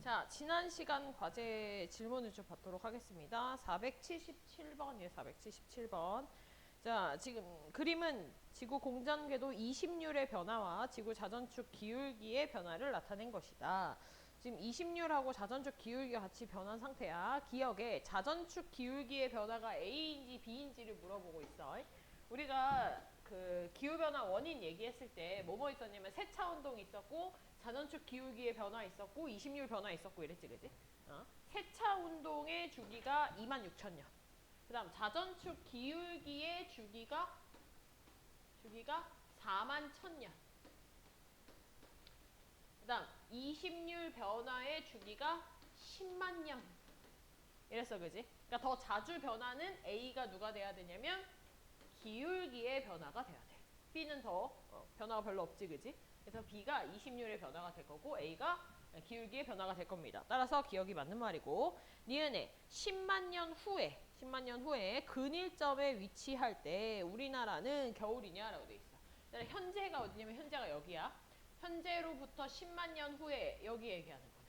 자, 지난 시간 과제 질문을 좀 받도록 하겠습니다. 477번이에요, 477번. 자, 지금 그림은 지구 공전궤도 20률의 변화와 지구 자전축 기울기의 변화를 나타낸 것이다. 지금 20률하고 자전축 기울기가 같이 변한 상태야. 기억에 자전축 기울기의 변화가 A인지 B인지를 물어보고 있어. 우리가 그 기후변화 원인 얘기했을 때 뭐뭐 있었냐면 세차 운동이 있었고 자전축 기울기의 변화 있었고 20률 변화 있었고 이랬지, 그지? 세차 운동의 주기가 26,000년. 그 다음 자전축 기울기의 주기가 41,000년. 그 다음 20률 변화의 주기가 10만 년. 이랬어, 그지? 그러니까 더 자주 변하는 A가 누가 돼야 되냐면 기울기의 변화가 돼야 돼. B는 더 변화가 별로 없지, 그지? 그래서 B가 20률의 변화가 될 거고 A가 기울기의 변화가 될 겁니다. 따라서 기억이 맞는 말이고, 니은에 10만 년 후에 근일점에 위치할 때 우리나라는 겨울이냐라고 돼 있어. 현재가 어디냐면 현재가 여기야. 현재로부터 10만 년 후에 여기 얘기하는 거네.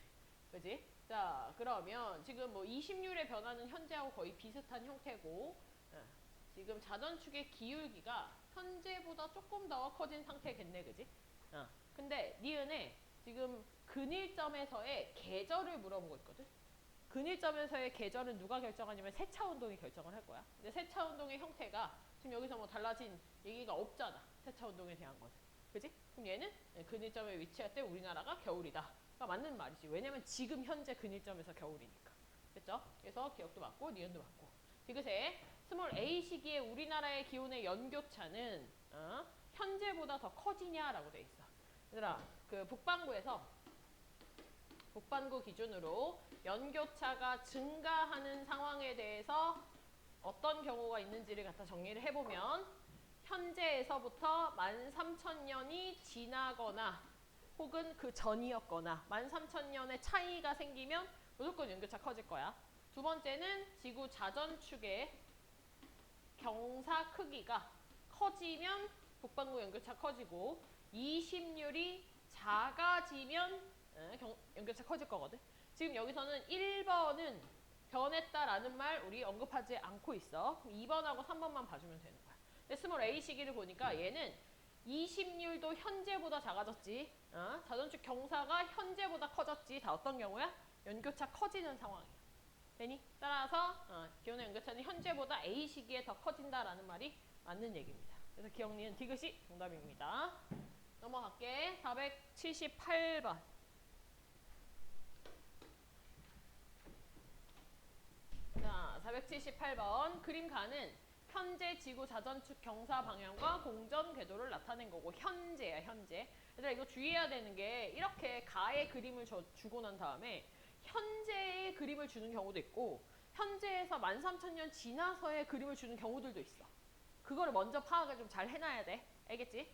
그지? 자, 그러면 지금 뭐 20률의 변화는 현재하고 거의 비슷한 형태고, 지금 자전축의 기울기가 현재보다 조금 더 커진 상태겠네, 그지? 근데 니은에 지금 근일점에서의 계절을 물어보고 있거든. 근일점에서의 계절은 누가 결정하냐면 세차운동이 결정을 할 거야. 근데 세차운동의 형태가 지금 여기서 뭐 달라진 얘기가 없잖아. 세차운동에 대한 거는. 그지? 그럼 얘는 근일점에 위치할 때 우리나라가 겨울이다. 그러니까 맞는 말이지. 왜냐면 지금 현재 근일점에서 겨울이니까. 됐죠? 그래서 기억도 맞고 니은도 맞고. 디귿에 스몰 a 시기에 우리나라의 기온의 연교차는 현재보다 더 커지냐라고 돼 있어. 얘들아, 그 북반구 기준으로 연교차가 증가하는 상황에 대해서 어떤 경우가 있는지를 갖다 정리를 해보면 현재에서부터 13,000년이 지나거나 혹은 그 전이었거나 13,000년의 차이가 생기면 무조건 연교차 커질 거야. 두 번째는 지구 자전축의 경사 크기가 커지면 북반구 연교차 커지고 20률이 작아지면 연교차 커질 거거든. 지금 여기서는 1번은 변했다라는 말 우리 언급하지 않고 있어. 2번하고 3번만 봐주면 되는 거야. 근데 스몰 A 시기를 보니까 얘는 20률도 현재보다 작아졌지. 자전축 경사가 현재보다 커졌지. 다 어떤 경우야? 연교차 커지는 상황이야. 되니? 따라서 기온의 연교차는 현재보다 A 시기에 더 커진다라는 말이 맞는 얘기입니다. 그래서 기억니은 디귿이 정답입니다. 넘어갈게. 478번. 자, 478번. 그림가는 현재 지구 자전축 경사 방향과 공전 궤도를 나타낸 거고 현재야, 현재. 얘들아, 이거 주의해야 되는 게 이렇게 가의 그림을 주고 난 다음에 현재의 그림을 주는 경우도 있고 현재에서 13,000년 지나서의 그림을 주는 경우들도 있어. 그거를 먼저 파악을 좀 잘 해놔야 돼. 알겠지?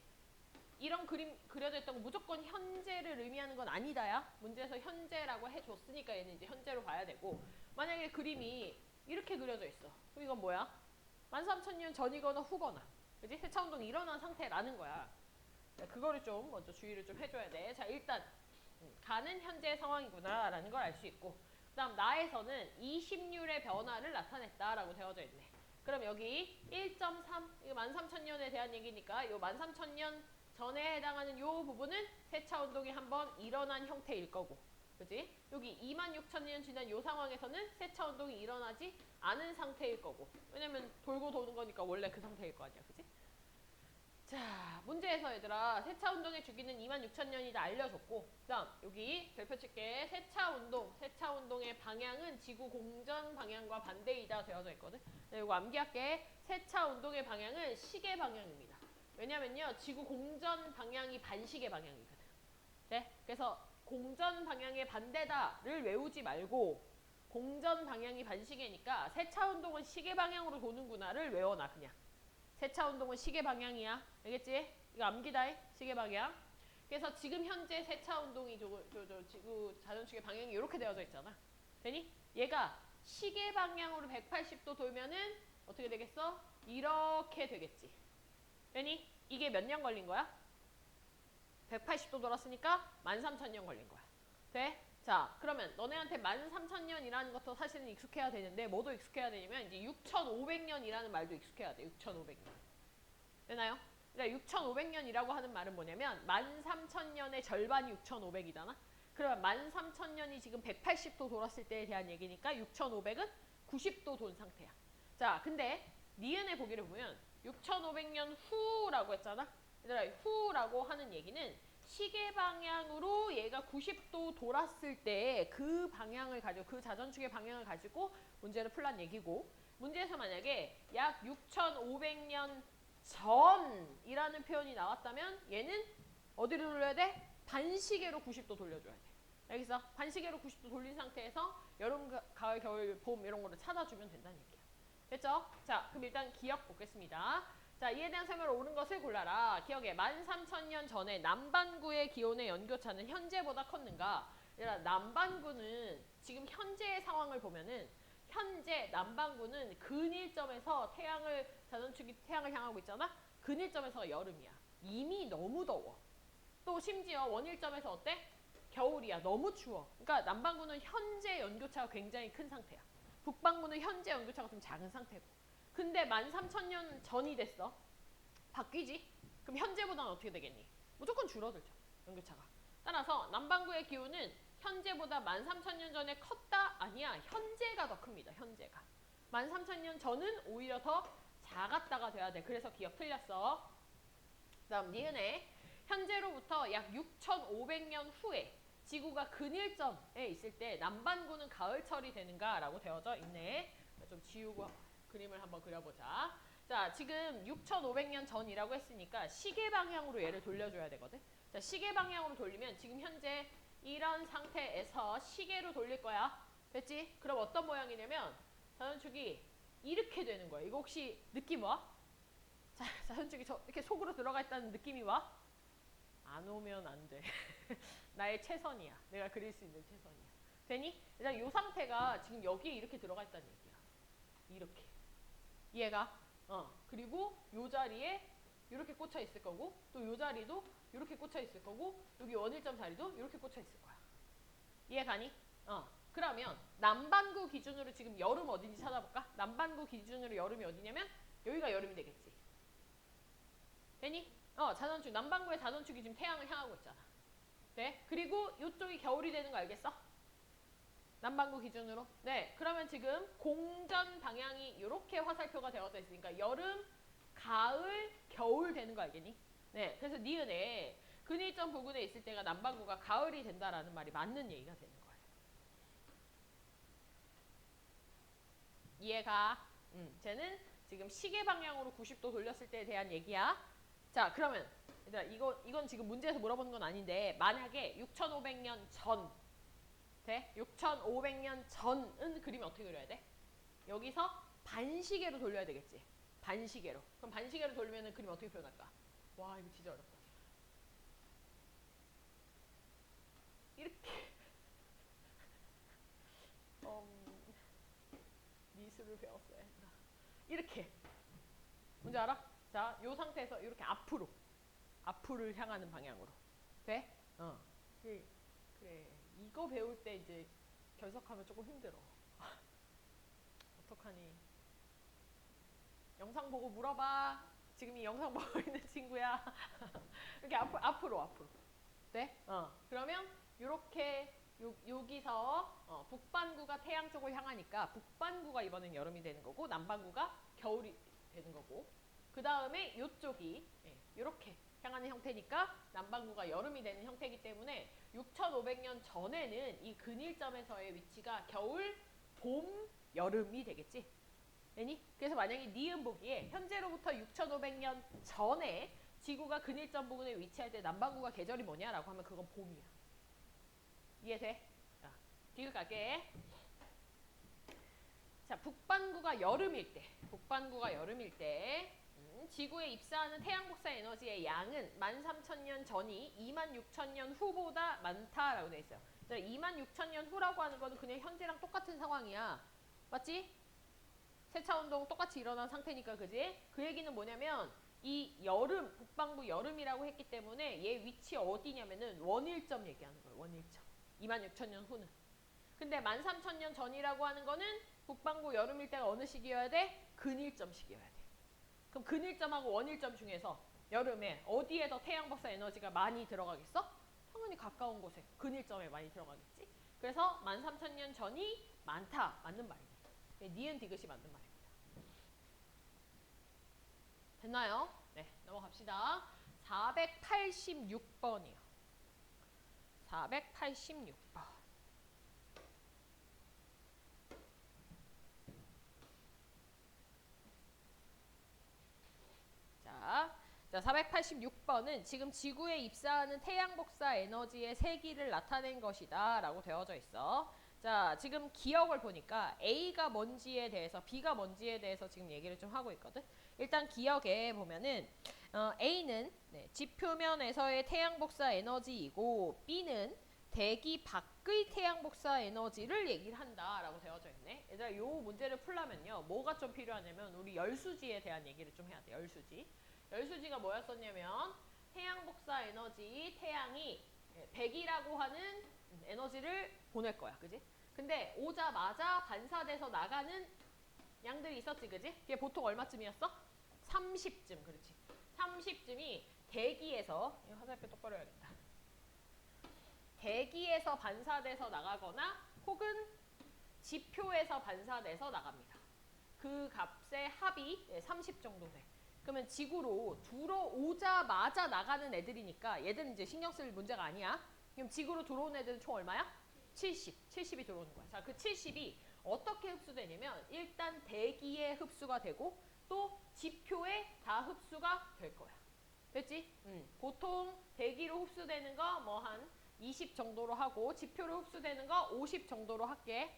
이런 그림 그려져 있던 거 무조건 현재를 의미하는 건 아니다야. 문제에서 현재라고 해줬으니까 얘는 이제 현재로 봐야 되고, 만약에 그림이 이렇게 그려져 있어. 그럼 이건 뭐야? 13,000년 전이거나 후거나, 그지? 세차운동이 일어난 상태라는 거야. 그거를 좀 먼저 주의를 좀 해줘야 돼. 자, 일단 가는 현재 상황이구나 라는 걸 알 수 있고, 그 다음 나에서는 20률의 변화를 나타냈다라고 되어져 있네. 그럼 여기 1.3, 이거 13,000년에 대한 얘기니까 이 13,000년 전에 해당하는 이 부분은 세차운동이 한번 일어난 형태일 거고, 그지? 여기 26,000년 지난 이 상황에서는 세차운동이 일어나지 않은 상태일 거고, 왜냐면 돌고 도는 거니까 원래 그 상태일 거 아니야, 그지? 자, 문제에서 얘들아 세차운동의 주기는 26,000년이다 알려줬고, 그 다음 여기 별표 칠게. 세차운동의 방향은 지구 공전 방향과 반대이다 되어져 있거든. 이거 암기할게. 세차운동의 방향은 시계 방향입니다. 왜냐면요 지구 공전 방향이 반시계 방향이거든. 네? 그래서 공전 방향의 반대다를 외우지 말고 공전 방향이 반시계니까 세차운동은 시계 방향으로 도는구나를 외워놔. 그냥 세차운동은 시계 방향이야. 알겠지? 이거 암기다. 시계 방향. 그래서 지금 현재 세차운동이 지구 자전축의 방향이 이렇게 되어져 있잖아. 되니? 얘가 시계 방향으로 180도 돌면은 어떻게 되겠어? 이렇게 되겠지. 되니? 이게 몇 년 걸린 거야? 180도 돌았으니까 13,000년 걸린 거야. 돼? 자, 그러면 너네한테 13,000년이라는 것도 사실은 익숙해야 되는데 뭐도 익숙해야 되냐면 이제 6,500년이라는 말도 익숙해야 돼. 6,500년. 되나요? 그러니까 6,500년이라고 하는 말은 뭐냐면 13,000년의 절반이 6,500이잖아. 그러면 13,000년이 지금 180도 돌았을 때에 대한 얘기니까 6,500은 90도 돈 상태야. 자, 근데 니은의 보기를 보면 6,500년 후라고 했잖아. 얘들아, 후라고 하는 얘기는 시계 방향으로 얘가 90도 돌았을 때 그 방향을 가지고 그 자전축의 방향을 가지고 문제를 풀란 얘기고 문제에서 만약에 약 6,500년 전이라는 표현이 나왔다면 얘는 어디로 돌려야 돼? 반시계로 90도 돌려줘야 돼. 알겠어? 반시계로 90도 돌린 상태에서 여름, 가을, 겨울, 봄 이런 거를 찾아주면 된다는 얘기야. 됐죠? 자, 그럼 일단 기억 보겠습니다. 자, 이에 대한 설명을 옳은 것을 골라라. 기억해. 13,000년 전에 남반구의 기온의 연교차는 현재보다 컸는가? 얘들아, 남반구는 지금 현재의 상황을 보면은 현재 남반구는 근일점에서 자전축이 태양을 향하고 있잖아? 근일점에서 여름이야. 이미 너무 더워. 또 심지어 원일점에서 어때? 겨울이야. 너무 추워. 그러니까 남반구는 현재 연교차가 굉장히 큰 상태야. 북반구는 현재 연교차가 좀 작은 상태고. 근데 13,000년 전이 됐어. 바뀌지? 그럼 현재보다는 어떻게 되겠니? 무조건 줄어들죠. 연교차가. 따라서 남반구의 기온은 현재보다 13,000년 전에 컸다? 아니야. 현재가 더 큽니다. 현재가. 13,000년 전은 오히려 더 작았다가 돼야 돼. 그래서 기억 틀렸어. 그 다음 니은에 현재로부터 약 6,500년 후에 지구가 근일점에 있을 때 남반구는 가을철이 되는가? 라고 되어져 있네. 좀 지우고 그림을 한번 그려보자. 자, 지금 6,500년 전이라고 했으니까 시계 방향으로 얘를 돌려줘야 되거든. 자, 시계 방향으로 돌리면 지금 현재 이런 상태에서 시계로 돌릴 거야. 됐지? 그럼 어떤 모양이냐면 자전축이 이렇게 되는 거야. 이거 혹시 느낌 와? 자, 자전축이 이렇게 속으로 들어가 있다는 느낌이 와? 안 오면 안 돼. 나의 최선이야. 내가 그릴 수 있는 최선이야. 되니? 일단 이 상태가 지금 여기에 이렇게 들어가 있다는 얘기야. 이렇게. 이해가? 그리고 요 자리에 이렇게 꽂혀 있을 거고 또 요 자리도 이렇게 꽂혀 있을 거고 여기 원일점 자리도 이렇게 꽂혀 있을 거야. 이해가니? 그러면 남반구 기준으로 지금 여름 어딘지 찾아볼까? 남반구 기준으로 여름이 어디냐면 여기가 여름이 되겠지. 되니? 자전축. 남반구의 자전축이 지금 태양을 향하고 있잖아. 네? 그리고 이쪽이 겨울이 되는 거 알겠어? 남반구 기준으로. 네. 그러면 지금 공전 방향이 이렇게 화살표가 되어져 있으니까 여름, 가을, 겨울 되는 거 알겠니? 네. 그래서 니은에 근일점 부근에 있을 때가 남반구가 가을이 된다라는 말이 맞는 얘기가 되는 거예요. 이해가? 쟤는 지금 시계 방향으로 90도 돌렸을 때에 대한 얘기야. 자, 그러면 얘들아 이건 지금 문제에서 물어보는 건 아닌데 만약에 6,500년 전 돼? 6,500년 전은 그리면 어떻게 그려야 돼? 여기서 반시계로 돌려야 되겠지. 반시계로. 그럼 반시계로 돌리면 그림 어떻게 표현할까? 와, 이거 진짜 어렵다. 이렇게 미술을 배웠어야 했나. 이렇게. 뭔지 알아? 자, 요 상태에서 이렇게 앞으로를 향하는 방향으로. 돼? 그래. 이거 배울 때 이제 결석하면 조금 힘들어. 어떡하니? 영상 보고 물어봐. 지금 이 영상 보고 있는 친구야. 이렇게 앞으로. 네? 그러면 이렇게 여기서 북반구가 태양 쪽을 향하니까 북반구가 이번엔 여름이 되는 거고 남반구가 겨울이 되는 거고 그 다음에 이쪽이 이렇게 향하는 형태니까 남반구가 여름이 되는 형태이기 때문에 6,500년 전에는 이 근일점에서의 위치가 겨울, 봄, 여름이 되겠지. 되니? 그래서 만약에 니은 보기에 현재로부터 6,500년 전에 지구가 근일점 부근에 위치할 때 남반구가 계절이 뭐냐라고 하면 그건 봄이야. 이해돼? 자, 뒤로 갈게. 자, 북반구가 여름일 때 지구에 입사하는 태양 복사 에너지의 양은 13,000년 전이 26,000년 후보다 많다라고 돼 있어요. 26,000년 후라고 하는 거는 그냥 현재랑 똑같은 상황이야. 맞지? 세차운동 똑같이 일어난 상태니까 그지? 그 얘기는 뭐냐면 이 북반구 여름이라고 했기 때문에 얘 위치 어디냐면은 원일점 얘기하는 거예요. 원일점. 26,000년 후는. 근데 13,000년 전이라고 하는 거는 북반구 여름일 때가 어느 시기여야 돼? 근일점 시기여야 돼. 그럼 근일점하고 원일점 중에서 여름에 어디에 더 태양 복사 에너지가 많이 들어가겠어? 당연히 가까운 곳에 근일점에 많이 들어가겠지. 그래서 13,000년 전이 많다. 맞는 말입니다. 니은 디귿이 맞는 말입니다. 됐나요? 네, 넘어갑시다. 486번이요. 486번. 자, 486번은 지금 지구에 입사하는 태양 복사 에너지의 세기를 나타낸 것이다 라고 되어져 있어. 자, 지금 기억을 보니까 A가 뭔지에 대해서 B가 뭔지에 대해서 지금 얘기를 좀 하고 있거든. 일단 기억에 보면은 A는 지표면에서의 태양 복사 에너지이고 B는 대기 밖의 태양 복사 에너지를 얘기를 한다라고 되어져 있네. 얘들아, 이 문제를 풀려면요. 뭐가 좀 필요하냐면 우리 열수지에 대한 얘기를 좀 해야 돼. 열수지. 열수지가 뭐였었냐면 태양 복사 에너지, 태양이 100이라고 하는 에너지를 보낼 거야. 그지? 근데 오자마자 반사돼서 나가는 양들이 있었지. 그지? 그게 보통 얼마쯤이었어? 30쯤. 그렇지. 30쯤이 대기에서, 화살표 똑바로 해야겠다. 대기에서 반사돼서 나가거나 혹은 지표에서 반사돼서 나갑니다. 그 값의 합이 30 정도 돼. 그러면 지구로 들어오자마자 나가는 애들이니까 얘들은 이제 신경 쓸 문제가 아니야. 그럼 지구로 들어오는 애들은 총 얼마야? 70. 70이 들어오는 거야. 자, 그 70이 어떻게 흡수되냐면 일단 대기에 흡수가 되고 또 지표에 다 흡수가 될 거야. 됐지? 보통 대기로 흡수되는 거 뭐 한 20 정도로 하고 지표로 흡수되는 거 50 정도로 할게.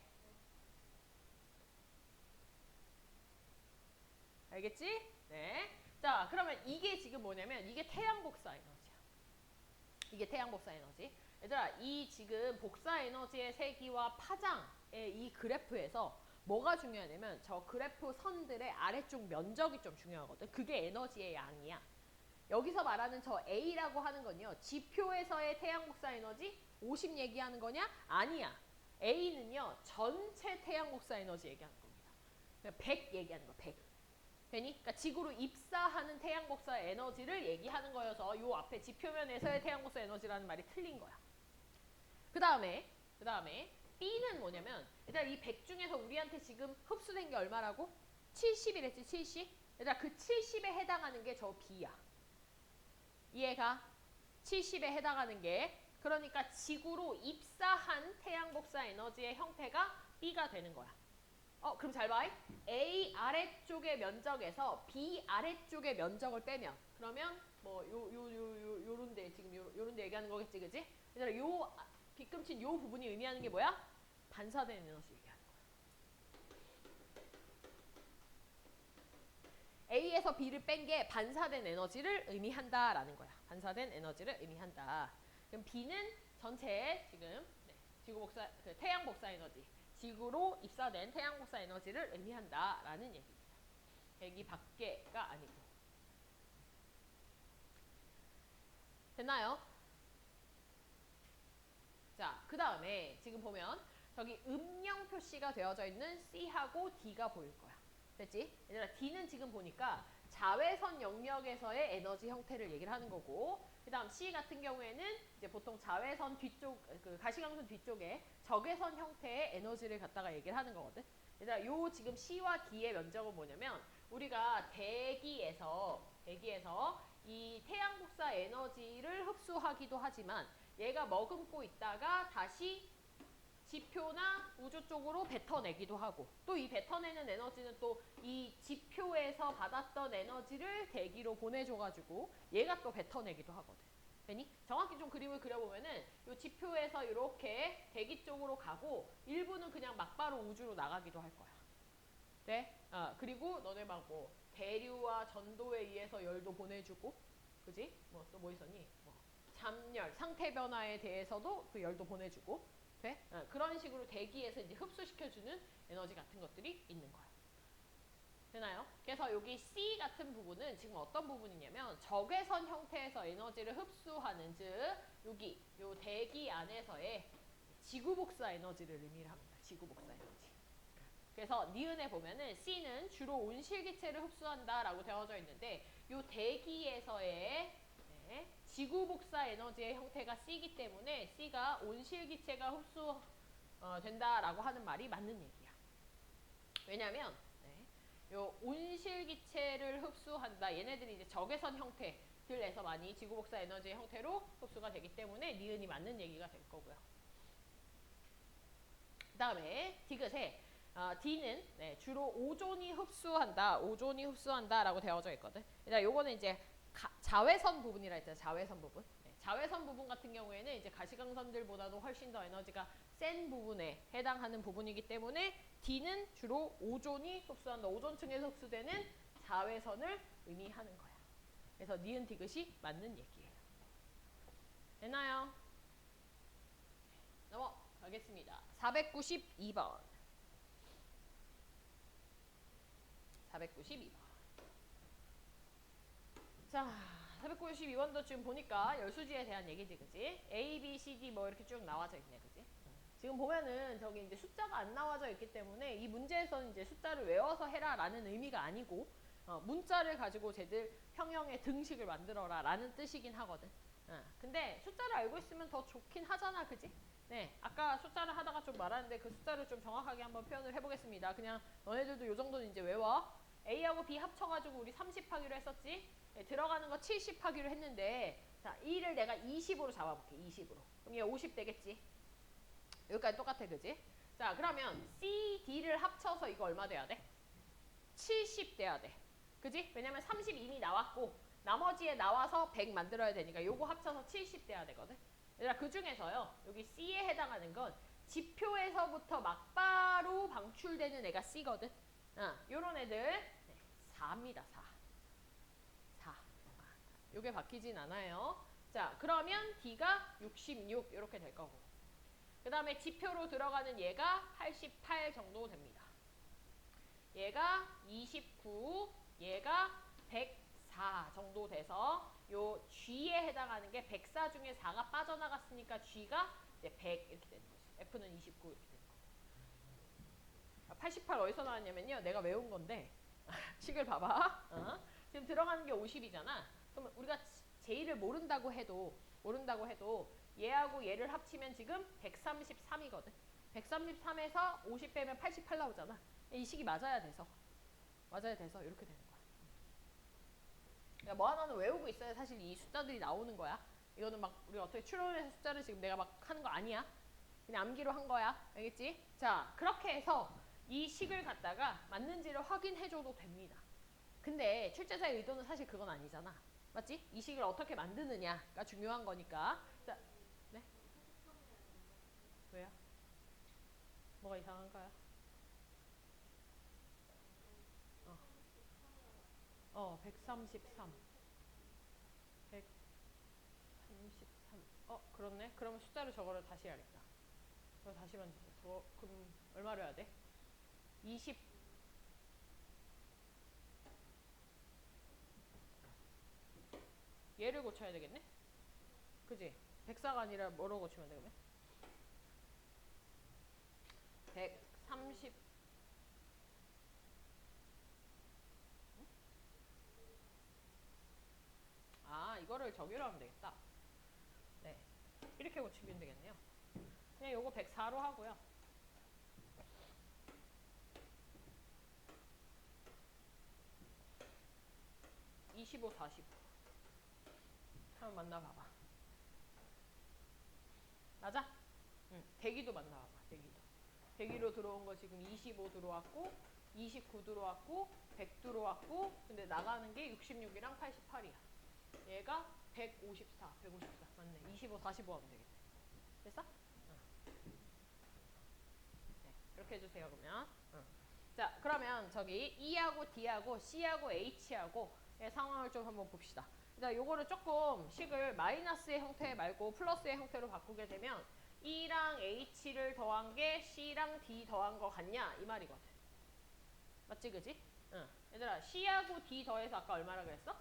알겠지? 네. 자, 그러면 이게 지금 뭐냐면 이게 태양 복사 에너지야. 이게 태양 복사 에너지. 얘들아, 이 지금 복사 에너지의 세기와 파장의 이 그래프에서 뭐가 중요하냐면 저 그래프 선들의 아래쪽 면적이 좀 중요하거든. 그게 에너지의 양이야. 여기서 말하는 저 A라고 하는 건요. 지표에서의 태양 복사 에너지 50 얘기하는 거냐? 아니야. A는요. 전체 태양 복사 에너지 얘기하는 겁니다. 100 얘기하는 거야. 100. 되니? 그러니까 지구로 입사하는 태양 복사 에너지를 얘기하는 거여서 요 앞에 지표면에서의 태양 복사 에너지라는 말이 틀린 거야. 그 다음에 B는 뭐냐면 일단 이 100 중에서 우리한테 지금 흡수된 게 얼마라고? 70이랬지. 70. 얘들아, 그 70에 해당하는 게 저 B야. 이해가? 70에 해당하는 게, 그러니까 지구로 입사한 태양 복사 에너지의 형태가 B가 되는 거야. 그럼 잘 봐. A 아래쪽의 면적에서 B 아래쪽의 면적을 빼면, 그러면 뭐 요런데 지금 요런데 얘기하는 거겠지, 그지? 얘들아, 요 빗금친 요 부분이 의미하는 게 뭐야? 반사된 에너지 얘기하는 거야. A에서 B를 뺀 게 반사된 에너지를 의미한다라는 거야. 반사된 에너지를 의미한다. 그럼 B는 전체 지금 지구 복사, 태양 복사 에너지, 지구로 입사된 태양 복사 에너지를 의미한다라는 얘기입니다. 대기 밖에가 아니고. 됐나요? 자, 그 다음에 지금 보면 저기 음영 표시가 되어져 있는 C하고 D가 보일 거야. 됐지? 얘들아, D는 지금 보니까 자외선 영역에서의 에너지 형태를 얘기를 하는 거고, 그 다음 C 같은 경우에는 이제 보통 자외선 뒤쪽, 그 가시광선 뒤쪽에 적외선 형태의 에너지를 갖다가 얘기를 하는 거거든. 얘들아, 요 지금 C와 D의 면적은 뭐냐면 우리가 대기에서 이 태양 복사 에너지를 흡수하기도 하지만 얘가 머금고 있다가 다시 지표나 우주 쪽으로 뱉어내기도 하고, 또 이 뱉어내는 에너지는 또 이 지표에서 받았던 에너지를 대기로 보내줘가지고 얘가 또 뱉어내기도 하거든. 되니? 정확히 좀 그림을 그려보면은 이 지표에서 이렇게 대기 쪽으로 가고 일부는 그냥 막바로 우주로 나가기도 할 거야. 네? 그리고 너네 막 뭐 대류와 전도에 의해서 열도 보내주고, 그지? 뭐 또 뭐 있었니? 뭐 잠열, 상태 변화에 대해서도 그 열도 보내주고, 돼? 그런 식으로 대기에서 이제 흡수시켜주는 에너지 같은 것들이 있는 거야. 되나요? 그래서 여기 C 같은 부분은 지금 어떤 부분이냐면 적외선 형태에서 에너지를 흡수하는, 즉 여기 요 대기 안에서의 지구 복사 에너지를 의미를 합니다. 지구 복사 에너지. 그래서 니은에 보면은 C는 주로 온실기체를 흡수한다라고 되어져 있는데 요 대기에서의 지구 복사 에너지의 형태가 C이기 때문에 C가 온실기체가 흡수 된다라고 하는 말이 맞는 얘기야. 왜냐면 요 온실기체를 흡수한다. 얘네들이 이제 적외선 형태들에서 많이 지구 복사 에너지의 형태로 흡수가 되기 때문에 니은이 맞는 얘기가 될 거고요. 그 다음에 디귿에 D는 주로 오존이 흡수한다. 오존이 흡수한다라고 되어져 있거든. 일단 요거는 이제 자외선 부분이라 했잖아요. 자외선 부분. 자외선 부분 같은 경우에는 이제 가시광선들보다도 훨씬 더 에너지가 센 부분에 해당하는 부분이기 때문에 D는 주로 오존이 흡수한다. 오존층에서 흡수되는 자외선을 의미하는 거야. 그래서 니은 디귿이 맞는 얘기예요. 됐나요? 넘어가겠습니다. 492번. 492번. 자, 492번도 지금 보니까 열수지에 대한 얘기지, 그지? A, B, C, D 뭐 이렇게 쭉 나와져 있네, 그지? 지금 보면은 저기 이제 숫자가 안 나와져 있기 때문에 이 문제에서는 이제 숫자를 외워서 해라라는 의미가 아니고 문자를 가지고 쟤들 평형의 등식을 만들어라 라는 뜻이긴 하거든. 근데 숫자를 알고 있으면 더 좋긴 하잖아, 그지? 네, 아까 숫자를 하다가 좀 말하는데 그 숫자를 좀 정확하게 한번 표현을 해보겠습니다. 그냥 너네들도 요 정도는 이제 외워. A하고 B 합쳐가지고 우리 30 하기로 했었지? 네, 들어가는 거 70 하기로 했는데 자, 2를 내가 20으로 잡아볼게. 20으로. 그럼 얘 50 되겠지? 여기까지 똑같아, 그지? 자, 그러면 C, D를 합쳐서 이거 얼마 돼야 돼? 70 돼야 돼. 그지? 왜냐면 30 이미 나왔고 나머지에 나와서 100 만들어야 되니까 요거 합쳐서 70 돼야 되거든. 얘들아, 그 중에서요. 여기 C에 해당하는 건 지표에서부터 막바로 방출되는 애가 C거든. 요런 애들 4입니다. 4. 요게 바뀌진 않아요. 자, 그러면 D가 66 이렇게 될 거고. 그 다음에 지표로 들어가는 얘가 88 정도 됩니다. 얘가 29, 얘가 104 정도 돼서 요 G에 해당하는 게 104 중에 4가 빠져나갔으니까 G가 이제 100 이렇게 되는 거지. F는 29 이렇게 되는 거고. 88 어디서 나왔냐면요. 내가 외운 건데 식을 봐봐. 지금 들어가는 게 50이잖아. 그럼 우리가 J를 모른다고 해도 얘하고 얘를 합치면 지금 133이거든. 133에서 50 빼면 88 나오잖아. 이 식이 맞아야 돼서 이렇게 되는 거야. 그러니까 뭐 하나는 외우고 있어야 사실 이 숫자들이 나오는 거야. 이거는 막 우리가 어떻게 추론해서 숫자를 지금 내가 막 하는 거 아니야. 그냥 암기로 한 거야. 알겠지? 자, 그렇게 해서 이 식을 갖다가 맞는지를 확인해줘도 됩니다. 근데 출제자의 의도는 사실 그건 아니잖아. 맞지? 이 식을 어떻게 만드느냐가 중요한 거니까. 자, 네? 왜요? 뭐가 이상한가요? 133. 133. 그렇네. 그러면 숫자를 저거를 다시 해야겠다. 그거 다시 만들자. 그럼 얼마로 해야 돼? 20. 얘를 고쳐야 되겠네? 그지? 104가 아니라 뭐로 고치면 되겠네? 130. 이거를 저기로 하면 되겠다. 네. 이렇게 고치면 되겠네요. 그냥 요거 104로 하고요. 25, 45. 한번 만나봐봐. 맞아? 응. 대기도 만나봐봐. 대기로 들어온 거 지금 25 들어왔고 29 들어왔고 100 들어왔고 근데 나가는 게 66이랑 88이야. 얘가 154 맞네. 25, 45 하면 되겠네. 됐어? 네, 이렇게 해주세요. 그러면 자, 그러면 저기 E하고 D하고 C하고 H하고 상황을 좀 한번 봅시다. 일단 요거를 조금 식을 마이너스의 형태 말고 플러스의 형태로 바꾸게 되면 E랑 H를 더한 게 C랑 D 더한 거 같냐? 이 말이거든. 맞지, 그지? 얘들아, C하고 D 더해서 아까 얼마라 그랬어?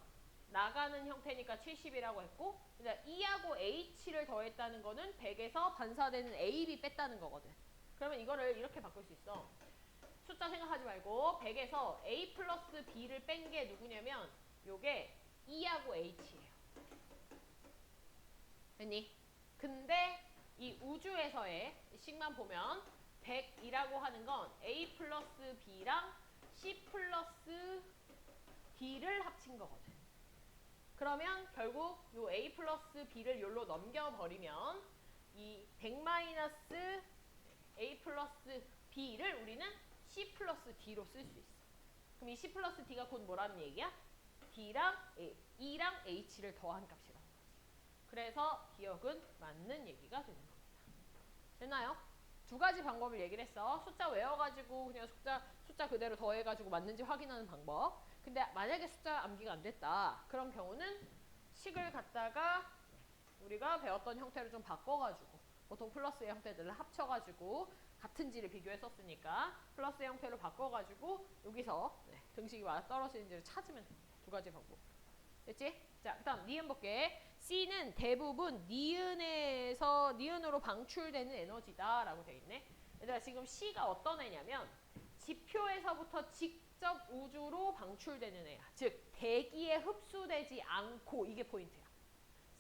나가는 형태니까 70이라고 했고, 그다음 E하고 H를 더했다는 거는 100에서 반사되는 AB 뺐다는 거거든. 그러면 이거를 이렇게 바꿀 수 있어. 숫자 생각하지 말고 100에서 A 플러스 B를 뺀 게 누구냐면 요게 E하고 H예요. 됐니? 근데 이 우주에서의 식만 보면 100이라고 하는 건 A 플러스 B랑 C 플러스 D를 합친 거거든. 그러면 결국 요 A 플러스 B를 요로 넘겨버리면 이 100 마이너스 A 플러스 B를 우리는 C 플러스 D로 쓸 수 있어. 그럼 이 C 플러스 D가 곧 뭐라는 얘기야? D랑 E랑 H를 더한 값이라는 거지. 그래서 기억은 맞는 얘기가 되는 겁니다. 됐나요? 두 가지 방법을 얘기를 했어. 숫자 외워가지고 그냥 숫자 그대로 더해가지고 맞는지 확인하는 방법. 근데 만약에 숫자 암기가 안 됐다. 그런 경우는 식을 갖다가 우리가 배웠던 형태를 좀 바꿔가지고 보통 플러스의 형태들을 합쳐가지고 같은 지를 비교했었으니까 플러스의 형태로 바꿔가지고 여기서 등식이 맞아 떨어지는지를 찾으면 됩니다. 두 가지 방법. 됐지? 자, 그 다음 니은 볼게. C는 대부분 니은으로 방출되는 에너지다 라고 돼 있네. 얘들아 지금 C가 어떤 애냐면 지표에서부터 직접 우주로 방출되는 애야. 즉 대기에 흡수되지 않고, 이게 포인트야.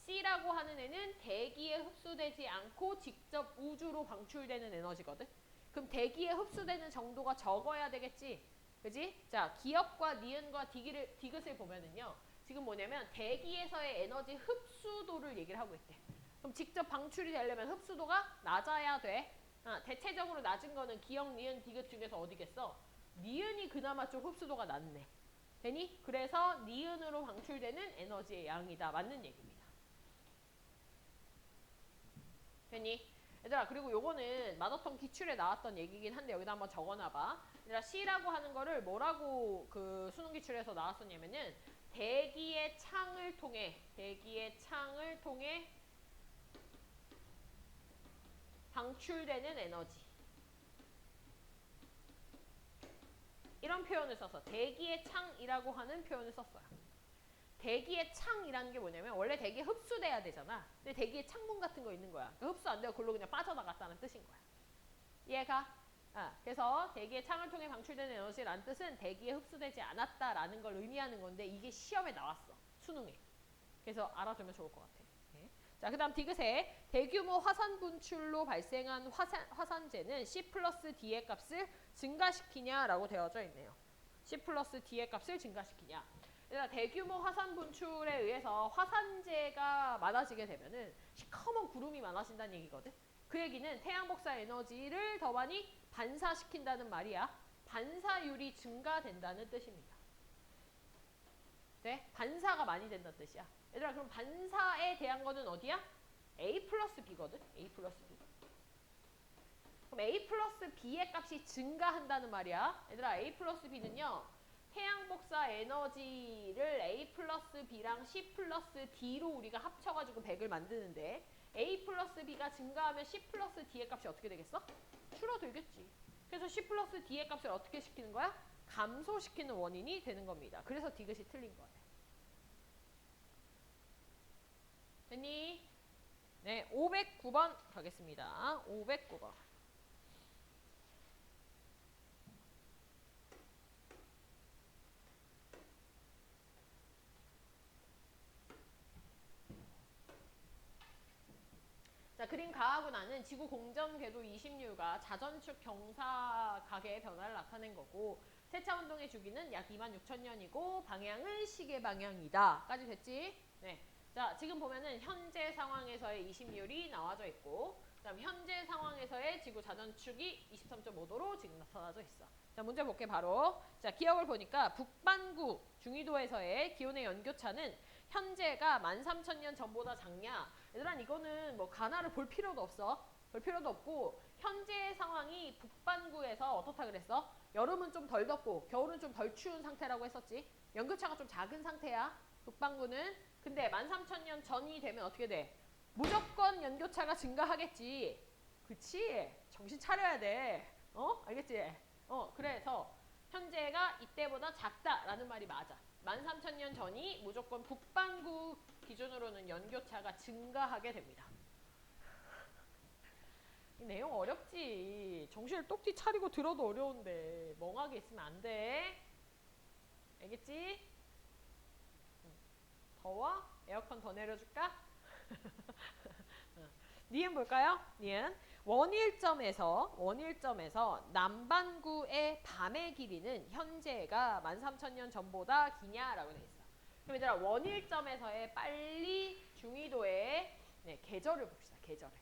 C라고 하는 애는 대기에 흡수되지 않고 직접 우주로 방출되는 에너지거든. 그럼 대기에 흡수되는 정도가 적어야 되겠지. 그지? 자, 기역과 니은과 디귿을 보면은요. 지금 뭐냐면 대기에서의 에너지 흡수도를 얘기를 하고 있대. 그럼 직접 방출이 되려면 흡수도가 낮아야 돼. 대체적으로 낮은 거는 기역, 니은, 디귿 중에서 어디겠어? 니은이 그나마 좀 흡수도가 낮네. 되니? 그래서 니은으로 방출되는 에너지의 양이다. 맞는 얘기입니다. 되니? 얘들아 그리고 요거는 마더턴 기출에 나왔던 얘기긴 한데 여기다 한번 적어놔봐. 얘들아 C라고 하는 거를 뭐라고 그 수능 기출에서 나왔었냐면은 대기의 창을 통해 방출되는 에너지, 이런 표현을 써서 대기의 창이라고 하는 표현을 썼어요. 대기의 창이라는 게 뭐냐면 원래 대기에 흡수돼야 되잖아. 근데 대기에 창문 같은 거 있는 거야. 그러니까 흡수 안 되고 글로 그냥 빠져나갔다는 뜻인 거야. 이해가? 그래서 대기의 창을 통해 방출되는 에너지라는 뜻은 대기에 흡수되지 않았다라는 걸 의미하는 건데 이게 시험에 나왔어. 수능에. 그래서 알아두면 좋을 것 같아. 자, 그 다음 디귿에 대규모 화산 분출로 발생한 화산재는 C 플러스 D의 값을 증가시키냐라고 되어져 있네요. C 플러스 D의 값을 증가시키냐. 그러니까 대규모 화산 분출에 의해서 화산재가 많아지게 되면은 시커먼 구름이 많아진다는 얘기거든. 그 얘기는 태양 복사 에너지를 더 많이 반사시킨다는 말이야. 반사율이 증가된다는 뜻입니다. 네? 반사가 많이 된다는 뜻이야. 얘들아 그럼 반사에 대한 거는 어디야? A 플러스 B거든. A 플러스 B. 그럼 A 플러스 B의 값이 증가한다는 말이야. 얘들아 A 플러스 B는요. 태양 복사 에너지를 A 플러스 B랑 C 플러스 D로 우리가 합쳐가지고 100을 만드는데 A 플러스 B가 증가하면 C 플러스 D의 값이 어떻게 되겠어? 줄어들겠지. 그래서 C 플러스 D의 값을 어떻게 시키는 거야? 감소시키는 원인이 되는 겁니다. 그래서 디귿이 틀린 거예요. 됐니? 네, 509번 가겠습니다. 509번. 자, 그림 가하고 나는 지구 공전 궤도 20류가 자전축 경사각의 변화를 나타낸 거고 세차 운동의 주기는 약 26,000년이고 방향은 시계 방향이다. 까지 됐지? 네. 자, 지금 보면은 현재 상황에서의 20률이 나와져 있고 그다음 현재 상황에서의 지구 자전축이 23.5도로 지금 나타나져 있어. 자, 문제 볼게 바로. 자, 기억을 보니까 북반구 중위도에서의 기온의 연교차는 현재가 13,000년 전보다 작냐? 얘들아 이거는 뭐 가나를 볼 필요도 없어. 볼 필요도 없고 현재 상황이 북반구에서 어떻다 그랬어? 여름은 좀 덜 덥고 겨울은 좀 덜 추운 상태라고 했었지. 연교차가 좀 작은 상태야. 북반구는. 근데 13,000년 전이 되면 어떻게 돼? 무조건 연교차가 증가하겠지. 그치? 정신 차려야 돼. 알겠지? 그래서 현재가 이때보다 작다라는 말이 맞아. 13,000년 전이 무조건 북반구 기준으로는 연교차가 증가하게 됩니다. 이 내용 어렵지. 정신을 똑띠 차리고 들어도 어려운데 멍하게 있으면 안 돼. 알겠지? 더워? 에어컨 더 내려줄까? 니은 볼까요? 니은 원일점에서 남반구의 밤의 길이는 현재가 13,000년 전보다 기냐라고 돼 있어. 그럼 얘들아 원일점에서의 빨리 중위도의 계절을 봅시다. 계절을.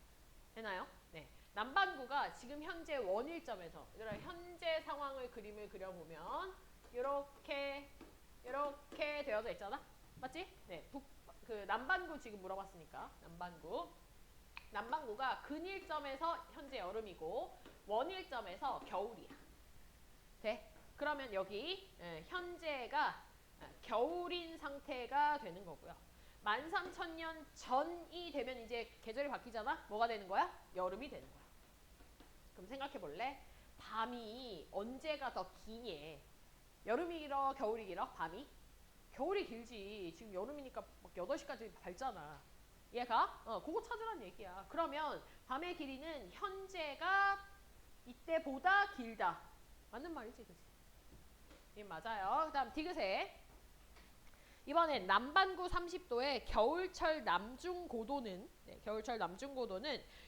되나요? 네. 남반구가 지금 현재 원일점에서 얘들아 현재 상황을 그림을 그려보면 이렇게 되어져 있잖아. 맞지? 네. 남반구 지금 물어봤으니까 남반구가 근일점에서 현재 여름이고 원일점에서 겨울이야. 돼? 그러면 여기 현재가 겨울인 상태가 되는 거고요. 13,000년 전이 되면 이제 계절이 바뀌잖아? 뭐가 되는 거야? 여름이 되는 거야. 그럼 생각해 볼래? 밤이 언제가 더 기니? 여름이 길어? 겨울이 길어? 밤이? 겨울이 길지. 지금 여름이니까 막 8시까지 밝잖아. 얘가? 그거 찾으란 얘기야. 그러면 밤의 길이는 현재가 이때보다 길다. 맞는 말이지, 그치? 예, 맞아요. 그 다음 디귿에 이번엔 남반구 30도의 겨울철 남중고도는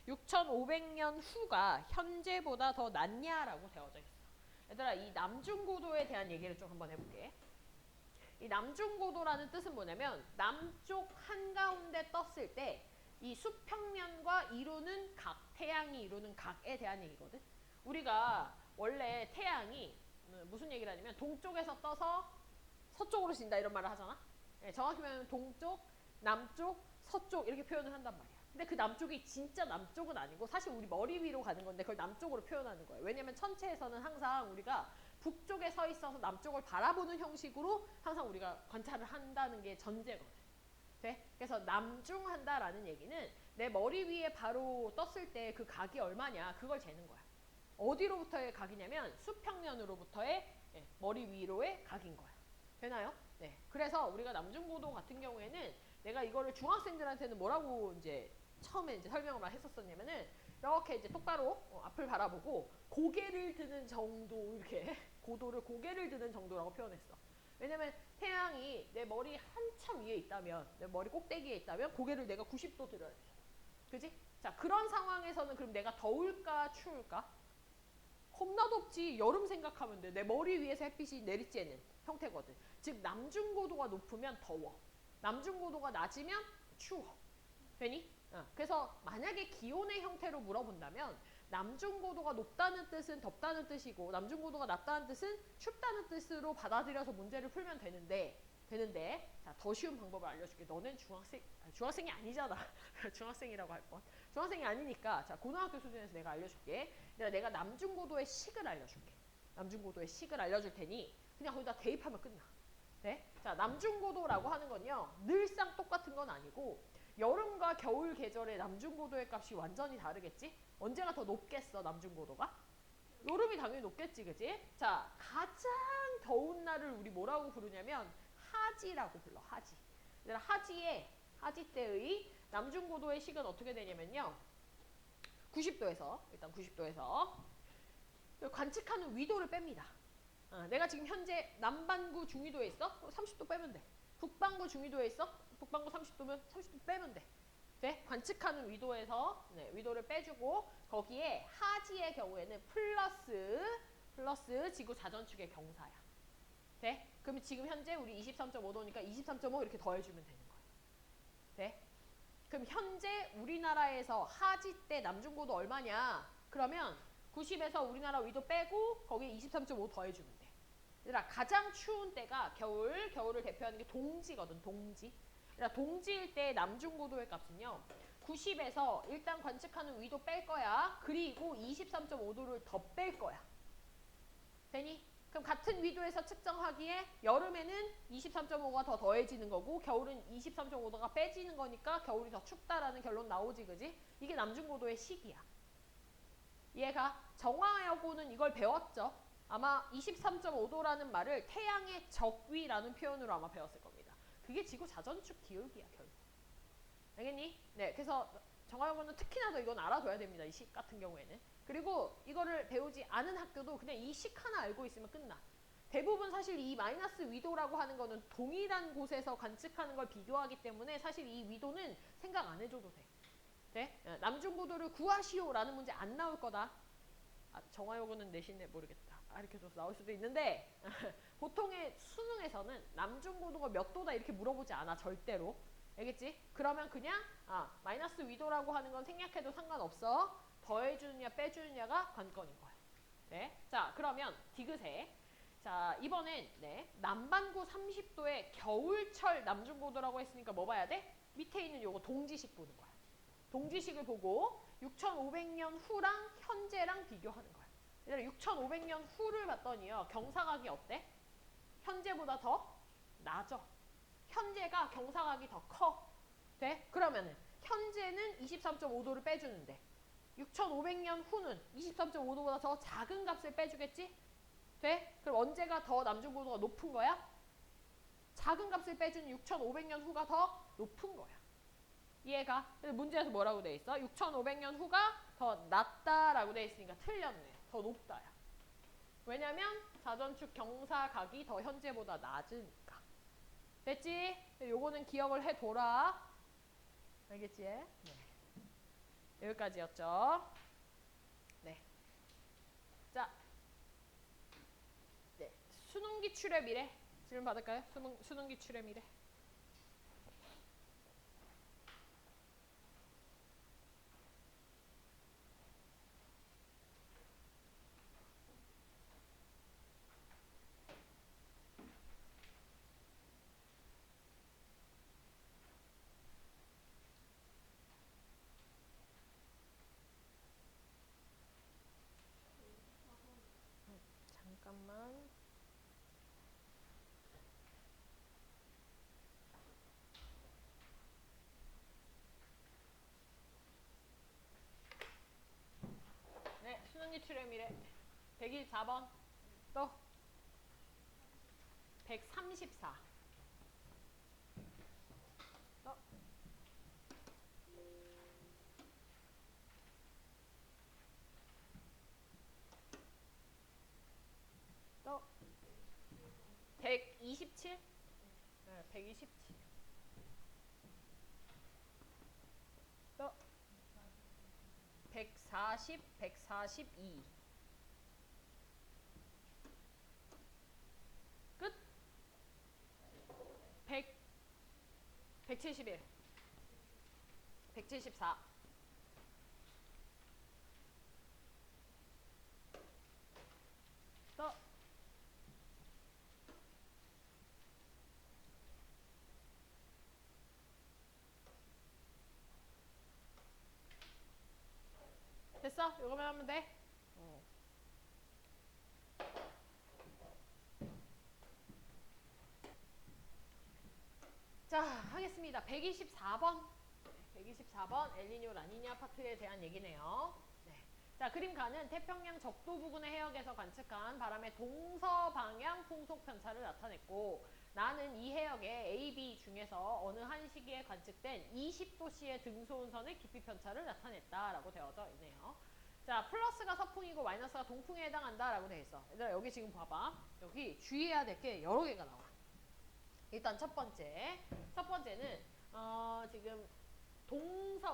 6,500년 후가 현재보다 더 낮냐라고 되어져 있어. 얘들아 이 남중고도에 대한 얘기를 좀 한번 해볼게. 이 남중고도라는 뜻은 뭐냐면 남쪽 한가운데 떴을 때 이 수평면과 이루는 각, 태양이 이루는 각에 대한 얘기거든. 우리가 원래 태양이 무슨 얘기를 하냐면 동쪽에서 떠서 서쪽으로 진다 이런 말을 하잖아. 네, 정확히 말하면 동쪽, 남쪽, 서쪽 이렇게 표현을 한단 말이야. 근데 그 남쪽이 진짜 남쪽은 아니고 사실 우리 머리 위로 가는 건데 그걸 남쪽으로 표현하는 거예요. 왜냐면 천체에서는 항상 우리가 북쪽에 서 있어서 남쪽을 바라보는 형식으로 항상 우리가 관찰을 한다는 게 전제거든. 돼? 그래서 남중한다라는 얘기는 내 머리 위에 바로 떴을 때 그 각이 얼마냐 그걸 재는 거야. 어디로부터의 각이냐면 수평면으로부터의 머리 위로의 각인 거야. 되나요? 네. 그래서 우리가 남중고도 같은 경우에는 내가 이거를 중학생들한테는 뭐라고 이제 처음에 이제 설명을 했었었냐면은 이렇게 이제 똑바로 앞을 바라보고 고개를 드는 정도 이렇게 고도를 고개를 드는 정도라고 표현했어. 왜냐면 태양이 내 머리 한참 위에 있다면 내 머리 꼭대기에 있다면 고개를 내가 90도 들어야 돼. 그지? 자 그런 상황에서는 그럼 내가 더울까 추울까? 겁나 덥지. 여름 생각하면 돼. 내 머리 위에서 햇빛이 내리쬐는 형태거든. 즉 남중고도가 높으면 더워. 남중고도가 낮으면 추워. 되니? 그래서 만약에 기온의 형태로 물어본다면 남중고도가 높다는 뜻은 덥다는 뜻이고 남중고도가 낮다는 뜻은 춥다는 뜻으로 받아들여서 문제를 풀면 되는데 자, 더 쉬운 방법을 알려줄게. 너는 중학생이 아니잖아. 중학생이라고 할 뻔. 중학생이 아니니까 자 고등학교 수준에서 내가 알려줄게. 내가 남중고도의 식을 알려줄게. 남중고도의 식을 알려줄 테니 그냥 거기다 대입하면 끝나. 네? 자 남중고도라고 하는 건요. 늘상 똑같은 건 아니고 여름과 겨울 계절의 남중고도의 값이 완전히 다르겠지? 언제가 더 높겠어 나중고도가? 여름이 당연히 높겠지, 그지? 자, 가장 더운 날을 우리 뭐라고 부르냐면 하지라고 불러, 하지. 하지 때의 남중고도의 식은 어떻게 되냐면요. 90도에서, 일단 90도에서 관측하는 위도를 뺍니다. 내가 지금 현재 남반구 중위도에 있어? 30도 빼면 돼. 북반구 중위도에 있어? 북반구 30도면 30도 빼면 돼. 돼? 관측하는 위도에서 위도를 빼주고 거기에 하지의 경우에는 플러스 지구 자전축의 경사야. 돼? 그러면 지금 현재 우리 23.5도니까 23.5 이렇게 더해주면 되는 거야. 돼? 그럼 현재 우리나라에서 하지 때 남중고도 얼마냐? 그러면 90에서 우리나라 위도 빼고 거기에 23.5 더해주면 돼. 얘들아 가장 추운 때가 겨울을 대표하는 게 동지거든. 동지일 때 남중고도의 값은요. 90에서 일단 관측하는 위도 뺄 거야. 그리고 23.5도를 더 뺄 거야. 되니? 그럼 같은 위도에서 측정하기에 여름에는 23.5가 더 더해지는 거고 겨울은 23.5도가 빼지는 거니까 겨울이 더 춥다라는 결론 나오지, 그지? 이게 남중고도의 식이야. 얘가 정화여고는 이걸 배웠죠. 아마 23.5도라는 말을 태양의 적위라는 표현으로 아마 배웠을 겁니다. 그게 지구 자전축 기울기야 결국. 알겠니? 네, 그래서 정화여고는 특히나 더 이건 알아둬야 됩니다. 이 식 같은 경우에는. 그리고 이거를 배우지 않은 학교도 그냥 이 식 하나 알고 있으면 끝나. 대부분 사실 이 마이너스 위도라고 하는 거는 동일한 곳에서 관측하는 걸 비교하기 때문에 사실 이 위도는 생각 안 해줘도 돼. 네? 남중고도를 구하시오라는 문제 안 나올 거다. 아, 정화여고는 내신에 모르겠다. 가르쳐줘서 나올 수도 있는데 보통의 수능에서는 남중고도가 몇 도다 이렇게 물어보지 않아 절대로. 알겠지? 그러면 그냥 마이너스 위도라고 하는 건 생략해도 상관없어. 더해주느냐 빼주느냐가 관건인 거야. 네. 자, 그러면 디귿에 자, 이번엔 네, 남반구 30도의 겨울철 남중고도라고 했으니까 뭐 봐야 돼? 밑에 있는 요거 동지식 보는 거야. 동지식을 보고 6500년 후랑 현재랑 비교하는 거야. 얘들아 6500년 후를 봤더니요. 경사각이 어때? 현재보다 더 낮아. 현재가 경사각이 더 커. 돼? 그러면은 현재는 23.5도를 빼주는데 6500년 후는 23.5도보다 더 작은 값을 빼주겠지? 돼? 그럼 언제가 더 남중고도가 높은 거야? 작은 값을 빼주는 6500년 후가 더 높은 거야. 이해가? 문제에서 뭐라고 돼 있어? 6500년 후가 더 낮다라고 돼 있으니까 틀렸네. 더 높다야. 왜냐면 자전축 경사각이 더 현재보다 낮으니까. 됐지? 요거는 기억을 해둬라. 알겠지? 네. 여기까지였죠. 네. 자, 네. 수능 기출의 미래 질문 받을까요? 수능 기출의 미래. 잠깐만. 네, 수능 기출의 미래. 114번. 또 134. 또 또 127? 네, 127. 또 140, 142. 끝. 100, 171. 174. 또 됐어? 이거만 하면 돼? 자, 하겠습니다. 124번. 124번 엘니뇨 라니냐 파트에 대한 얘기네요. 네. 자, 그림가는 태평양 적도 부근의 해역에서 관측한 바람의 동서방향 풍속 편차를 나타냈고 나는 이 해역의 A, B 중에서 어느 한 시기에 관측된 20도씨의 등소운선의 깊이 편차를 나타냈다라고 되어져 있네요. 자, 플러스가 서풍이고 마이너스가 동풍에 해당한다라고 되어 있어. 얘들아 여기 지금 봐봐. 여기 주의해야 될 게 여러 개가 나와. 일단 첫 번째는 지금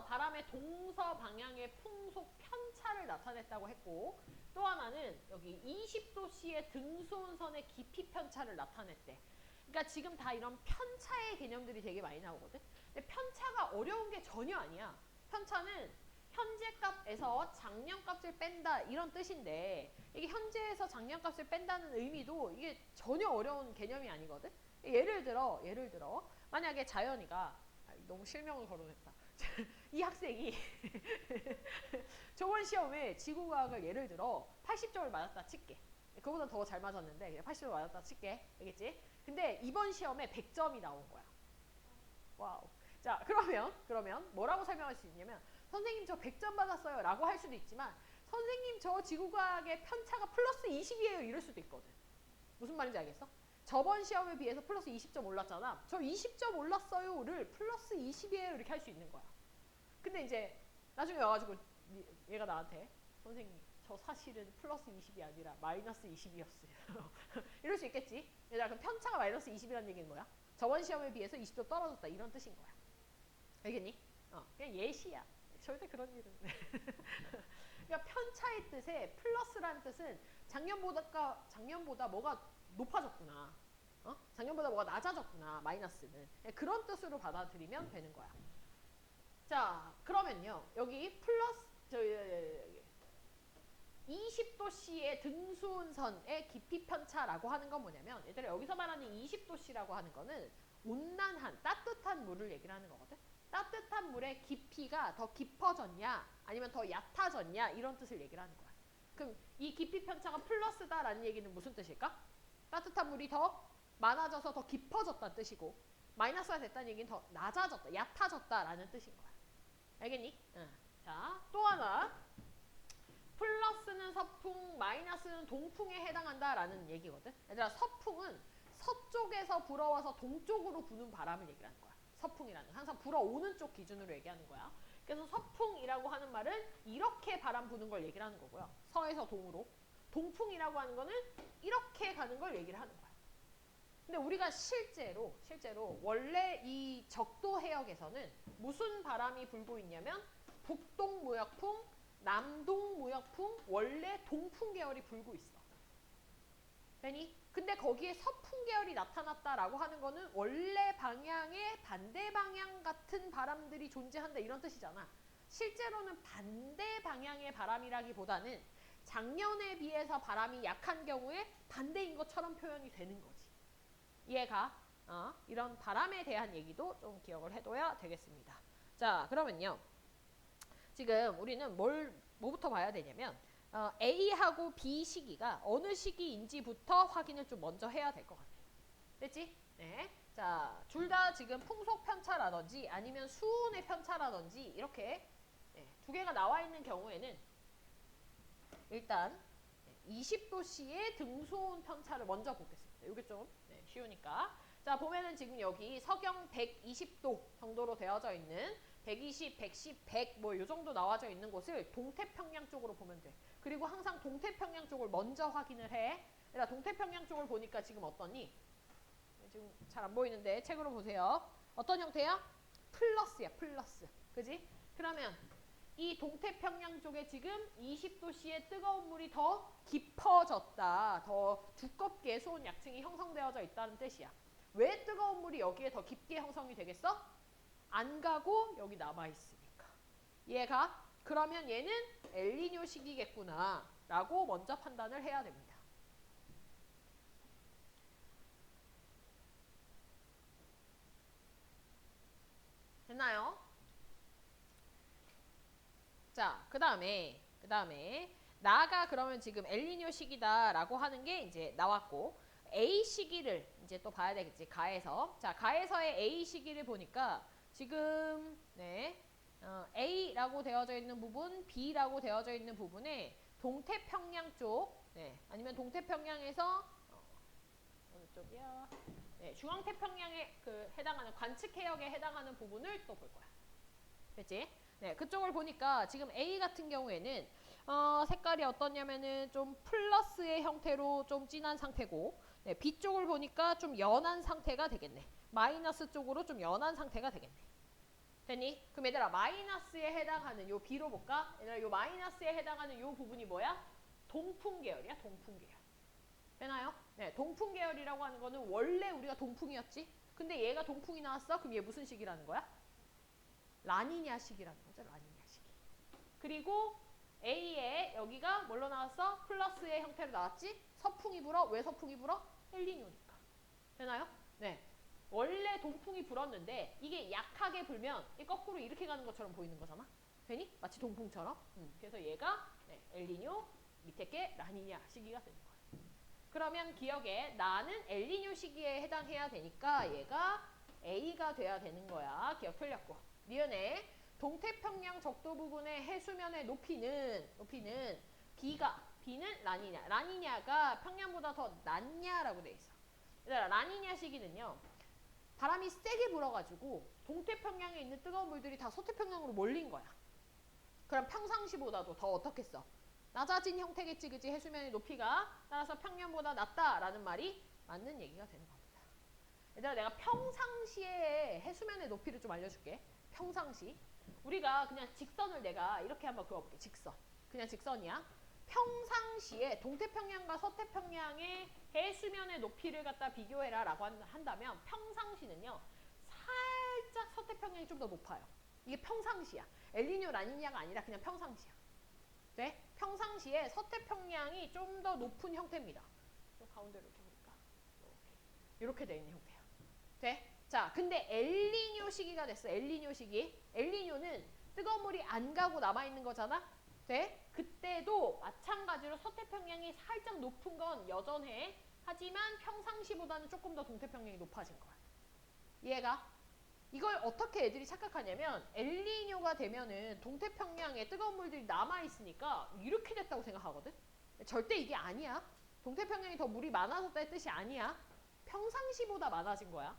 바람의 동서 방향의 풍속 편차를 나타냈다고 했고 또 하나는 여기 20도씨의 등소운선의 깊이 편차를 나타냈대. 그러니까 지금 다 이런 편차의 개념들이 되게 많이 나오거든. 근데 편차가 어려운 게 전혀 아니야. 편차는 현재 값에서 작년 값을 뺀다 이런 뜻인데 이게 현재에서 작년 값을 뺀다는 의미도 이게 전혀 어려운 개념이 아니거든. 예를 들어 만약에 자연이가 너무 실명을 거론했다. 이 학생이 저번 시험에 지구과학을 예를 들어 80점을 맞았다 칠게. 그거보다 더 잘 맞았는데 80점을 맞았다 칠게. 알겠지? 근데 이번 시험에 100점이 나온 거야. 와우. 자, 그러면 뭐라고 설명할 수 있냐면 선생님 저 100점 받았어요 라고 할 수도 있지만 선생님 저 지구과학의 편차가 플러스 20이에요. 이럴 수도 있거든. 무슨 말인지 알겠어? 저번 시험에 비해서 플러스 20점 올랐잖아. 저 20점 올랐어요를 플러스 20이에요. 이렇게 할 수 있는 거야. 근데 이제 나중에 와가지고 얘가 나한테 선생님 저 사실은 플러스 20이 아니라 마이너스 20이었어요. 이럴 수 있겠지. 얘들아 그럼 편차가 마이너스 20이라는 얘기는 뭐야? 저번 시험에 비해서 20점 떨어졌다 이런 뜻인 거야. 알겠니? 그냥 예시야. 절대 그런 일은. 그러니까 편차의 뜻에 플러스라는 뜻은 작년보다 뭐가 높아졌구나. 작년보다 뭐가 낮아졌구나. 마이너스는. 그런 뜻으로 받아들이면 되는 거야. 자, 그러면요. 여기 플러스 20도씨의 등수운선의 깊이 편차라고 하는 건 뭐냐면 얘들아 여기서 말하는 20도씨라고 하는 거는 온난한 따뜻한 물을 얘기를 하는 거거든. 따뜻한 물의 깊이가 더 깊어졌냐 아니면 더 얕아졌냐 이런 뜻을 얘기를 하는 거야. 그럼 이 깊이 편차가 플러스다라는 얘기는 무슨 뜻일까? 따뜻한 물이 더 많아져서 더 깊어졌다는 뜻이고 마이너스가 됐다는 얘기는 더 낮아졌다, 얕아졌다라는 뜻인 거야. 알겠니? 응. 자, 또 하나. 플러스는 서풍, 마이너스는 동풍에 해당한다라는 얘기거든. 얘들아 서풍은 서쪽에서 불어와서 동쪽으로 부는 바람을 얘기하는 거야. 서풍이라는 건 항상 불어오는 쪽 기준으로 얘기하는 거야. 그래서 서풍이라고 하는 말은 이렇게 바람 부는 걸 얘기를 하는 거고요. 서에서 동으로. 동풍이라고 하는 거는 이렇게 가는 걸 얘기를 하는 거야. 근데 우리가 실제로 원래 이 적도 해역에서는 무슨 바람이 불고 있냐면 북동무역풍, 남동무역풍, 원래 동풍 계열이 불고 있어. 되니? 근데 거기에 서풍 계열이 나타났다라고 하는 거는 원래 방향의 반대 방향 같은 바람들이 존재한다 이런 뜻이잖아. 실제로는 반대 방향의 바람이라기보다는 작년에 비해서 바람이 약한 경우에 반대인 것처럼 표현이 되는 거지. 이해가? 이런 바람에 대한 얘기도 좀 기억을 해둬야 되겠습니다. 자, 그러면요. 지금 우리는 뭐부터 봐야 되냐면 A하고 B 시기가 어느 시기인지부터 확인을 좀 먼저 해야 될 것 같아. 됐지? 네. 자, 둘 다 지금 풍속 편차라든지 아니면 수온의 편차라든지 이렇게 두 개가 나와 있는 경우에는 일단 20도씨의 등수온 편차를 먼저 보겠습니다. 이게 좀 쉬우니까. 자, 보면은 지금 여기 서경 120도 정도로 되어져 있는 120, 110, 100 뭐 요 정도 나와져 있는 곳을 동태평양 쪽으로 보면 돼. 그리고 항상 동태평양 쪽을 먼저 확인을 해. 얘들아 동태평양 쪽을 보니까 지금 어떠니? 지금 잘 안 보이는데 책으로 보세요. 어떤 형태야? 플러스야, 플러스. 그지? 그러면 이 동태평양 쪽에 지금 20도씨의 뜨거운 물이 더 깊어졌다. 더 두껍게 수온 약층이 형성되어져 있다는 뜻이야. 왜 뜨거운 물이 여기에 더 깊게 형성이 되겠어? 안 가고 여기 남아있으니까. 이해가? 그러면 얘는 엘니뇨 시기겠구나 라고 먼저 판단을 해야 됩니다. 됐나요? 자, 그 다음에 나가 그러면 지금 엘니뇨 시기다라고 하는 게 이제 나왔고 A 시기를 이제 또 봐야 되겠지. 가에서. 자, 가에서의 A 시기를 보니까 지금 A라고 되어져 있는 부분, B라고 되어져 있는 부분에 동태평양 쪽, 아니면 동태평양에서 어느 쪽이야? 중앙태평양에 해당하는 관측해역에 해당하는 부분을 또 볼 거야. 됐지? 네, 그쪽을 보니까 지금 A 같은 경우에는 색깔이 어떠냐면은 좀 플러스의 형태로 좀 진한 상태고, B 쪽을 보니까 좀 연한 상태가 되겠네. 마이너스 쪽으로 좀 연한 상태가 되겠네. 됐니? 그럼 얘들아 마이너스에 해당하는 요 B로 볼까? 얘들아 요 마이너스에 해당하는 요 부분이 뭐야? 동풍 계열이야, 동풍 계열. 되나요? 네, 동풍 계열이라고 하는 거는 원래 우리가 동풍이었지? 근데 얘가 동풍이 나왔어? 그럼 얘 무슨 시기라는 거야? 라니냐 시기라는 거죠. 라니냐 시기. 그리고 A에 여기가 뭘로 나왔어? 플러스의 형태로 나왔지? 서풍이 불어. 왜 서풍이 불어? 엘니뇨니까. 되나요? 네. 원래 동풍이 불었는데 이게 약하게 불면 이 거꾸로 이렇게 가는 것처럼 보이는 거잖아. 되니? 마치 동풍처럼. 그래서 얘가 엘니뇨 밑에 게 라니냐 시기가 되는 거야. 그러면 기억에 나는 엘니뇨 시기에 해당해야 되니까 얘가 A가 돼야 되는 거야. 기억 틀렸고. 니은에 동태평양 적도 부근의 해수면의 높이는 B는 라니냐. 라니냐가 평년보다 더 낮냐라고 돼 있어. 얘들아, 라니냐 시기는요. 바람이 세게 불어가지고 동태평양에 있는 뜨거운 물들이 다 서태평양으로 몰린 거야. 그럼 평상시보다도 더 어떻겠어? 낮아진 형태겠지, 그지? 해수면의 높이가 따라서 평년보다 낮다라는 말이 맞는 얘기가 되는 겁니다. 얘들아, 내가 평상시에 해수면의 높이를 좀 알려줄게. 평상시. 우리가 그냥 직선을 내가 이렇게 한번 그어볼게. 직선. 그냥 직선이야. 평상시에 동태평양과 서태평양의 해수면의 높이를 갖다 비교해라 라고 한다면 평상시는요. 살짝 서태평양이 좀 더 높아요. 이게 평상시야. 엘니뇨, 라니냐가 아니라 그냥 평상시야. 네? 평상시에 서태평양이 좀 더 높은 형태입니다. 좀 가운데로 이렇게 볼까? 이렇게 돼 있는 형태야. 돼? 자, 근데 엘니뇨 시기가 됐어. 엘니뇨 시기. 엘니뇨는 뜨거운 물이 안 가고 남아있는 거잖아? 돼? 그때도 마찬가지로 서태평양이 살짝 높은 건 여전해. 하지만 평상시보다는 조금 더 동태평양이 높아진 거야. 이해가? 이걸 어떻게 애들이 착각하냐면 엘니뇨가 되면은 동태평양에 뜨거운 물들이 남아있으니까 이렇게 됐다고 생각하거든? 절대 이게 아니야. 동태평양이 더 물이 많아졌다는 뜻이 아니야. 평상시보다 많아진 거야.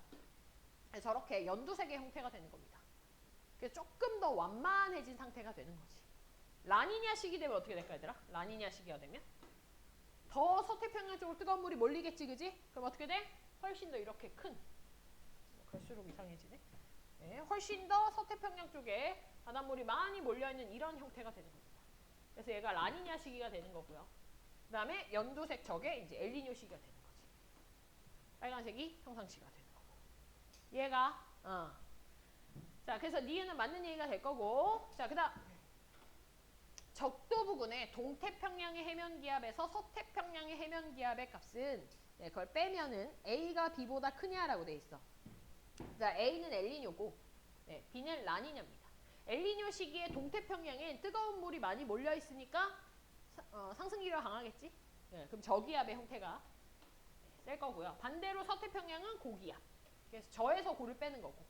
저렇게 연두색의 형태가 되는 겁니다. 그래서 조금 더 완만해진 상태가 되는 거지. 라니냐 시기 되면 어떻게 될까 얘들아? 라니냐 시기가 되면 더 서태평양 쪽으로 뜨거운 물이 몰리겠지, 그지? 그럼 어떻게 돼? 훨씬 더 이렇게 큰, 갈수록 이상해지네. 네, 훨씬 더 서태평양 쪽에 바닷물이 많이 몰려있는 이런 형태가 되는 겁니다. 그래서 얘가 라니냐 시기가 되는 거고요. 그 다음에 연두색 저게 이제 엘니뇨 시기가 되는 거지. 빨간색이 평상시가 되는 거고. 얘가 자, 그래서 니은은 맞는 얘기가 될 거고. 자, 그 다음 적도 부근의 동태평양의 해면기압에서 서태평양의 해면기압의 값은 그걸 빼면은 A가 B보다 크냐라고 돼 있어. 자, A는 엘니뇨고 B는 라니냐입니다. 엘니뇨 시기에 동태평양엔 뜨거운 물이 많이 몰려 있으니까 상승기류가 강하겠지? 그럼 저기압의 형태가 셀 거고요. 반대로 서태평양은 고기압. 그래서 저에서 고를 빼는 거고.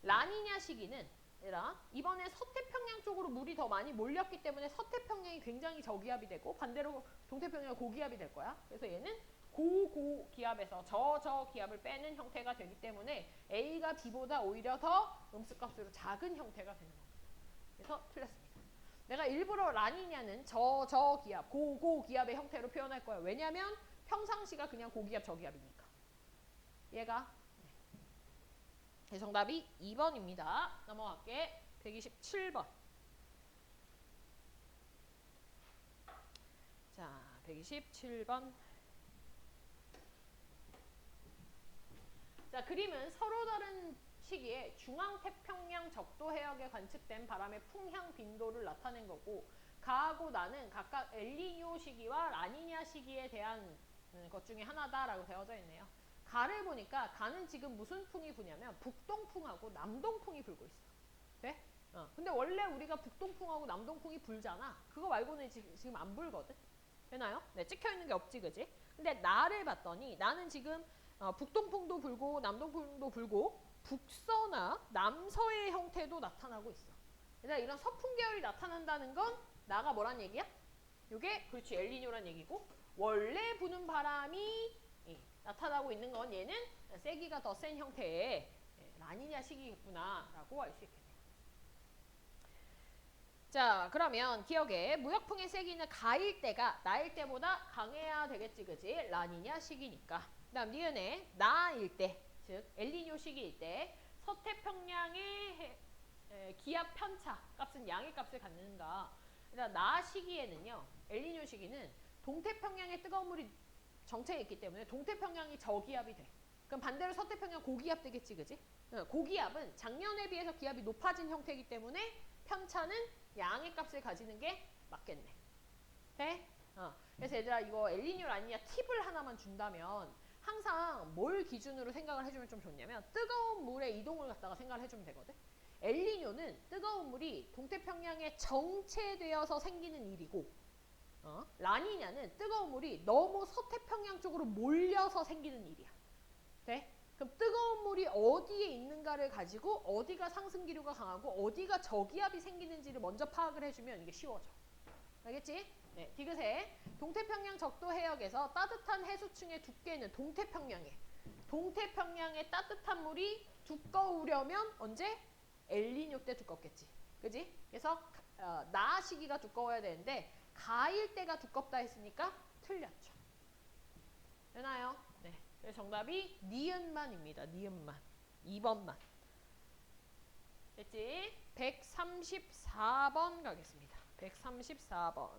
라니냐 시기는 얘들아, 이번에 서태평양 쪽으로 물이 더 많이 몰렸기 때문에 서태평양이 굉장히 저기압이 되고 반대로 동태평양은 고기압이 될 거야. 그래서 얘는 고기압에서 저기압을 빼는 형태가 되기 때문에 A가 B보다 오히려 더 음수값으로 작은 형태가 되는 겁니다. 그래서 틀렸습니다. 내가 일부러 라니냐는 저기압, 고기압의 형태로 표현할 거예요. 왜냐하면 평상시가 그냥 고기압, 저기압이니까. 얘가 정답이 2번입니다. 넘어갈게. 127번. 자, 127번. 자, 그림은 서로 다른 시기에 중앙태평양 적도 해역에 관측된 바람의 풍향 빈도를 나타낸 거고, 가하고 나는 각각 엘니뇨 시기와 라니냐 시기에 대한 것 중에 하나다라고 되어져 있네요. 가를 보니까 가는 지금 무슨 풍이 부냐면 북동풍하고 남동풍이 불고 있어. 돼? 근데 원래 우리가 북동풍하고 남동풍이 불잖아. 그거 말고는 지금 안 불거든. 되나요? 네, 찍혀있는 게 없지, 그지? 근데 나를 봤더니 나는 지금 북동풍도 불고 남동풍도 불고 북서나 남서의 형태도 나타나고 있어. 그러니까 이런 서풍 계열이 나타난다는 건 나가 뭐란 얘기야? 이게 그렇지 엘니뇨란 얘기고 원래 부는 바람이 나타나고 있는 건 얘는 세기가 더 센 형태의 라니냐 시기겠구나 라고 알 수 있겠네요. 자, 그러면 기억에 무역풍의 세기는 가일 때가 나일 때보다 강해야 되겠지, 그지? 라니냐 시기니까. 그 다음 니은의 나일 때, 즉 엘니뇨 시기일 때 서태평양의 기압 편차 값은 양의 값을 갖는가. 그러니까 나 시기에는요, 엘니뇨 시기는 동태평양의 뜨거운 물이 정체에 있기 때문에 동태평양이 저기압이 돼. 그럼 반대로 서태평양 고기압 되겠지, 그지? 고기압은 작년에 비해서 기압이 높아진 형태이기 때문에 편차는 양의 값을 가지는 게 맞겠네. 돼? 그래서 얘들아 이거 엘니뇨 라니냐 팁을 하나만 준다면 항상 뭘 기준으로 생각을 해주면 좀 좋냐면 뜨거운 물의 이동을 갖다가 생각을 해주면 되거든. 엘니뇨는 뜨거운 물이 동태평양에 정체되어서 생기는 일이고 라니냐는 뜨거운 물이 너무 서태평양 쪽으로 몰려서 생기는 일이야. 돼? 그럼 뜨거운 물이 어디에 있는가를 가지고 어디가 상승기류가 강하고 어디가 저기압이 생기는지를 먼저 파악을 해주면 이게 쉬워져. 알겠지? 네, 디귿에 동태평양 적도 해역에서 따뜻한 해수층의 두께는 동태평양의 따뜻한 물이 두꺼우려면 언제? 엘니뇨 때 두껍겠지. 그지? 그래서 나 시기가 두꺼워야 되는데 가일 때가 두껍다 했으니까 틀렸죠. 되나요? 네. 그래서 정답이 니은만입니다. 니은만. 2번만. 됐지? 134번 가겠습니다. 134번.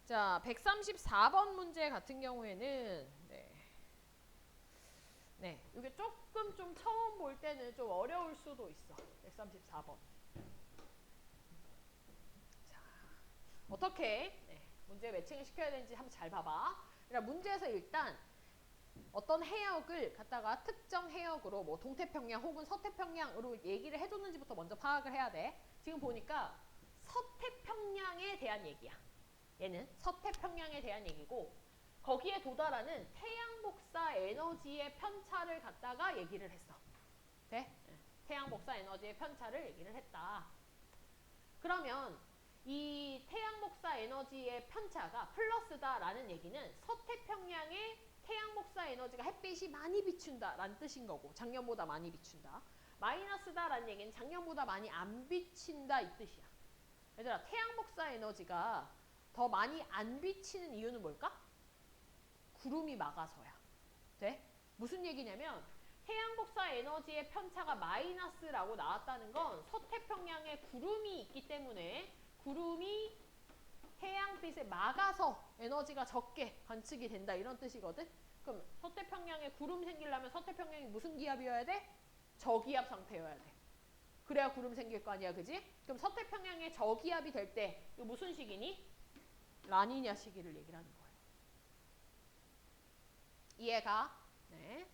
자, 134번 문제 같은 경우에는 이게 조금 좀 처음 볼 때는 좀 어려울 수도 있어. 134번. 자, 어떻게 문제 매칭을 시켜야 되는지 한번 잘 봐봐. 그러니까 문제에서 일단 어떤 해역을 갖다가 특정 해역으로 뭐 동태평양 혹은 서태평양으로 얘기를 해줬는지부터 먼저 파악을 해야 돼. 지금 보니까 서태평양에 대한 얘기야. 얘는 서태평양에 대한 얘기고 거기에 도달하는 태양복사 에너지의 편차를 갖다가 얘기를 했어. 네? 태양복사 에너지의 편차를 얘기를 했다. 그러면 이 태양복사 에너지의 편차가 플러스다라는 얘기는 서태평양에 태양복사 에너지가 햇빛이 많이 비춘다라는 뜻인 거고 작년보다 많이 비춘다. 마이너스다라는 얘기는 작년보다 많이 안 비친다 이 뜻이야. 얘들아 태양복사 에너지가 더 많이 안 비치는 이유는 뭘까? 구름이 막아서야. 돼? 무슨 얘기냐면 태양복사 에너지의 편차가 마이너스라고 나왔다는 건 서태평양에 구름이 있기 때문에 구름이 태양빛을 막아서 에너지가 적게 관측이 된다 이런 뜻이거든. 그럼 서태평양에 구름 생기려면 서태평양이 무슨 기압이어야 돼? 저기압 상태여야 돼. 그래야 구름 생길 거 아니야, 그지? 그럼 서태평양에 저기압이 될 때 이거 무슨 시기니? 라니냐 시기를 얘기를 하는 거예요. 이해가? 네.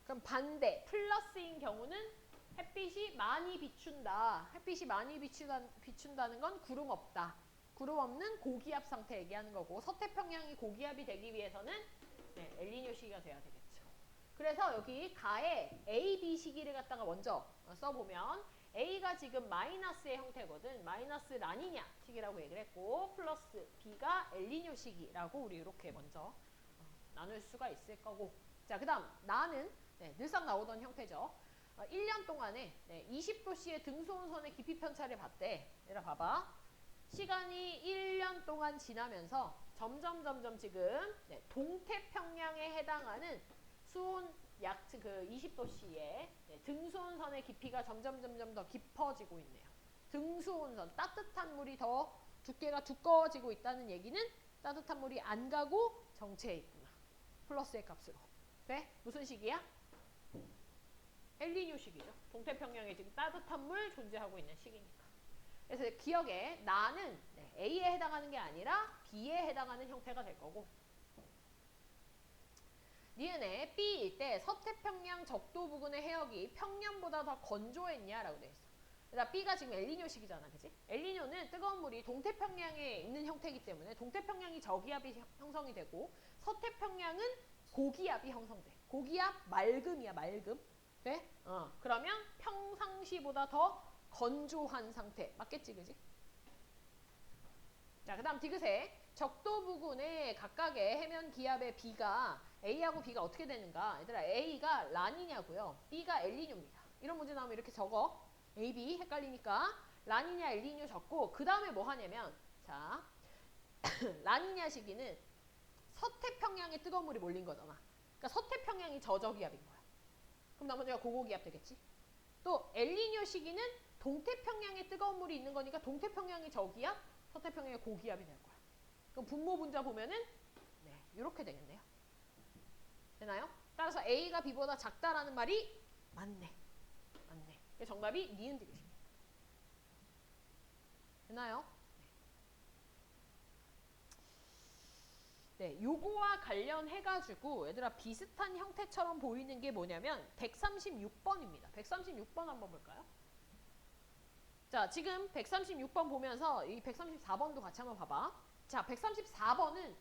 그럼 반대, 플러스인 경우는 햇빛이 많이 비춘다. 햇빛이 많이 비춘다는 건 구름 없다. 구름 없는 고기압 상태 얘기하는 거고 서태평양이 고기압이 되기 위해서는 엘니뇨 시기가 돼야 되겠죠. 그래서 여기 가에 A, B 시기를 갖다가 먼저 써보면 A가 지금 마이너스의 형태거든. 마이너스 라니냐 시기라고 얘기를 했고 플러스 B가 엘니뇨 시기라고 우리 이렇게 먼저 나눌 수가 있을 거고 자, 그 다음 나는 늘상 나오던 형태죠. 1년 동안에 20도씨의 등수온선의 깊이 편차를 봤대. 얘들아 봐봐. 시간이 1년 동안 지나면서 점점 지금 동태평양에 해당하는 수온 약 그 20도씨의 등수온선의 깊이가 점점 더 깊어지고 있네요. 등수온선, 따뜻한 물이 더 두께가 두꺼워지고 있다는 얘기는 따뜻한 물이 안 가고 정체해 있구나. 플러스의 값으로. 네? 무슨 시기야? 엘니뇨 시기죠. 동태평양에 지금 따뜻한 물 존재하고 있는 시기니까. 그래서 기억에 나는 A에 해당하는 게 아니라 B에 해당하는 형태가 될 거고 니은에 B일 때 서태평양 적도 부근의 해역이 평년보다 더 건조했냐라고 돼 있어. 그러니까 B가 지금 엘니뇨 시기잖아, 그치? 엘니뇨는 뜨거운 물이 동태평양에 있는 형태이기 때문에 동태평양이 저기압이 형성이 되고 서태평양은 고기압이 형성돼. 고기압 맑음이야, 맑음. 네? 그러면 평상시보다 더 건조한 상태. 맞겠지, 그지? 자, 그 다음 디귿에 적도 부근의 각각의 해면 기압의 B가 A하고 B가 어떻게 되는가? 얘들아 A가 라니냐고요. B가 엘니뇨입니다. 이런 문제 나오면 이렇게 적어. A, B 헷갈리니까 라니냐, 엘니뇨 적고 그 다음에 뭐 하냐면 자 라니냐 시기는 서태평양에 뜨거운 물이 몰린 거잖아. 그러니까 서태평양이 저저기압인 거야. 그럼 나머지가 고고기압 되겠지? 또 엘니뇨 시기는 동태평양에 뜨거운 물이 있는 거니까 동태평양이 저기압, 서태평양이 고기압이 될 거야. 그럼 분모 분자 보면은 이렇게 되겠네요. 되나요? 따라서 A가 B보다 작다라는 말이 맞네. 정답이 니은 디귿입니다. 되나요? 네, 요거와 관련해가지고 얘들아 비슷한 형태처럼 보이는 게 뭐냐면 136번입니다. 136번 한번 볼까요? 자, 지금 136번 보면서 이 134번도 같이 한번 봐봐. 자, 134번은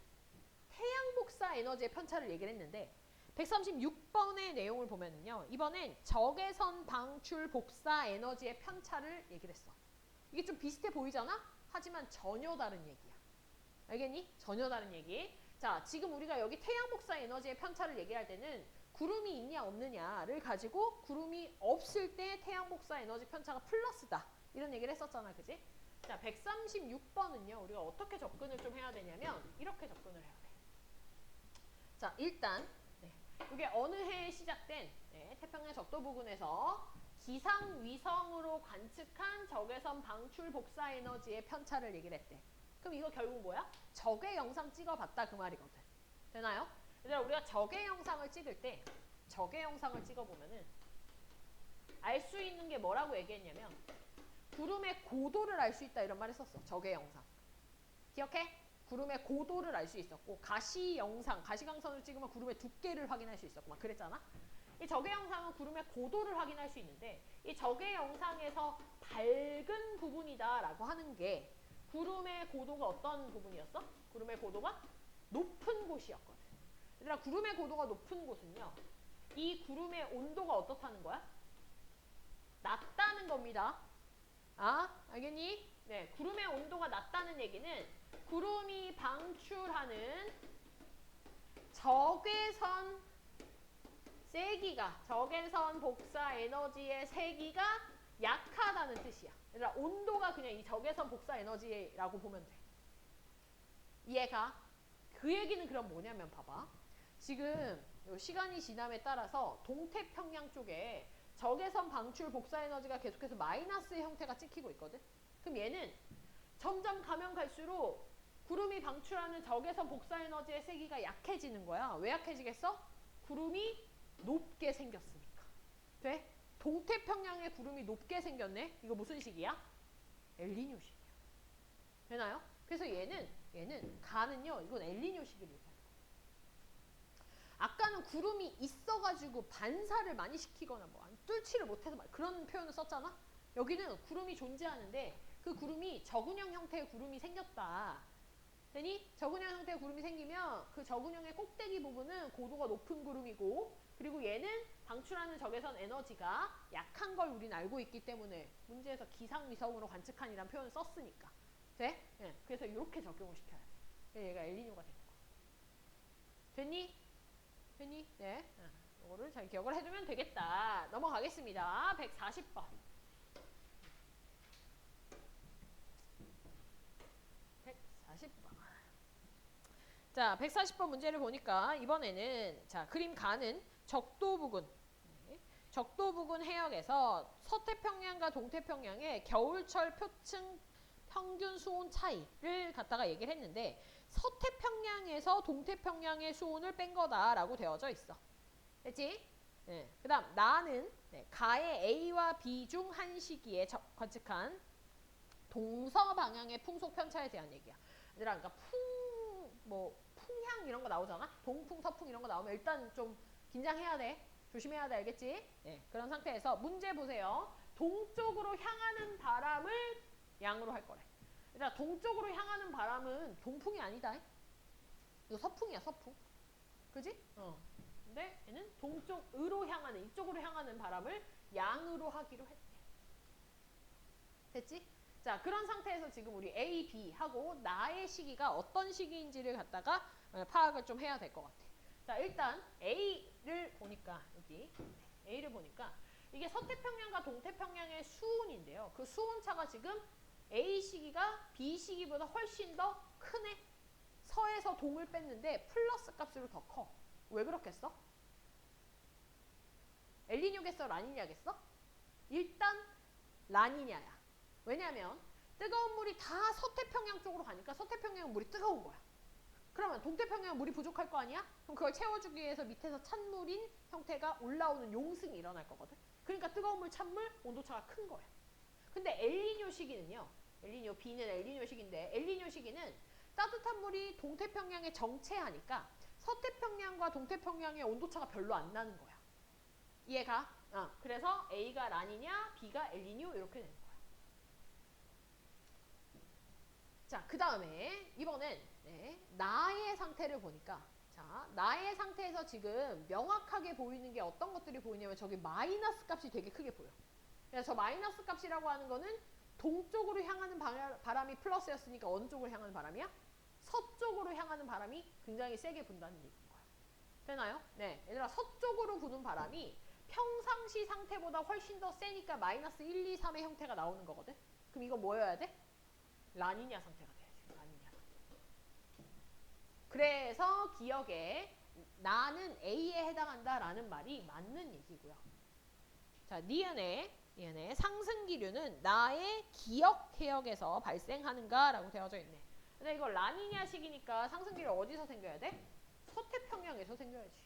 태양 복사 에너지의 편차를 얘기를 했는데 136번의 내용을 보면은요. 이번엔 적외선 방출 복사 에너지의 편차를 얘기를 했어. 이게 좀 비슷해 보이잖아? 하지만 전혀 다른 얘기야. 알겠니? 전혀 다른 얘기. 자, 지금 우리가 여기 태양 복사 에너지의 편차를 얘기할 때는 구름이 있냐 없느냐를 가지고 구름이 없을 때 태양 복사 에너지 편차가 플러스다. 이런 얘기를 했었잖아. 그지? 자, 136번은요. 우리가 어떻게 접근을 좀 해야 되냐면 이렇게 접근을 해야 돼. 자, 일단 이게 어느 해에 시작된 태평양 적도 부근에서 기상위성으로 관측한 적외선 방출 복사 에너지의 편차를 얘기를 했대. 그럼 이거 결국 뭐야? 적외 영상 찍어봤다 그 말이거든. 되나요? 얘들아, 우리가 적외 영상을 찍을 때 적외 영상을 찍어보면은 알 수 있는 게 뭐라고 얘기했냐면 구름의 고도를 알 수 있다 이런 말 했었어. 적외 영상. 기억해? 구름의 고도를 알 수 있었고 가시 영상, 가시광선을 찍으면 구름의 두께를 확인할 수 있었고 막 그랬잖아. 이 적외 영상은 구름의 고도를 확인할 수 있는데 이 적외 영상에서 밝은 부분이다라고 하는 게 구름의 고도가 어떤 부분이었어? 구름의 고도가 높은 곳이었거든. 얘들아, 구름의 고도가 높은 곳은요. 이 구름의 온도가 어떻다는 거야? 낮다는 겁니다. 아, 알겠니? 네, 구름의 온도가 낮다는 얘기는 구름이 방출하는 적외선 세기가, 적외선 복사 에너지의 세기가 약하다는 뜻이야. 얘들아, 온도가 그냥 이 적외선 복사 에너지라고 보면 돼. 이해가? 그 얘기는 그럼 뭐냐면 봐봐. 지금 시간이 지남에 따라서 동태평양 쪽에 적외선 방출 복사 에너지가 계속해서 마이너스 형태가 찍히고 있거든. 그럼 얘는 점점 가면 갈수록 구름이 방출하는 적외선 복사 에너지의 세기가 약해지는 거야. 왜 약해지겠어? 구름이 높게 생겼으니까. 돼? 동태평양에 구름이 높게 생겼네. 이거 무슨 식이야? 엘니뇨 식이야. 되나요? 그래서 얘는 가는요. 이건 엘니뇨 식을 얘기하는 거야. 아까는 구름이 있어가지고 반사를 많이 시키거나 뭐 뚫지를 못해서 그런 표현을 썼잖아. 여기는 구름이 존재하는데 그 구름이 저근형 형태의 구름이 생겼다. 되니? 저근형 형태의 구름이 생기면 그 저근형의 꼭대기 부분은 고도가 높은 구름이고 그리고 얘는 방출하는 적외선 에너지가 약한 걸 우리는 알고 있기 때문에 문제에서 기상위성으로 관측한이라는 표현을 썼으니까. 돼? 네. 그래서 이렇게 적용을 시켜야 돼. 얘가 엘니뇨가 되는 거야. 됐니? 됐니? 네. 이거를 잘 기억을 해두면 되겠다. 넘어가겠습니다. 140번. 140번. 자, 140번 문제를 보니까 이번에는 자, 그림 가는 적도 부근. 적도 부근 해역에서 서태평양과 동태평양의 겨울철 표층 평균 수온 차이를 갖다가 얘기를 했는데 서태평양에서 동태평양의 수온을 뺀 거다라고 되어져 있어. 됐지? 네. 그 다음 나는 가의 A와 B 중 한 시기에 관측한 동서 방향의 풍속 편차에 대한 얘기야. 얘들아, 그러니까 풍향 이런 거 나오잖아? 동풍, 서풍 이런 거 나오면 일단 좀 긴장해야 돼. 조심해야 돼. 알겠지? 네. 그런 상태에서 문제 보세요. 동쪽으로 향하는 바람을 양으로 할 거래. 얘들아, 동쪽으로 향하는 바람은 동풍이 아니다. 이거 서풍이야, 서풍. 그지? 근데 얘는 동쪽으로 향하는, 이쪽으로 향하는 바람을 양으로 하기로 했대. 됐지? 자, 그런 상태에서 지금 우리 A, B 하고 나의 시기가 어떤 시기인지를 갖다가 파악을 좀 해야 될 것 같아. 자, 일단 A를 보니까 A를 보니까 이게 서태평양과 동태평양의 수온인데요. 그 수온차가 지금 A 시기가 B 시기보다 훨씬 더 크네. 서에서 동을 뺐는데 플러스 값으로 더 커. 왜 그렇겠어? 엘니뇨겠어? 라니냐겠어? 일단 라니냐야. 왜냐면 뜨거운 물이 다 서태평양 쪽으로 가니까 서태평양 물이 뜨거운 거야. 그러면 동태평양 물이 부족할 거 아니야? 그럼 그걸 채워주기 위해서 밑에서 찬물인 형태가 올라오는 용승이 일어날 거거든. 그러니까 뜨거운 물, 찬물, 온도차가 큰 거야. 근데 엘니뇨 시기는요. 엘니뇨, B는 엘니뇨 시기인데 엘니뇨 시기는 따뜻한 물이 동태평양에 정체하니까 서태평양과 동태평양의 온도차가 별로 안 나는 거야. 이해가? 그래서 A가 라니냐, B가 엘니뇨 이렇게 되는 거야. 자, 그 다음에 이번엔 나의 상태를 보니까 자, 나의 상태에서 지금 명확하게 보이는 게 어떤 것들이 보이냐면 저기 마이너스 값이 되게 크게 보여. 그래서 저 마이너스 값이라고 하는 거는 동쪽으로 향하는 바람이 플러스였으니까 어느 쪽으로 향하는 바람이야? 서쪽으로 향하는 바람이 굉장히 세게 분다는 얘기인 거야. 되나요? 네. 얘들아, 서쪽으로 부는 바람이 평상시 상태보다 훨씬 더 세니까 마이너스 1, 2, 3의 형태가 나오는 거거든? 그럼 이거 뭐여야 돼? 라니냐 상태가 돼야지. 라니냐 상태. 그래서 기억에 나는 A에 해당한다라는 말이 맞는 얘기고요. 자, 니은의 상승 기류는 나의 기억 해역에서 발생하는가라고 되어져 있네. 근데 이거 라니냐식이니까 상승 기류 어디서 생겨야 돼? 서태평양에서 생겨야지.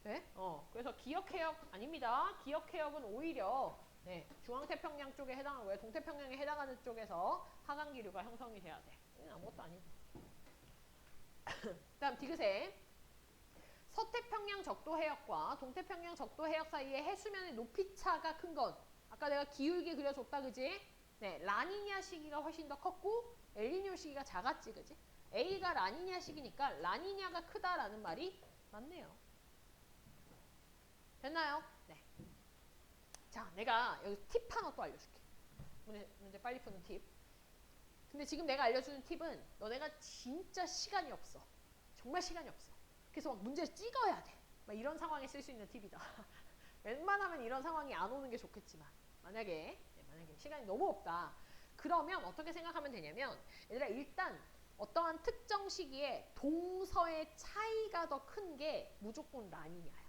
네? 그래서 기억 해역 아닙니다. 기억 해역은 오히려 중앙태평양 쪽에 해당하고요. 동태평양에 해당하는 쪽에서 하강 기류가 형성이 돼야 돼. 이건 아무것도 아니고. 그다음 디귿에 서태평양 적도 해역과 동태평양 적도 해역 사이의 해수면의 높이 차가 큰 건 아까 내가 기울게 그려줬다 그지? 네, 라니냐 시기가 훨씬 더 컸고 엘니뇨 시기가 작았지 그지? A가 라니냐 시기니까 라니냐가 크다라는 말이 맞네요. 됐나요? 네. 자, 내가 여기 팁 하나 또 알려줄게. 문제 빨리 푸는 팁. 근데 지금 내가 알려주는 팁은 너네가 진짜 시간이 없어. 정말 시간이 없어. 그래서 막 문제를 찍어야 돼. 막 이런 상황에 쓸 수 있는 팁이다. 웬만하면 이런 상황이 안 오는 게 좋겠지만 만약에 시간이 너무 없다. 그러면 어떻게 생각하면 되냐면 얘들아 일단 어떠한 특정 시기에 동서의 차이가 더 큰 게 무조건 라니냐야.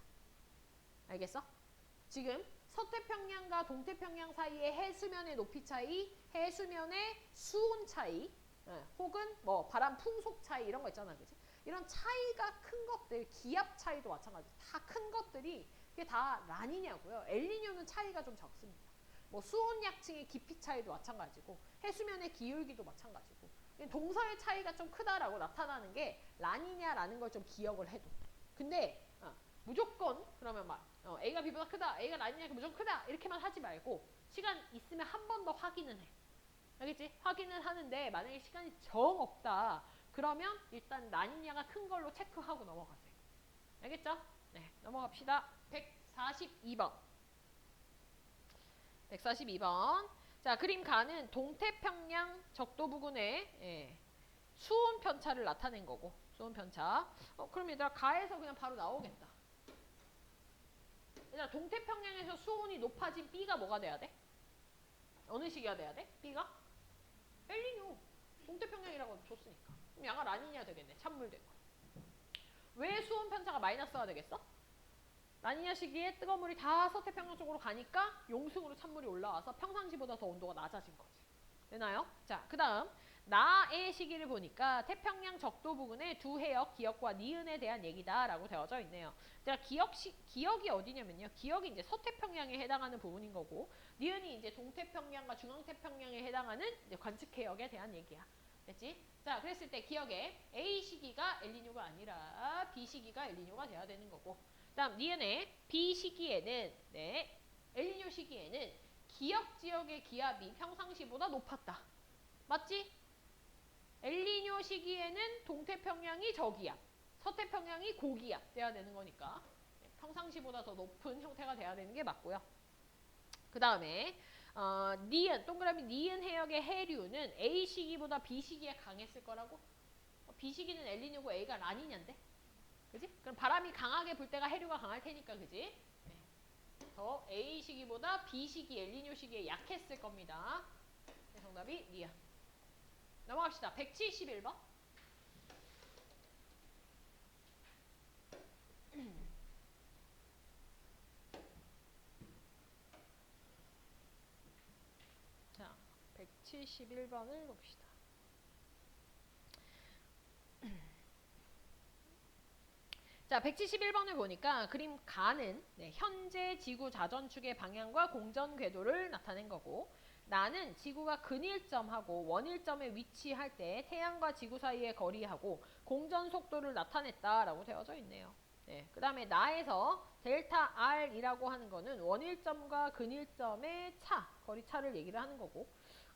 알겠어? 지금 서태평양과 동태평양 사이의 해수면의 높이 차이, 해수면의 수온 차이, 혹은 뭐 바람 풍속 차이 이런 거 있잖아, 그치? 이런 차이가 큰 것들, 기압 차이도 마찬가지. 다 큰 것들이 그게 다 라니냐고요. 엘니뇨는 차이가 좀 적습니다. 뭐 수온 약층의 깊이 차이도 마찬가지고, 해수면의 기울기도 마찬가지고. 동서의 차이가 좀 크다라고 나타나는 게 라니냐라는 걸 좀 기억을 해도. 근데 무조건 그러면 막 A가 B보다 크다, A가 라니냐가 무조건 크다 이렇게만 하지 말고 시간 있으면 한 번 더 확인은 해. 알겠지? 확인은 하는데 만약에 시간이 정 없다. 그러면 일단 라니냐가 큰 걸로 체크하고 넘어가세요. 알겠죠? 네, 넘어갑시다. 142번. 142번. 자, 그림 가는 동태평양 적도 부근에 수온 편차를 나타낸 거고. 수온 편차. 그럼 얘들아 가에서 그냥 바로 나오겠다. 얘들아 동태평양에서 수온이 높아진 B가 뭐가 돼야 돼? 어느 시기가 돼야 돼? B가? 엘니뇨. 동태평양이라고 줬으니까. 그럼 양가 라니냐 되겠네. 찬물 되고. 왜 수온 편차가 마이너스가 되겠어? 라니냐 시기에 뜨거운 물이 다 서태평양 쪽으로 가니까 용승으로 찬물이 올라와서 평상시보다 더 온도가 낮아진 거지. 되나요? 자, 그 다음 나의 시기를 보니까 태평양 적도 부근의 두 해역, 기역과 니은에 대한 얘기다라고 되어져 있네요. 제가 기역이 어디냐면요. 기역이 이제 서태평양에 해당하는 부분인 거고, 니은이 이제 동태평양과 중앙태평양에 해당하는 이제 관측해역에 대한 얘기야. 됐지? 자, 그랬을 때 기역에 A 시기가 엘니뇨가 아니라 B 시기가 엘니뇨가 돼야 되는 거고, 다음 니은의 B 시기에는 엘니뇨 시기에는 기역 지역의 기압이 평상시보다 높았다. 맞지? 엘니뇨 시기에는 동태평양이 저기압, 서태평양이 고기압 돼야 되는 거니까 평상시보다 더 높은 형태가 돼야 되는 게 맞고요. 그 다음에 니은, 동그라미 니은 해역의 해류는 A 시기보다 B 시기에 강했을 거라고? B 시기는 엘니뇨고 A가 라니냐인데? 그지? 그럼 바람이 강하게 불 때가 해류가 강할 테니까, 그지? 더 A 시기보다 B 시기, 엘니뇨 시기에 약했을 겁니다. 정답이 니은. 넘어갑시다. 171번. 자, 171번을 봅시다. 자, 171번을 보니까 그림 가는 현재 지구 자전축의 방향과 공전 궤도를 나타낸 거고, 나는 지구가 근일점하고 원일점에 위치할 때 태양과 지구 사이의 거리하고 공전 속도를 나타냈다라고 되어져 있네요. 그 다음에 나에서 델타 R이라고 하는 거는 원일점과 근일점의 차, 거리 차를 얘기를 하는 거고,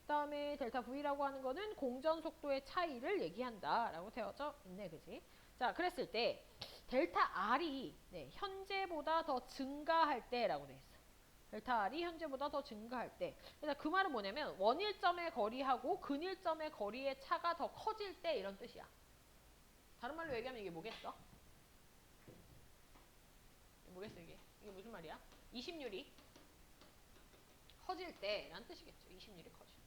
그다음에 델타 V라고 하는 거는 공전 속도의 차이를 얘기한다라고 되어져 있네, 그지? 자, 그랬을 때 델타 R이 현재보다 더 증가할 때라고 돼 있어. 델타 R이 현재보다 더 증가할 때. 그래서 그 말은 뭐냐면 원일점의 거리하고 근일점의 거리의 차가 더 커질 때 이런 뜻이야. 다른 말로 얘기하면 이게 뭐겠어? 뭐겠어 이게? 이게 무슨 말이야? 이심률이 커질 때라는 뜻이겠죠. 이심률이 커질 때.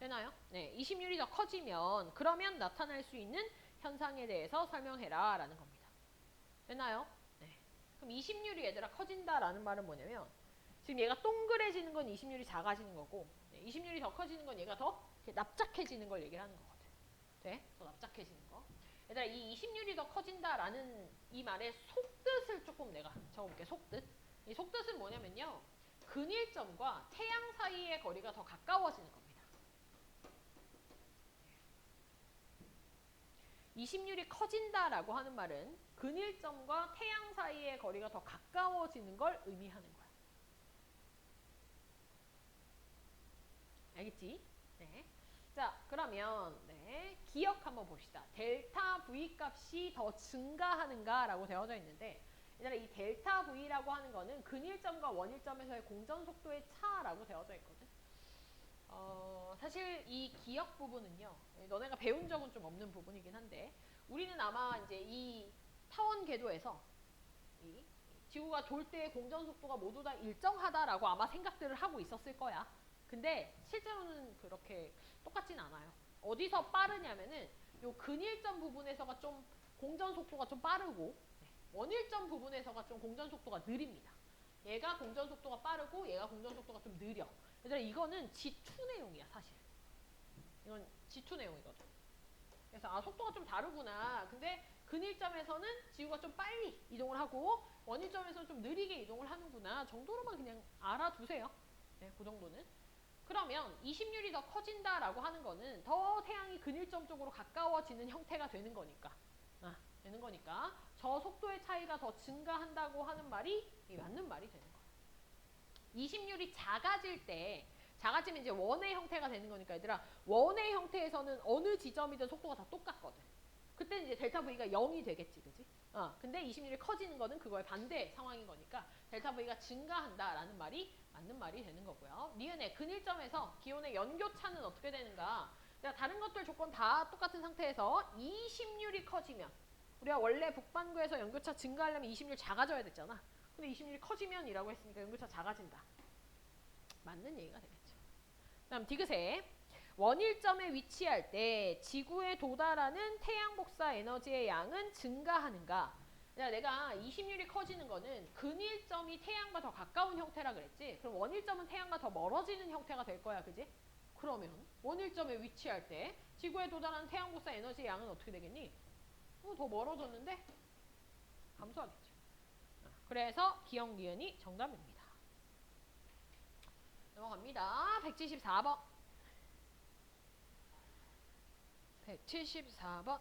되나요? 네, 이심률이 더 커지면 그러면 나타날 수 있는 현상에 대해서 설명해라 라는 겁니다. 되나요? 네. 그럼 이심률이 얘들아 커진다라는 말은 뭐냐면 지금 얘가 동그래지는 건 이심률이 작아지는 거고 이심률이 더 커지는 건 얘가 더 납작해지는 걸 얘기를 하는 거거든. 돼? 더 납작해지는 거. 얘들아 이 이심률이 더 커진다라는 이 말의 속뜻을 조금 내가 적어볼게. 속뜻. 이 속뜻은 뭐냐면요. 근일점과 태양 사이의 거리가 더 가까워지는 겁니다. 이심률이 커진다라고 하는 말은 근일점과 태양 사이의 거리가 더 가까워지는 걸 의미하는 거야. 알겠지? 네. 자, 그러면 기억 한번 봅시다. 델타 V 값이 더 증가하는가라고 되어져 있는데 얘들아 이 델타 V라고 하는 거는 근일점과 원일점에서의 공전 속도의 차라고 되어져 있거든. 사실 이 기억 부분은요. 너네가 배운 적은 좀 없는 부분이긴 한데 우리는 아마 이제 이 타원 궤도에서 이 지구가 돌 때의 공전 속도가 모두 다 일정하다라고 아마 생각들을 하고 있었을 거야. 근데 실제로는 그렇게 똑같진 않아요. 어디서 빠르냐면은 요 근일점 부분에서가 좀 공전 속도가 좀 빠르고 원일점 부분에서가 좀 공전 속도가 느립니다. 얘가 공전 속도가 빠르고 얘가 공전 속도가 좀 느려. 얘들아 이거는 G2 내용이야 사실. 이건 G2 내용이거든. 그래서 아 속도가 좀 다르구나. 근데 근일점에서는 지구가 좀 빨리 이동을 하고 원일점에서는 좀 느리게 이동을 하는구나 정도로만 그냥 알아두세요. 네, 그 정도는. 그러면 이심률이 더 커진다라고 하는 거는 더 태양이 근일점 쪽으로 가까워지는 형태가 되는 거니까. 되는 거니까 저 속도의 차이가 더 증가한다고 하는 말이 맞는 말이 되는 거예요. 이심률이 작아질 때 작아지면 이제 원의 형태가 되는 거니까 얘들아 원의 형태에서는 어느 지점이든 속도가 다 똑같거든. 그때 이제 델타 V가 0이 되겠지, 그지? 근데 이심률이 커지는 거는 그거의 반대 상황인 거니까 델타 V가 증가한다라는 말이 맞는 말이 되는 거고요. 니은의 근일점에서 기온의 연교차는 어떻게 되는가? 내가 다른 것들 조건 다 똑같은 상태에서 이심률이 커지면 우리가 원래 북반구에서 연교차 증가하려면 이심률 작아져야 됐잖아. 근데 이심률이 커지면 이라고 했으니까 연교차 작아진다. 맞는 얘기가 되겠죠. 다음 디귿에 원일점에 위치할 때 지구에 도달하는 태양 복사 에너지의 양은 증가하는가? 내가 이심률이 커지는 거는 근일점이 태양과 더 가까운 형태라 그랬지? 그럼 원일점은 태양과 더 멀어지는 형태가 될 거야, 그지? 그러면 원일점에 위치할 때 지구에 도달하는 태양 복사 에너지의 양은 어떻게 되겠니? 더 멀어졌는데? 감소하겠죠. 그래서 기억 니은이 정답입니다. 넘어갑니다. 174번. 174번.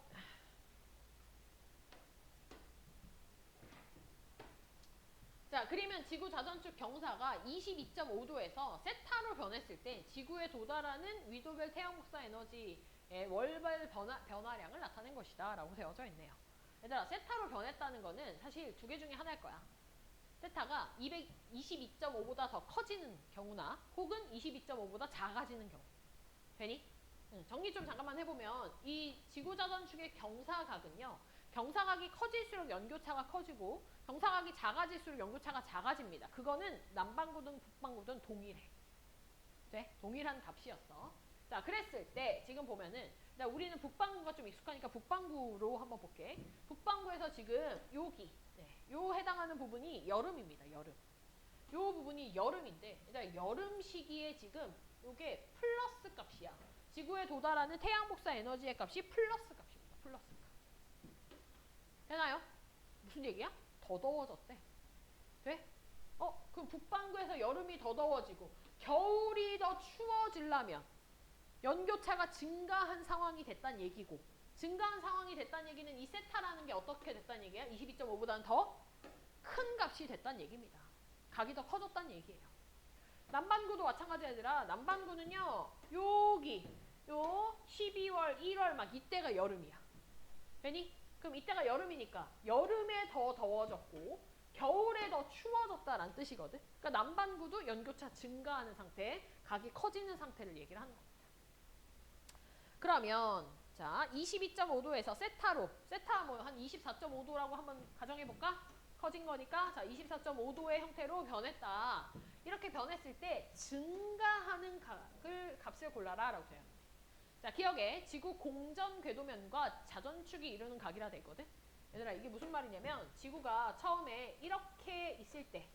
자, 그러면 지구 자전축 경사가 22.5도에서 세타로 변했을 때 지구에 도달하는 위도별 태양 복사 에너지의 월별 변화량을 나타낸 것이다 라고 되어져 있네요. 얘들아, 세타로 변했다는 거는 사실 두 개 중에 하나일 거야. 세타가 22.5보다 더 커지는 경우나 혹은 22.5보다 작아지는 경우. 되니? 정리 좀 잠깐만 해보면 이 지구자전축의 경사각은요. 경사각이 커질수록 연교차가 커지고 경사각이 작아질수록 연교차가 작아집니다. 그거는 남반구든 북반구든 동일해. 돼? 동일한 값이었어. 자, 그랬을 때 지금 보면은 우리는 북반구가 좀 익숙하니까 북반구로 한번 볼게. 북반구에서 지금 여기 요 해당하는 부분이 여름입니다. 여름. 요 부분이 여름인데 일단 여름 시기에 지금 요게 플러스 값이야. 지구에 도달하는 태양 복사 에너지의 값이 플러스 값입니다. 플러스 값. 되나요? 무슨 얘기야? 더 더워졌대. 돼? 그럼 북반구에서 여름이 더 더워지고 겨울이 더 추워지려면 연교차가 증가한 상황이 됐단 얘기고 증가한 상황이 됐단 얘기는 이 세타라는 게 어떻게 됐단 얘기야? 22.5보다는 더 큰 값이 됐단 얘기입니다. 각이 더 커졌단 얘기예요. 남반구도 마찬가지 얘들아. 남반구는요. 여기 요 12월, 1월 막 이때가 여름이야. 되니? 그럼 이때가 여름이니까 여름에 더 더워졌고 겨울에 더 추워졌다라는 뜻이거든. 그러니까 남반구도 연교차 증가하는 상태, 각이 커지는 상태를 얘기를 하는 겁니다. 그러면 자 22.5도에서 세타로, 세타 뭐 한 24.5도라고 한번 가정해볼까? 커진 거니까 자 24.5도의 형태로 변했다. 이렇게 변했을 때 증가하는 값을 골라라 라고 돼요. 자 기억해. 지구 공전 궤도면과 자전축이 이루는 각이라 돼 있거든. 얘들아 이게 무슨 말이냐면 지구가 처음에 이렇게 있을 때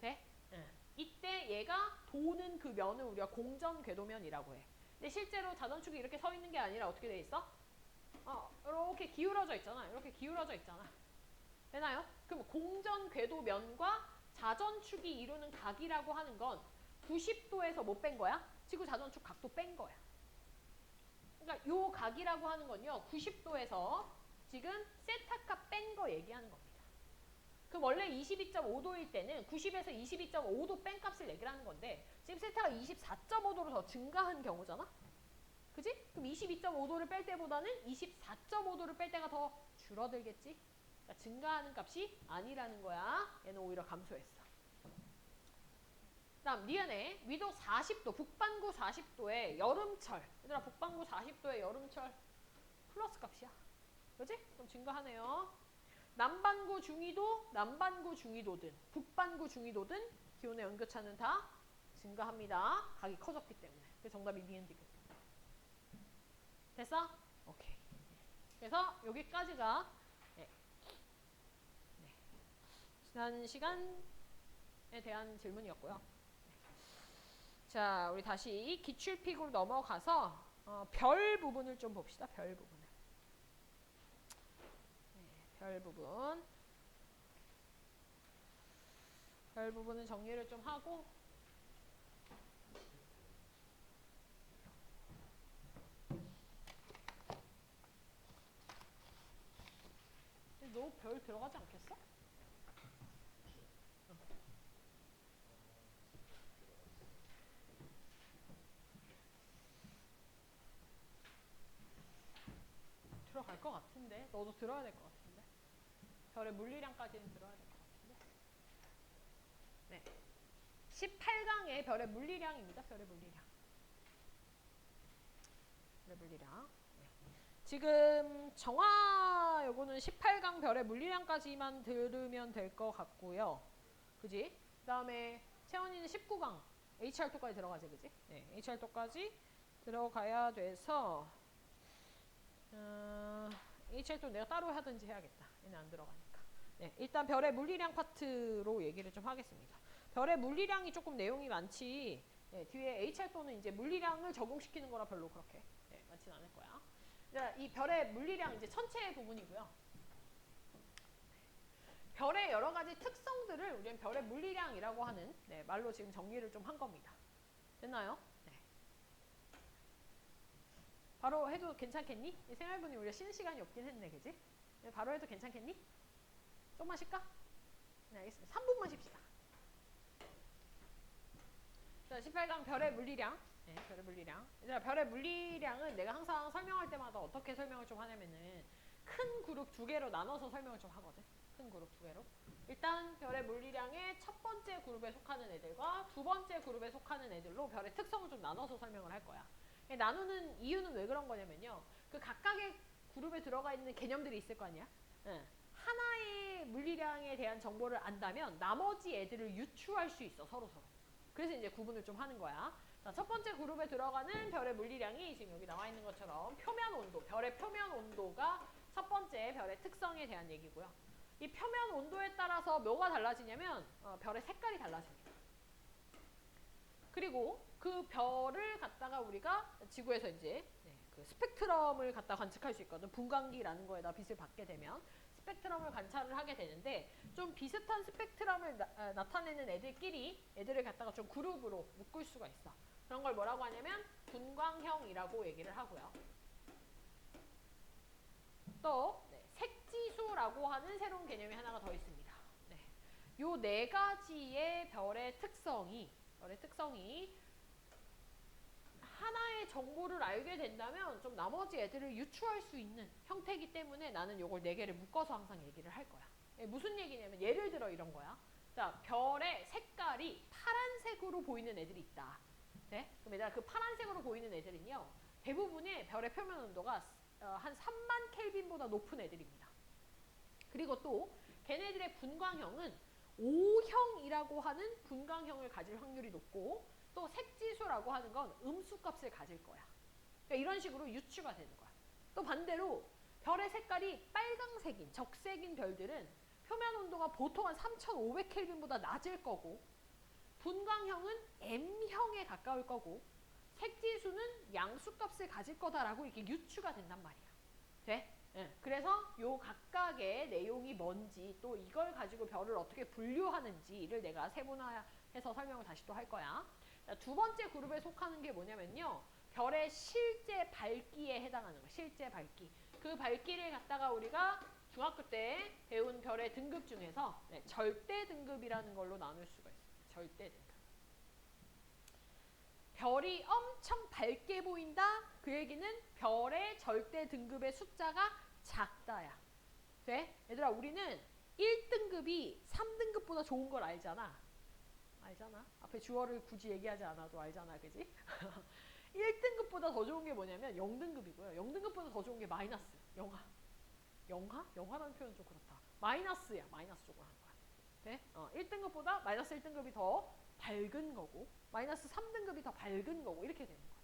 돼? 응. 이때 얘가 도는 그 면을 우리가 공전 궤도면이라고 해. 근데 실제로 자전축이 이렇게 서 있는 게 아니라 어떻게 돼 있어? 이렇게 기울어져 있잖아. 이렇게 기울어져 있잖아. 되나요? 그럼 공전 궤도면과 자전축이 이루는 각이라고 하는 건 90도에서 못 뺀 거야? 지구 자전축 각도 뺀 거야. 그러니까 요 각이라고 하는 건요. 90도에서 지금 세타값 뺀 거 얘기하는 겁니다. 그럼 원래 22.5도일 때는 90에서 22.5도 뺀 값을 얘기를 하는 건데 지금 세타가 24.5도로 더 증가한 경우잖아? 그지? 그럼 22.5도를 뺄 때보다는 24.5도를 뺄 때가 더 줄어들겠지? 그러니까 증가하는 값이 아니라는 거야. 얘는 오히려 감소했어. 다음 니은의 위도 40도, 북반구 40도의 여름철. 얘들아 북반구 40도의 여름철 플러스 값이야. 그지? 그럼 증가하네요. 남반구 중위도, 남반구 중위도든 북반구 중위도든 기온의 연교차는 다 증가합니다. 각이 커졌기 때문에. 그래서 정답이 니은 디귿. 됐어? 오케이. 그래서 여기까지가 네. 지난 시간에 대한 질문이었고요. 자, 우리 다시 기출픽으로 넘어가서 별 부분을 좀 봅시다. 별 부분을. 네, 별 부분. 별 부분은 정리를 좀 하고 너 별 들어가지 않겠어? 들어갈 것 같은데. 너도 들어야 될 것 같은데. 별의 물리량까지는 들어야 될 것 같은데. 네. 18강의 별의 물리량입니다. 별의 물리량. 별의 물리량. 네. 지금 정화 요거는 18강 별의 물리량까지만 들으면 될 것 같고요. 그지? 그 다음에 채원이는 19강 HR토까지 들어가지. 그지? 네. HR토까지 들어가야 돼서 HR토 내가 따로 하든지 해야겠다. 얘는 안 들어가니까. 네. 일단 별의 물리량 파트로 얘기를 좀 하겠습니다. 별의 물리량이 조금 내용이 많지. 네, 뒤에 HR토는 이제 물리량을 적용시키는 거라 별로 그렇게 많지는 않을 거야. 이 별의 물리량 이제 천체 부분이고요. 별의 여러 가지 특성들을 우리는 별의 물리량이라고 하는 말로 지금 정리를 좀 한 겁니다. 됐나요? 네. 바로 해도 괜찮겠니? 생활분이 우리가 쉬는 시간이 없긴 했네, 그지? 바로 해도 괜찮겠니? 좀만 쉴까? 네, 알겠습니다. 3분만 쉽시다. 자, 18강 별의 물리량. 네, 별의 물리량. 얘들아, 별의 물리량은 내가 항상 설명할 때마다 어떻게 설명을 좀 하냐면은 큰 그룹 2개로 나눠서 설명을 좀 하거든. 큰 그룹 2개로. 일단 별의 물리량의 첫 번째 그룹에 속하는 애들과 두 번째 그룹에 속하는 애들로 별의 특성을 좀 나눠서 설명을 할 거야. 나누는 이유는 왜 그런 거냐면요. 그 각각의 그룹에 들어가 있는 개념들이 있을 거 아니야? 응. 하나의 물리량에 대한 정보를 안다면 나머지 애들을 유추할 수 있어, 서로서로. 그래서 이제 구분을 좀 하는 거야. 자, 첫 번째 그룹에 들어가는 별의 물리량이 지금 여기 나와 있는 것처럼 표면 온도, 별의 표면 온도가 첫 번째 별의 특성에 대한 얘기고요. 이 표면 온도에 따라서 뭐가 달라지냐면 별의 색깔이 달라집니다. 그리고 그 별을 갖다가 우리가 지구에서 이제 그 스펙트럼을 갖다 관측할 수 있거든. 분광기라는 거에다 빛을 받게 되면 스펙트럼을 관찰을 하게 되는데 좀 비슷한 스펙트럼을 나타내는 애들을 갖다가 좀 그룹으로 묶을 수가 있어. 그런 걸 뭐라고 하냐면 분광형이라고 얘기를 하고요. 또 색지수라고 하는 새로운 개념이 하나가 더 있습니다. 요 네 가지의 별의 특성이 별의 특성이 하나의 정보를 알게 된다면 좀 나머지 애들을 유추할 수 있는 형태이기 때문에 나는 요걸 4개를 묶어서 항상 얘기를 할 거야. 무슨 얘기냐면 예를 들어 이런 거야. 자, 별의 색깔이 파란색으로 보이는 애들이 있다. 네? 그럼 얘들아 그 파란색으로 보이는 애들은요. 대부분의 별의 표면 온도가 한 3만 켈빈보다 높은 애들입니다. 그리고 또 걔네들의 분광형은 O형이라고 하는 분광형을 가질 확률이 높고 또 색지수라고 하는 건 음수값을 가질 거야. 그러니까 이런 식으로 유추가 되는 거야. 또 반대로 별의 색깔이 빨강색인 적색인 별들은 표면 온도가 보통 한 3500켈빈보다 낮을 거고 분광형은 M형에 가까울 거고 색지수는 양수값을 가질 거다라고 이렇게 유추가 된단 말이야. 돼? 네. 그래서 요 각각의 내용이 뭔지 또 이걸 가지고 별을 어떻게 분류하는지를 내가 세분화해서 설명을 다시 또 할 거야. 자, 두 번째 그룹에 속하는 게 뭐냐면요. 별의 실제 밝기에 해당하는 거. 실제 밝기. 그 밝기를 갖다가 우리가 중학교 때 배운 별의 등급 중에서 절대 등급이라는 걸로 나눌 수가 있어요. 절대 등급. 별이 엄청 밝게 보인다? 그 얘기는 별의 절대 등급의 숫자가 작다야. 돼? 얘들아 우리는 1등급이 3등급보다 좋은 걸 알잖아. 알잖아? 앞에 주어를 굳이 얘기하지 않아도 알잖아. 그지? 1등급보다 더 좋은 게 뭐냐면 0등급이고요. 0등급보다 더 좋은 게 마이너스. 영하. 영하? 영하라는 표현은 좀 그렇다. 마이너스야. 마이너스 쪽으로 하는 거야. 돼? 1등급보다 마이너스 1등급이 더 밝은 거고 마이너스 3등급이 더 밝은 거고 이렇게 되는 거야.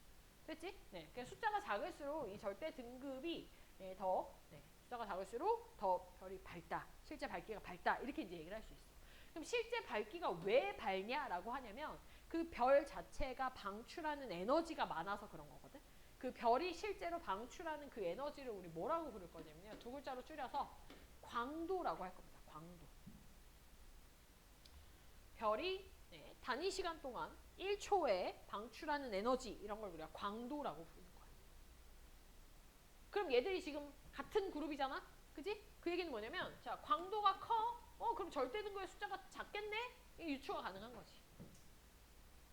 됐지? 네. 그러니까 숫자가 작을수록 이 절대 등급이 숫자가 작을수록 더 별이 밝다. 실제 밝기가 밝다. 이렇게 이제 얘기를 할 수 있어. 그럼 실제 밝기가 왜 밝냐라고 하냐면 그 별 자체가 방출하는 에너지가 많아서 그런 거거든. 그 별이 실제로 방출하는 그 에너지를 우리 뭐라고 부를 거냐면요. 두 글자로 줄여서 광도라고 할 겁니다. 광도. 별이 단위 시간 동안 1초에 방출하는 에너지 이런 걸 우리가 광도라고 부르는 거야. 그럼 얘들이 지금 같은 그룹이잖아? 그지? 그 얘기는 뭐냐면 자 광도가 커? 그럼 절대 등급의 숫자가 작겠네? 이게 유추가 가능한 거지.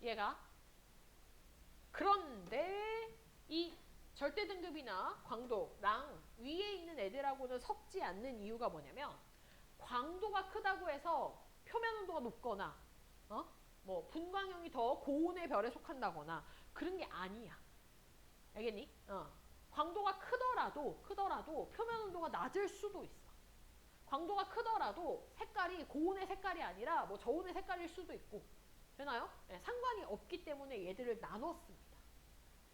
얘가. 그런데 이 절대 등급이나 광도랑 위에 있는 애들하고는 섞지 않는 이유가 뭐냐면 광도가 크다고 해서 표면 온도가 높거나 뭐 분광형이 더 고온의 별에 속한다거나 그런 게 아니야. 알겠니? 광도가 크더라도 표면 온도가 낮을 수도 있어. 광도가 크더라도 색깔이 고온의 색깔이 아니라 뭐 저온의 색깔일 수도 있고. 되나요? 네, 상관이 없기 때문에 얘들을 나눴습니다.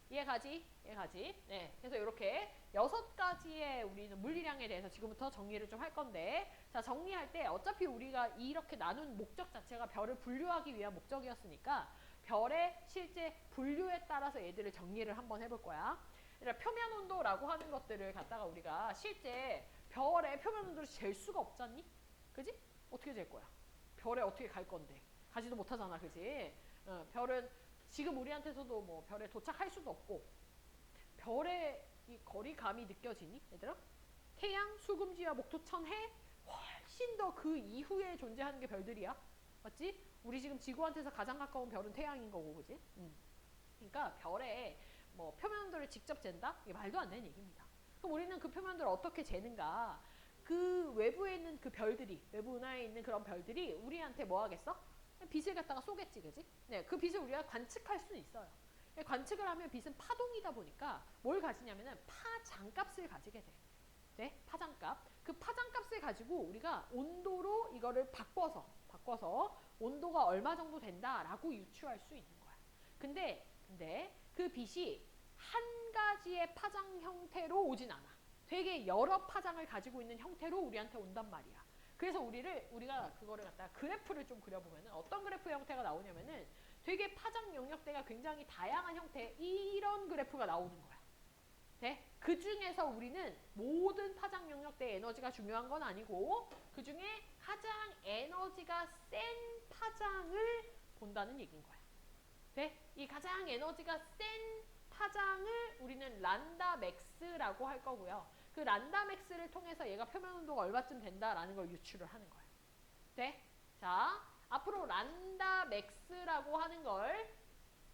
이해가지? 이해가지? 네. 그래서 이렇게 6가지의 우리는 물리량에 대해서 지금부터 정리를 좀 할 건데 자 정리할 때 어차피 우리가 이렇게 나눈 목적 자체가 별을 분류하기 위한 목적이었으니까 별의 실제 분류에 따라서 얘들을 정리를 한번 해볼 거야. 그러니까 표면 온도라고 하는 것들을 갖다가 우리가 실제 별의 표면 온도를 잴 수가 없잖니? 그지? 어떻게 잴 거야? 별에 어떻게 갈 건데? 가지도 못하잖아. 그지? 별은 지금 우리한테서도 뭐 별에 도착할 수도 없고 별의 이 거리감이 느껴지니? 얘들아? 태양, 수금지와 목토, 천해 훨씬 더 그 이후에 존재하는 게 별들이야. 맞지? 우리 지금 지구한테서 가장 가까운 별은 태양인 거고, 그지? 그러니까 별의 뭐 표면들을 직접 잰다? 이게 말도 안 되는 얘기입니다. 그럼 우리는 그 표면들을 어떻게 재는가? 그 외부에 있는 그 별들이, 외부 은하에 있는 그런 별들이 우리한테 뭐 하겠어? 빛을 갖다가 쏘겠지, 그지? 네, 그 빛을 우리가 관측할 수는 있어요. 관측을 하면 빛은 파동이다 보니까 뭘 가지냐면은 파장값을 가지게 돼. 네? 파장값. 그 파장값을 가지고 우리가 온도로 이거를 바꿔서 온도가 얼마 정도 된다라고 유추할 수 있는 거야. 근데 그 빛이 한 가지의 파장 형태로 오진 않아. 되게 여러 파장을 가지고 있는 형태로 우리한테 온단 말이야. 그래서 우리가 그거를 갖다가 그래프를 좀 그려보면은 어떤 그래프 형태가 나오냐면은 되게 파장 영역대가 굉장히 다양한 형태의 이런 그래프가 나오는 거야. 네? 그 중에서 우리는 모든 파장 영역대의 에너지가 중요한 건 아니고 그 중에 가장 에너지가 센 파장을 본다는 얘기인 거야. 네? 이 가장 에너지가 센 파장을 우리는 란다 맥스라고 할 거고요. 그 란다 맥스를 통해서 얘가 표면 온도가 얼마쯤 된다라는 걸 유추를 하는 거예요. 네? 자, 앞으로 란다 맥스라고 하는 걸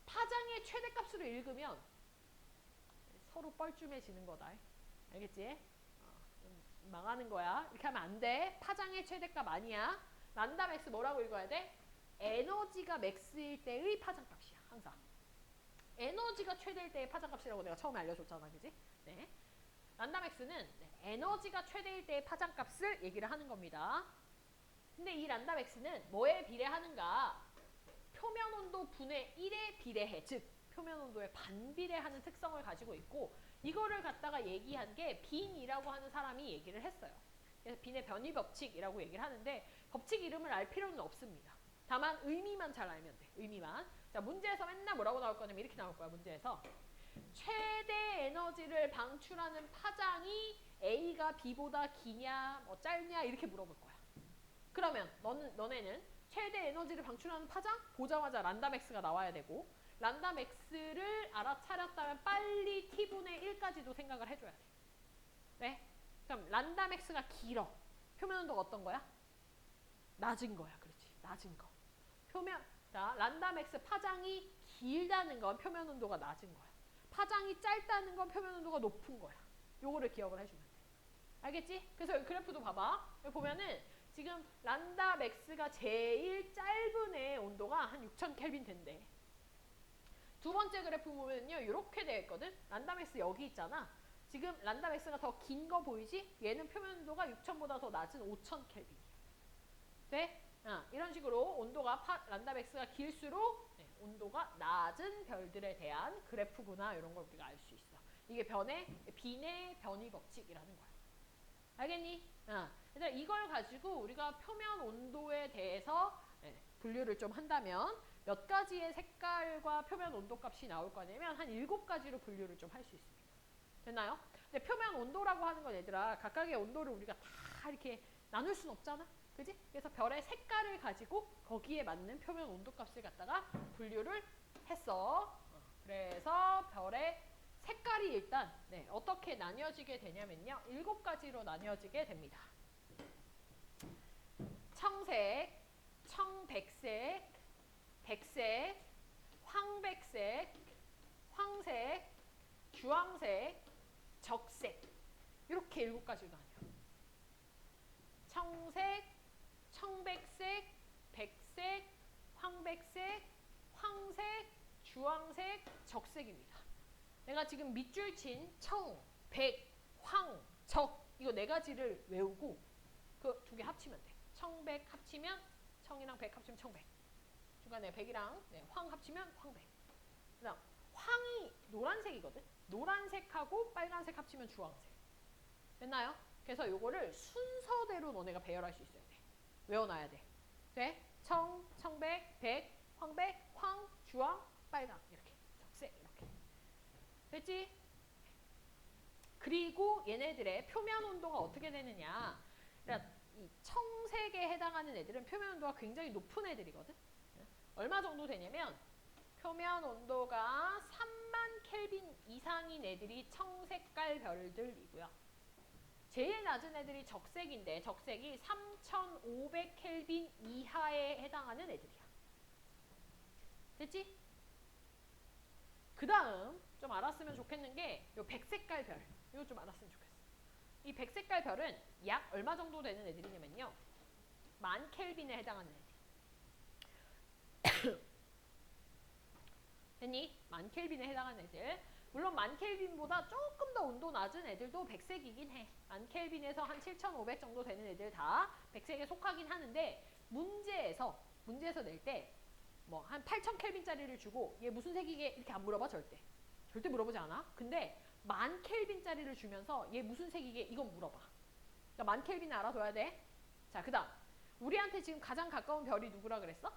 파장의 최대값으로 읽으면 서로 뻘쭘해지는 거다. 알겠지? 망하는 거야. 이렇게 하면 안 돼. 파장의 최대값 아니야. 란다 맥스 뭐라고 읽어야 돼? 에너지가 맥스일 때의 파장값이야. 항상. 에너지가 최대일 때의 파장값이라고 내가 처음에 알려줬잖아. 그지? 네. 란다 맥스는 에너지가 최대일 때의 파장값을 얘기를 하는 겁니다. 근데 이 란다 맥스는 뭐에 비례하는가? 표면 온도 분의 1에 비례해. 즉 표면 온도에 반비례하는 특성을 가지고 있고 이거를 갖다가 얘기한 게 빈이라고 하는 사람이 얘기를 했어요. 그래서 빈의 변이 법칙이라고 얘기를 하는데 법칙 이름을 알 필요는 없습니다. 다만 의미만 잘 알면 돼. 의미만. 자, 문제에서 맨날 뭐라고 나올 거냐면 이렇게 나올 거야. 문제에서 최대 에너지를 방출하는 파장이 A가 B보다 기냐, 뭐 짧냐 이렇게 물어볼 거야. 그러면 너네는 최대 에너지를 방출하는 파장 보자마자 란다 맥스가 나와야 되고 란다 맥스를 알아차렸다면 빨리 T분의 1까지도 생각을 해줘야 돼. 네? 그럼 란다 맥스가 길어. 표면 온도가 어떤 거야? 낮은 거야. 그렇지. 낮은 거. 자, 란다 맥스 파장이 길다는 건 표면 온도가 낮은 거야. 파장이 짧다는 건 표면 온도가 높은 거야. 요거를 기억을 해주면 돼. 알겠지? 그래서 여기 그래프도 봐봐. 여기 보면은 지금 란다 맥스가 제일 짧은 애 온도가 한 6000켈빈 된대. 두 번째 그래프 보면요. 이렇게 되어 있거든. 란다 맥스 여기 있잖아. 지금 란다 맥스가 더 긴 거 보이지? 얘는 표면 온도가 6000보다 더 낮은 5000켈빈이야. 돼? 이런 식으로 온도가 란다 맥스가 길수록 온도가 낮은 별들에 대한 그래프구나. 이런 걸 우리가 알 수 있어. 이게 빈의 변이 법칙이라는 거야. 알겠니? 얘들아 이걸 가지고 우리가 표면 온도에 대해서 분류를 좀 한다면 몇 가지의 색깔과 표면 온도 값이 나올 거냐면 한 7가지로 분류를 좀 할 수 있습니다. 됐나요? 근데 표면 온도라고 하는 건 얘들아 각각의 온도를 우리가 다 이렇게 나눌 순 없잖아. 그지? 그래서 별의 색깔을 가지고 거기에 맞는 표면 온도 값을 갖다가 분류를 했어. 그래서 별의 색깔이 일단 어떻게 나뉘어지게 되냐면요. 7가지로 나뉘어지게 됩니다. 청색, 청백색, 백색, 황백색, 황색, 주황색, 적색 이렇게 7가지로 나뉘어. 청색, 청백색, 백색, 황백색, 황색, 주황색, 적색입니다. 내가 지금 밑줄 친 청, 백, 황, 적 이거 4가지를 외우고 그 2개 합치면 돼. 청백 합치면 청이랑 백 합치면 청백. 중간에 백이랑 황 합치면 황백. 그다음 황이 노란색이거든. 노란색하고 빨간색 합치면 주황색. 됐나요? 그래서 요거를 순서대로 너네가 배열할 수 있어야 돼. 외워놔야 돼. 돼? 청, 청백, 백, 황백, 황, 주황, 빨강 이렇게. 적색 이렇게. 됐지? 그리고 얘네들의 표면 온도가 어떻게 되느냐. 그러니까 이 청색에 해당하는 애들은 표면 온도가 굉장히 높은 애들이거든. 얼마 정도 되냐면 표면 온도가 3만 켈빈 이상인 애들이 청색깔 별들이고요. 제일 낮은 애들이 적색인데 적색이 3500 켈빈 이하에 해당하는 애들이야. 됐지? 그 다음 좀 알았으면 좋겠는 게 요 백색깔 별. 이거 좀 알았으면 좋겠어. 이 백색깔 별은 약 얼마 정도 되는 애들이냐면요. 10,000 켈빈에 해당하는 애들. 됐니? 10,000 켈빈에 해당하는 애들. 물론 10,000 켈빈보다 조금 더 온도 낮은 애들도 백색이긴 해. 10,000 켈빈에서 한 7,500 정도 되는 애들 다 백색에 속하긴 하는데 문제에서 낼 때 뭐 한 8,000 켈빈짜리를 주고 얘 무슨 색이게 이렇게 안 물어봐 절대. 절대 물어보지 않아. 근데 10,000 켈빈짜리를 주면서 얘 무슨 색이게 이건 물어봐. 그러니까 10,000 켈빈을 알아둬야 돼. 자, 그다음 우리한테 지금 가장 가까운 별이 누구라 그랬어?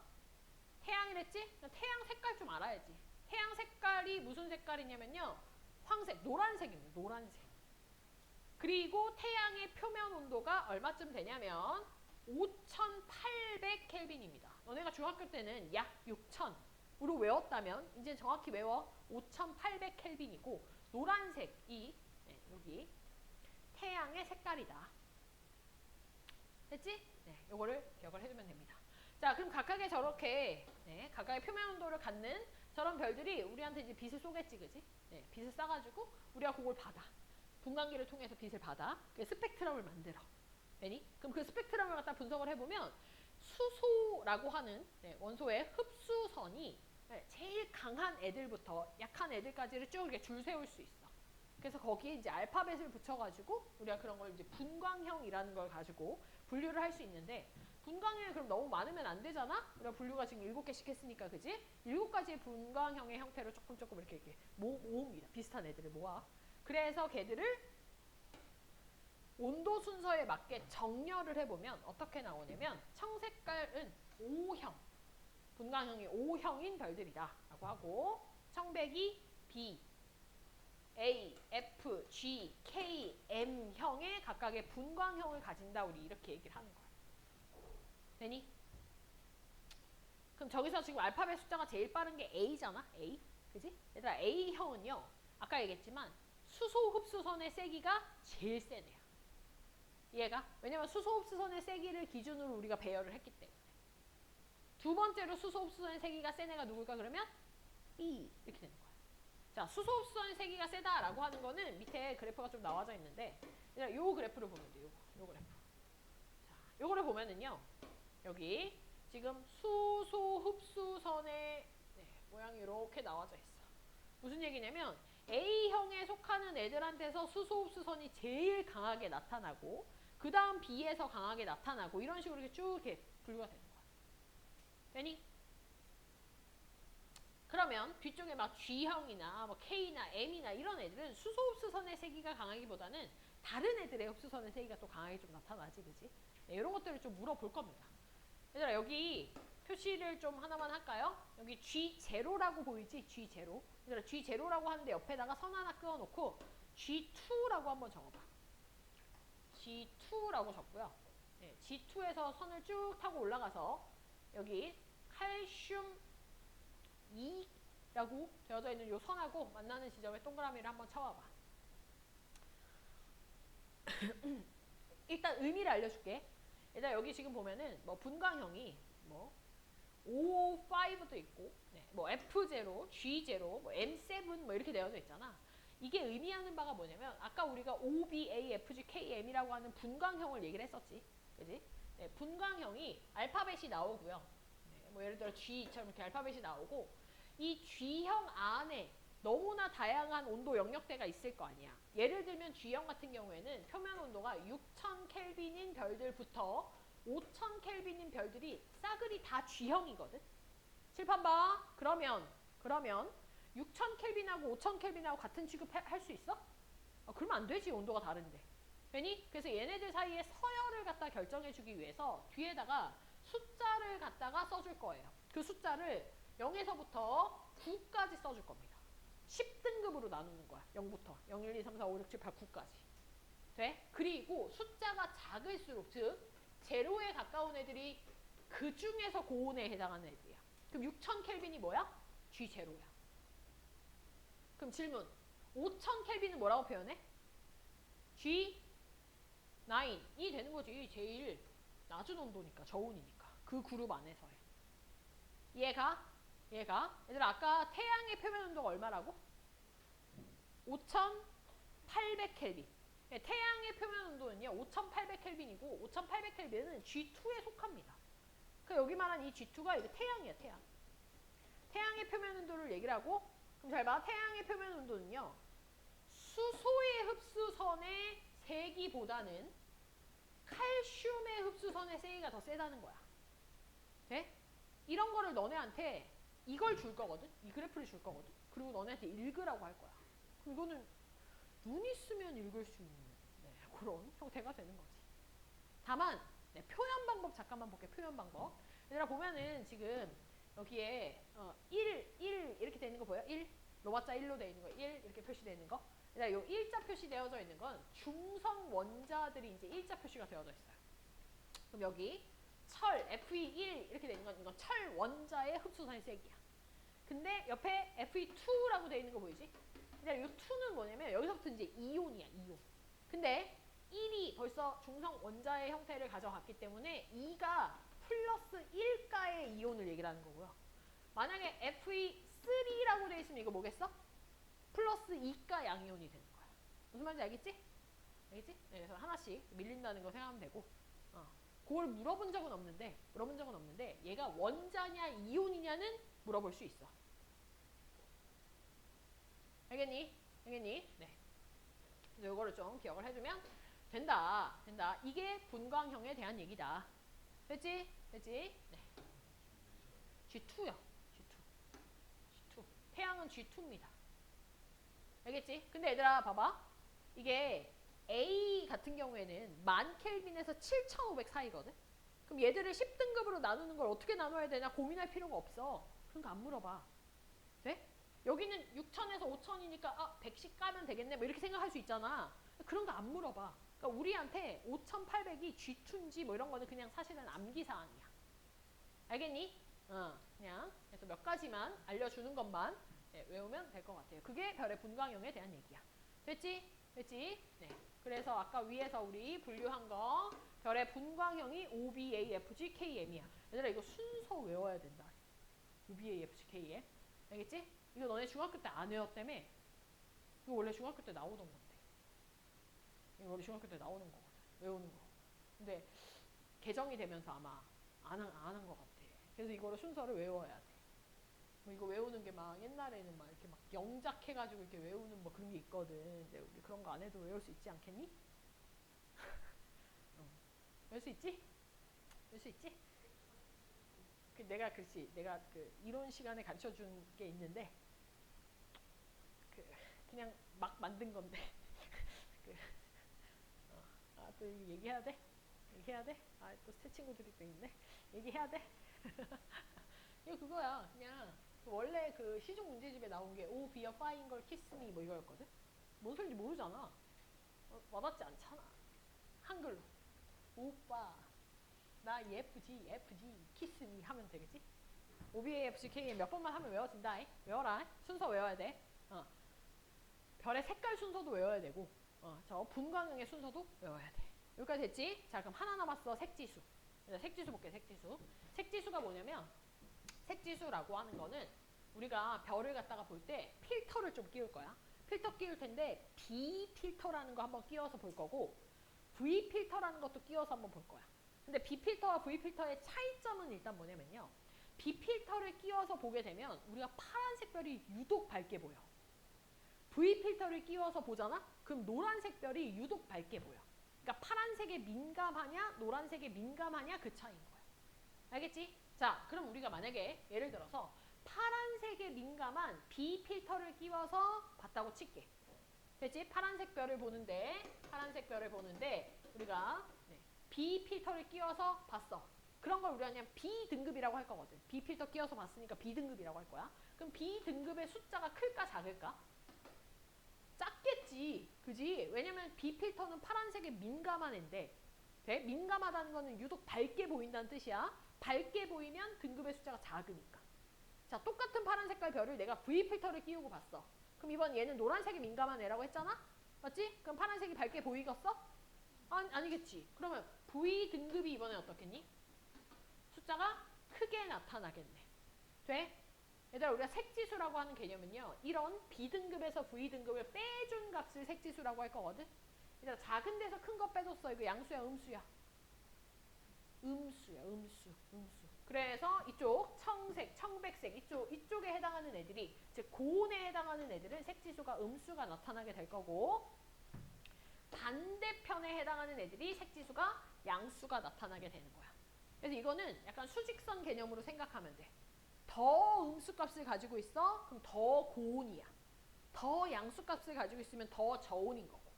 태양이랬지? 태양 색깔 좀 알아야지. 태양 색깔이 무슨 색깔이냐면요. 황색, 노란색입니다. 노란색. 그리고 태양의 표면 온도가 얼마쯤 되냐면 5,800 켈빈입니다. 너네가 중학교 때는 약 6,000으로 외웠다면 이제 정확히 외워. 5,800 켈빈이고 노란색이 여기 태양의 색깔이다. 됐지? 네, 요거를 기억을 해두면 됩니다. 자, 그럼 각각의 저렇게 네, 각각의 표면 온도를 갖는 저런 별들이 우리한테 이제 빛을 쏘겠지, 그지? 네, 빛을 쏴가지고 우리가 그걸 받아. 분광기를 통해서 빛을 받아. 그 스펙트럼을 만들어. 되니? 그럼 그 스펙트럼을 갖다 분석을 해보면 수소라고 하는 네, 원소의 흡수선이 네, 제일 강한 애들부터 약한 애들까지를 쭉 이렇게 줄 세울 수 있어. 그래서 거기에 이제 알파벳을 붙여가지고 우리가 그런 걸 이제 분광형이라는 걸 가지고 분류를 할 수 있는데 분광형이 그럼 너무 많으면 안 되잖아? 우리가 분류가 지금 7개씩 했으니까 그지? 7가지의 분광형의 형태로 조금 이렇게 모읍니다. 비슷한 애들을 모아. 그래서 걔들을 온도 순서에 맞게 정렬을 해보면 어떻게 나오냐면 청색깔은 O형, 분광형이 O형인 별들이다 라고 하고 청백이 B, A, F, G, K, M형의 각각의 분광형을 가진다 우리 이렇게 얘기를 하는 거야. 되니? 그럼 저기서 지금 알파벳 숫자가 제일 빠른 게 A잖아. A. 그지? 얘들아 A형은요. 아까 얘기했지만 수소 흡수선의 세기가 제일 센 애야. 이해가? 왜냐면 수소 흡수선의 세기를 기준으로 우리가 배열을 했기 때문에. 두 번째로 수소 흡수선의 세기가 센 애가 누굴까 그러면 B 이렇게 되는 거야. 자, 수소 흡수선의 세기가 세다라고 하는 거는 밑에 그래프가 좀 나와져 있는데 요 그래프를 보면 돼요. 요 그래프. 자, 요거를 보면은요. 여기 지금 수소 흡수선의 모양이 이렇게 나와져 있어. 무슨 얘기냐면 A형에 속하는 애들한테서 수소 흡수선이 제일 강하게 나타나고 그 다음 B에서 강하게 나타나고 이런 식으로 이렇게 쭉 이렇게 분류가 되는 거야. 되니? 그러면 뒤쪽에 막 G형이나 뭐 K나 M이나 이런 애들은 수소 흡수선의 세기가 강하기보다는 다른 애들의 흡수선의 세기가 또 강하게 좀 나타나지, 그지? 네, 이런 것들을 좀 물어볼 겁니다. 얘들아 여기 표시를 좀 하나만 할까요? 여기 G0라고 보이지? G0. 얘들아 G0라고 하는데 옆에다가 선 하나 그어놓고 G2라고 한번 적어봐. G2라고 적고요. 네, G2에서 선을 쭉 타고 올라가서 여기 칼슘 2라고 되어져 있는 요 선하고 만나는 지점에 동그라미를 한번 쳐봐봐. 일단 의미를 알려줄게. 얘들아 여기 지금 보면은 뭐 분광형이 뭐 O5도 있고 네, 뭐 F0, G0, 뭐 M7 뭐 이렇게 되어져 있잖아. 이게 의미하는 바가 뭐냐면 아까 우리가 O, B, A, F, G, K, M이라고 하는 분광형을 얘기를 했었지. 그지? 네, 분광형이 알파벳이 나오고요. 네, 뭐 예를 들어 G처럼 이렇게 알파벳이 나오고 이 G형 안에 너무나 다양한 온도 영역대가 있을 거 아니야. 예를 들면 G형 같은 경우에는 표면 온도가 6000 켈빈인 별들부터 5000 켈빈인 별들이 싸그리 다 G형이거든. 칠판 봐. 그러면 6000 켈빈하고 5000 켈빈하고 같은 취급할 수 있어? 그러면 안 되지. 온도가 다른데. 괜히? 그래서 얘네들 사이에 서열을 갖다 결정해주기 위해서 뒤에다가 숫자를 갖다가 써줄 거예요. 그 숫자를 0에서부터 9까지 써줄 겁니다. 10등급으로 나누는 거야. 0부터 0, 1, 2, 3, 4, 5, 6, 7, 8, 9까지. 돼? 그리고 숫자가 작을수록 즉 제로에 가까운 애들이 그 중에서 고온에 해당하는 애들이야. 그럼 6000 켈빈이 뭐야? G0야. 그럼 질문. 5000 켈빈은 뭐라고 표현해? G9이 되는 거지. 제일 낮은 온도니까. 저온이니까. 그 그룹 안에서의. 이해가? 얘들아 아까 태양의 표면 온도가 얼마라고? 5800 켈빈. 태양의 표면 온도는요 5800 켈빈이고 5800 켈빈은 G2에 속합니다. 그러니까 여기 말한 이 G2가 이게 태양이야. 태양의 표면 온도를 얘기를 하고 그럼 잘 봐. 태양의 표면 온도는요 수소의 흡수선의 세기보다는 칼슘의 흡수선의 세기가 더 세다는 거야. 돼? 이런 거를 너네한테 이걸 줄 거거든. 이 그래프를 줄 거거든. 그리고 너네한테 읽으라고 할 거야. 그럼 이거는 눈 있으면 읽을 수 있는 그런 형태가 되는 거지. 다만 표현 방법 잠깐만 볼게. 표현 방법. 얘들아 보면은 지금 여기에 1 이렇게 되어 있는 거 보여? 1 로마자 1로 되어 있는 거 1 이렇게 표시되어 있는 거. 얘들아 요 일자 표시되어져 있는 건 중성 원자들이 이제 일자 표시가 되어져 있어요. 그럼 여기 철 Fe1 이렇게 되어 있는 건 이건 철 원자의 흡수선의 세기야. 근데 옆에 Fe2라고 되어 있는 거 보이지? 근데 이 2는 뭐냐면 여기서부터 이제 이온이야, 이온. 근데 1이 벌써 중성 원자의 형태를 가져갔기 때문에 2가 플러스 1가의 이온을 얘기를 하는 거고요. 만약에 Fe3라고 돼 있으면 이거 뭐겠어? 플러스 2가 양이온이 되는 거야. 무슨 말인지 알겠지? 알겠지? 네, 그래서 하나씩 밀린다는 거 생각하면 되고, 그걸 물어본 적은 없는데 얘가 원자냐 이온이냐는 물어볼 수 있어. 알겠니? 알겠니? 네. 그래서 이거를 좀 기억을 해두면 된다. 이게 분광형에 대한 얘기다. 됐지? 네. G2요. G2. 태양은 G2입니다. 알겠지? 근데 얘들아 봐봐. 이게 A 같은 경우에는 10,000켈빈에서 7,500 사이거든? 그럼 얘들을 10등급으로 나누는 걸 어떻게 나눠야 되냐 고민할 필요가 없어. 그런 거 안 물어봐. 돼? 여기는 6,000에서 5,000이니까 100씩 까면 되겠네 뭐 이렇게 생각할 수 있잖아. 그런 거 안 물어봐. 그러니까 우리한테 5,800이 G2인지 뭐 이런 거는 그냥 사실은 암기사항이야. 알겠니? 그냥 그래서 몇 가지만 알려주는 것만 외우면 될 것 같아요. 그게 별의 분광형에 대한 얘기야. 됐지? 네. 그래서 아까 위에서 우리 분류한 거 별의 분광형이 OBAFGKM이야. 얘들아 이거 순서 외워야 된다. OBAFGKM. 알겠지? 이거 너네 중학교 때 안 외웠다며? 이거 원래 중학교 때 나오던 건데. 이거 원래 중학교 때 나오는 거거든. 외우는 거. 근데 개정이 되면서 아마 안 한 것 같아. 그래서 이거를 순서를 외워야 돼. 뭐 이거 외우는 게 막 옛날에는 막 이렇게 막 영작 해가지고 이렇게 외우는 뭐 그런 게 있거든. 근데 우리 그런 거 안 해도 외울 수 있지 않겠니? 외울 수 있지? 내가 그 이론 시간에 가르쳐 준 게 있는데 그냥 막 만든 건데 또 얘기해야 돼? 또 새 친구들이 또 있네. 얘기해야 돼? 이거 그거야. 그냥 원래 그 시중 문제집에 나온 게 Oh be a fine girl, kiss me 뭐 이거였거든. 뭔 소리인지 모르잖아. 와닿지 않잖아. 한글로 오빠 나 예쁘지 키스 미 하면 되겠지? OBAFGK 몇 번만 하면 외워진다. 외워라. 순서 외워야 돼. 별의 색깔 순서도 외워야 되고 저 분광형의 순서도 외워야 돼. 여기까지 됐지? 자 그럼 하나 남았어. 색지수. 색지수 볼게. 색지수가 뭐냐면 색지수라고 하는 거는 우리가 별을 갖다가 볼 때 필터를 좀 끼울 거야. 필터 끼울 텐데 B 필터라는 거 한번 끼워서 볼 거고 V 필터라는 것도 끼워서 한번 볼 거야. 근데 B 필터와 V 필터의 차이점은 일단 뭐냐면요. B 필터를 끼워서 보게 되면 우리가 파란색 별이 유독 밝게 보여. V 필터를 끼워서 보잖아? 그럼 노란색 별이 유독 밝게 보여. 그러니까 파란색에 민감하냐 노란색에 민감하냐 그 차이인 거야. 알겠지? 자, 그럼 우리가 만약에 예를 들어서 파란색에 민감한 B 필터를 끼워서 봤다고 칠게. 됐지? 파란색 별을 보는데 우리가 B 필터를 끼워서 봤어. 그런 걸 우리가 그냥 B등급이라고 할 거거든. B 필터 끼워서 봤으니까 B등급이라고 할 거야. 그럼 B등급의 숫자가 클까 작을까? 작겠지. 그지? 왜냐면 B 필터는 파란색에 민감한 앤데 돼? 민감하다는 거는 유독 밝게 보인다는 뜻이야. 밝게 보이면 등급의 숫자가 작으니까. 자, 똑같은 파란 색깔 별을 내가 V 필터를 끼우고 봤어. 그럼 이번 얘는 노란색에 민감한 애라고 했잖아? 맞지? 그럼 파란색이 밝게 보이겠어? 아니겠지. 그러면 V 등급이 이번에 어떻겠니? 숫자가 크게 나타나겠네. 돼? 얘들아 우리가 색지수라고 하는 개념은요. 이런 B등급에서 V등급을 빼준 값을 색지수라고 할 거거든. 얘들아 작은 데서 큰 거 빼줬어. 이거 양수야 음수야? 음수야. 그래서 이쪽 청색, 청백색 이쪽에 해당하는 애들이 즉 고온에 해당하는 애들은 색지수가 음수가 나타나게 될 거고 반대편에 해당하는 애들이 색지수가 양수가 나타나게 되는 거야. 그래서 이거는 약간 수직선 개념으로 생각하면 돼. 더 음수값을 가지고 있어? 그럼 더 고온이야. 더 양수값을 가지고 있으면 더 저온인 거고.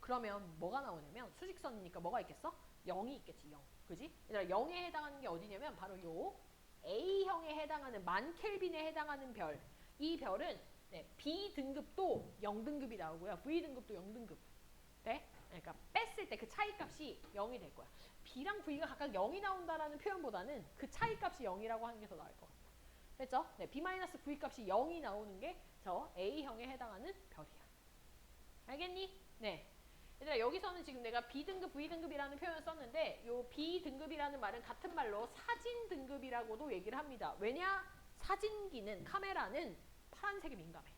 그러면 뭐가 나오냐면 수직선이니까 뭐가 있겠어? 0이 있겠지. 0. 그지? 얘들아 0에 해당하는 게 어디냐면 바로 요 A형에 해당하는 10,000켈빈에 해당하는 별. 이 별은 B등급도 0등급이 나오고요. V등급도 0등급. 돼? 그러니까 뺐을 때 그 차이값이 0이 될 거야. B랑 V가 각각 0이 나온다라는 표현보다는 그 차이값이 0이라고 하는 게 더 나을 것 같아. 됐죠? B-V 값이 0이 나오는 게 저 A형에 해당하는 별이야. 알겠니? 네. 얘들아 여기서는 지금 내가 B등급, V등급이라는 표현을 썼는데 요 B등급이라는 말은 같은 말로 사진등급이라고도 얘기를 합니다. 왜냐? 사진기는, 카메라는 파란색에 민감해.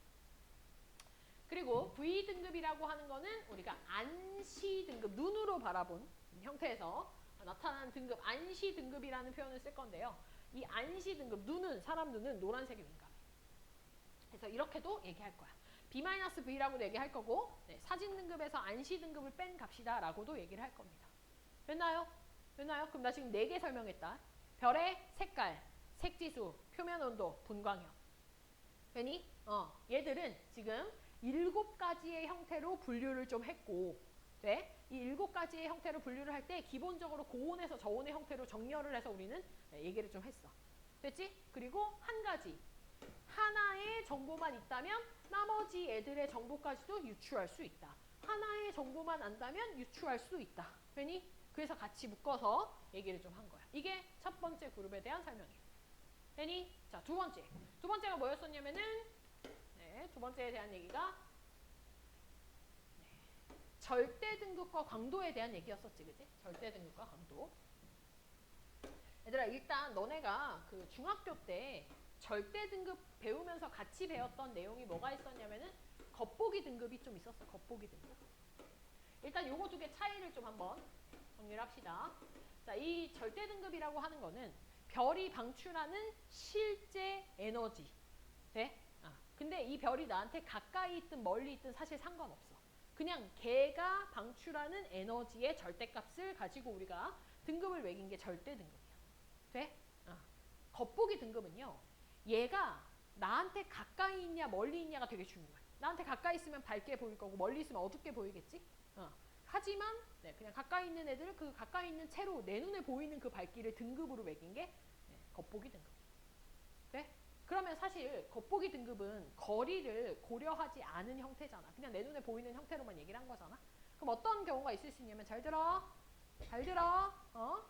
그리고 V등급이라고 하는 거는 우리가 안시등급, 눈으로 바라본 형태에서 나타나는 등급, 안시등급이라는 표현을 쓸 건데요. 이 안시등급, 눈은, 사람 눈은 노란색에 민감해. 그래서 이렇게도 얘기할 거야. B-V라고도 얘기할 거고, 네, 사진 등급에서 안시 등급을 뺀 값이다 라고도 얘기를 할 겁니다. 됐나요? 됐나요? 그럼 나 지금 4개 설명했다. 별의 색깔, 색지수, 표면 온도, 분광력. 되니? 얘들은 지금 7가지의 형태로 분류를 좀 했고, 네? 이 7가지의 형태로 분류를 할 때 기본적으로 고온에서 저온의 형태로 정렬을 해서 우리는 얘기를 좀 했어. 됐지? 그리고 한 가지. 하나의 정보만 있다면 나머지 애들의 정보까지도 유추할 수 있다. 하나의 정보만 안다면 유추할 수 있다. 되니? 그래서 같이 묶어서 얘기를 좀 한 거야. 이게 첫 번째 그룹에 대한 설명이에요. 되니? 자, 두 번째. 두 번째가 뭐였었냐면은, 네, 두 번째에 대한 얘기가 절대 등급과 광도에 대한 얘기였었지, 그지? 절대 등급과 광도. 얘들아, 일단 너네가 그 중학교 때 절대 등급 배우면서 같이 배웠던 내용이 뭐가 있었냐면은 겉보기 등급이 좀 있었어. 겉보기 등급. 일단 요거 두 개 차이를 좀 한번 정리를 합시다. 자, 이 절대 등급이라고 하는 거는 별이 방출하는 실제 에너지. 네? 근데 이 별이 나한테 가까이 있든 멀리 있든 사실 상관없어. 그냥 걔가 방출하는 에너지의 절대값을 가지고 우리가 등급을 매긴 게 절대 등급이야. 돼? 겉보기 등급은요. 얘가 나한테 가까이 있냐 멀리 있냐가 되게 중요해. 나한테 가까이 있으면 밝게 보일 거고 멀리 있으면 어둡게 보이겠지? 하지만 네, 그냥 가까이 있는 애들 그 가까이 있는 채로 내 눈에 보이는 그 밝기를 등급으로 매긴 게 겉보기 등급. 네? 그러면 사실 겉보기 등급은 거리를 고려하지 않은 형태잖아. 그냥 내 눈에 보이는 형태로만 얘기를 한 거잖아. 그럼 어떤 경우가 있을 수 있냐면 잘 들어. 잘 들어.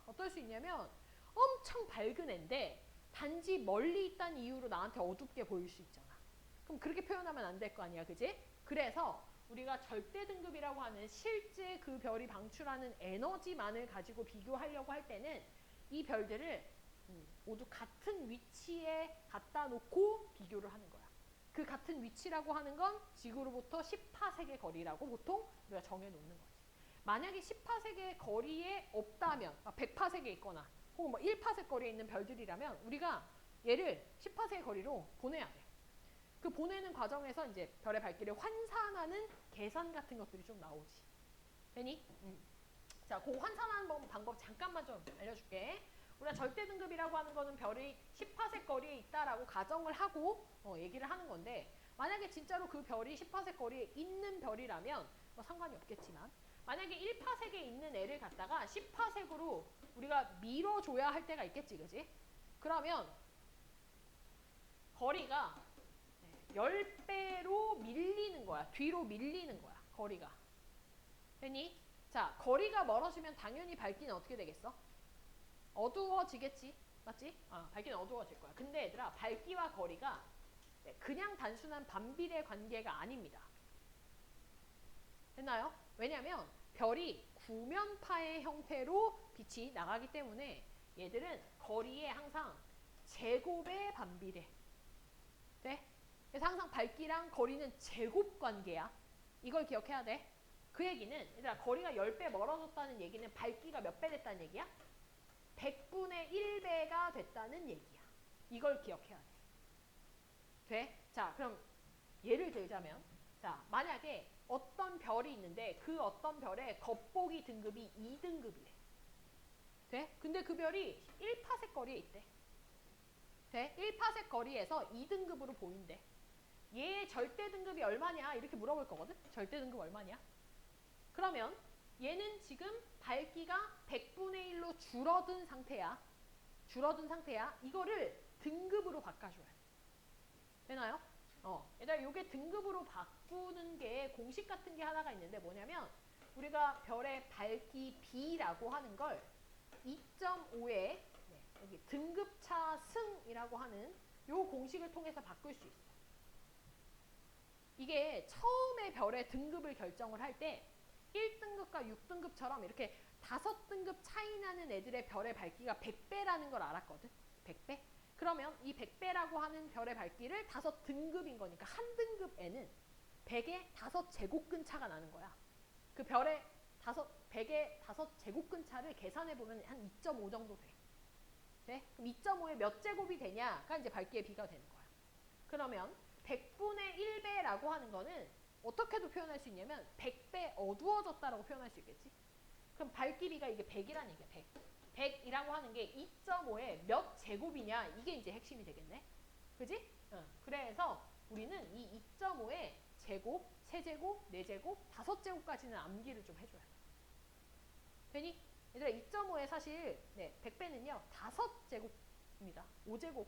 어떨 수 있냐면 엄청 밝은 애인데 단지 멀리 있다는 이유로 나한테 어둡게 보일 수 있잖아. 그럼 그렇게 표현하면 안 될 거 아니야. 그지? 그래서 우리가 절대 등급이라고 하는 실제 그 별이 방출하는 에너지만을 가지고 비교하려고 할 때는 이 별들을 모두 같은 위치에 갖다 놓고 비교를 하는 거야. 그 같은 위치라고 하는 건 지구로부터 10파색의 거리라고 보통 우리가 정해놓는 거지. 만약에 10파색의 거리에 없다면 100파색에 있거나 혹은 뭐 1파색 거리에 있는 별들이라면 우리가 얘를 10파색의 거리로 보내야 돼. 그 보내는 과정에서 이제 별의 밝기를 환산하는 계산 같은 것들이 좀 나오지. 되니? 자, 그 환산하는 방법 잠깐만 좀 알려줄게. 우리가 절대 등급이라고 하는 거는 별이 10파색 거리에 있다라고 가정을 하고 얘기를 하는 건데 만약에 진짜로 그 별이 10파색 거리에 있는 별이라면 뭐 상관이 없겠지만 만약에 1파색에 있는 애를 갖다가 10파색으로 우리가 밀어줘야 할 때가 있겠지, 그지? 그러면 거리가 10배로 밀리는 거야. 뒤로 밀리는 거야, 거리가. 되니? 자, 거리가 멀어지면 당연히 밝기는 어떻게 되겠어? 어두워지겠지? 맞지? 밝기는 어두워질 거야. 근데 얘들아, 밝기와 거리가 그냥 단순한 반비례 관계가 아닙니다. 됐나요? 왜냐면 별이 구면파의 형태로 빛이 나가기 때문에 얘들은 거리에 항상 제곱의 반비례. 네? 그래서 항상 밝기랑 거리는 제곱 관계야. 이걸 기억해야 돼. 그 얘기는 얘들아 거리가 10배 멀어졌다는 얘기는 밝기가 몇 배 됐다는 얘기야? 100분의 1배가 됐다는 얘기야. 이걸 기억해야 돼. 돼? 자, 그럼 예를 들자면 자, 만약에 어떤 별이 있는데 그 어떤 별의 겉보기 등급이 2등급이래. 돼? 근데 그 별이 1파색 거리에 있대. 돼? 1파색 거리에서 2등급으로 보인대. 얘의 절대 등급이 얼마냐? 이렇게 물어볼 거거든? 절대 등급 얼마냐? 그러면 얘는 지금 밝기가 100분의 1로 줄어든 상태야. 줄어든 상태야. 이거를 등급으로 바꿔줘야 돼. 되나요? 얘들아 요게 등급으로 바꾸는 게 공식 같은 게 하나가 있는데 뭐냐면 우리가 별의 밝기 B라고 하는 걸 2.5의 여기 등급차 승이라고 하는 요 공식을 통해서 바꿀 수 있어. 이게 처음에 별의 등급을 결정을 할 때 1등급과 6등급처럼 이렇게 5등급 차이 나는 애들의 별의 밝기가 100배라는 걸 알았거든. 100배? 그러면 이 100배라고 하는 별의 밝기를 5등급인 거니까 한 등급에는 100의 5제곱근 차가 나는 거야. 그 별의 100의 5제곱근 차를 계산해보면 한 2.5 정도 돼. 네? 그럼 2.5에 몇 제곱이 되냐가 이제 밝기의 비가 되는 거야. 그러면 100분의 1배라고 하는 거는 어떻게도 표현할 수 있냐면 100배 어두워졌다라고 표현할 수 있겠지. 그럼 밝기비가 이게 100이란 얘기야. 100. 100이라고 하는 게 2.5에 몇 제곱이냐 이게 이제 핵심이 되겠네. 그지? 그래서 우리는 이 2.5에 제곱, 세제곱, 네제곱, 5제곱까지는 암기를 좀 해줘야 돼. 되니? 얘들아 2.5에 사실 100배는요 5제곱입니다. 5제곱.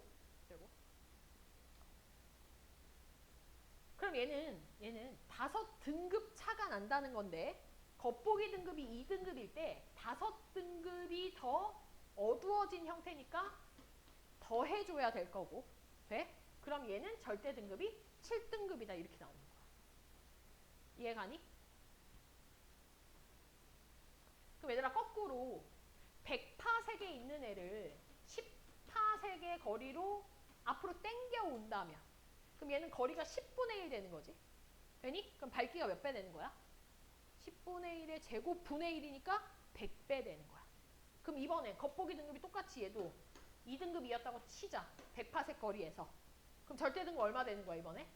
그럼 얘는 5등급 차가 난다는 건데 겉보기 등급이 2등급일 때 5등급이 더 어두워진 형태니까 더 해줘야 될 거고 돼? 그럼 얘는 절대 등급이 7등급이다 이렇게 나오는 거야. 이해가니? 그럼 얘들아 거꾸로 100파색에 있는 애를 10파색의 거리로 앞으로 당겨 온다면 그럼 얘는 거리가 10분의 1 되는 거지. 되니? 그럼 밝기가 몇 배 되는 거야? 10분의 1의 제곱 분의 1이니까 100배 되는 거야. 그럼 이번에 겉보기 등급이 똑같이 얘도 2등급이었다고 치자. 100파색 거리에서. 그럼 절대 등급 얼마 되는 거야 이번에?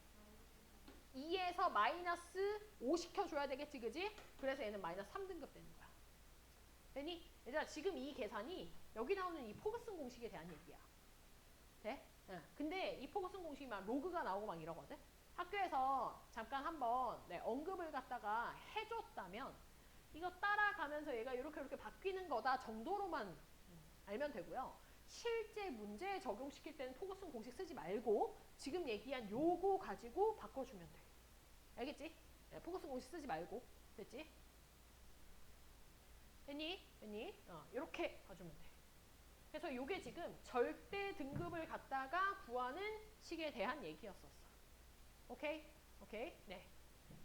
2에서 마이너스 5 시켜줘야 되겠지 그지? 그래서 얘는 마이너스 3등급 되는 거야. 되니? 얘들아 지금 이 계산이 여기 나오는 이 포그슨 공식에 대한 얘기야. 돼? 응. 근데 이 포그슨 공식이 막 로그가 나오고 막 이러거든? 학교에서 잠깐 한번 언급을 갖다가 해줬다면 이거 따라가면서 얘가 이렇게 바뀌는 거다 정도로만 알면 되고요. 실제 문제에 적용시킬 때는 포그슨 공식 쓰지 말고 지금 얘기한 요거 가지고 바꿔주면 돼. 알겠지? 포그슨 공식 쓰지 말고. 됐지? 됐니? 이렇게 봐주면 돼. 그래서 요게 지금 절대 등급을 갖다가 구하는 식에 대한 얘기였었어. 오케이? 네.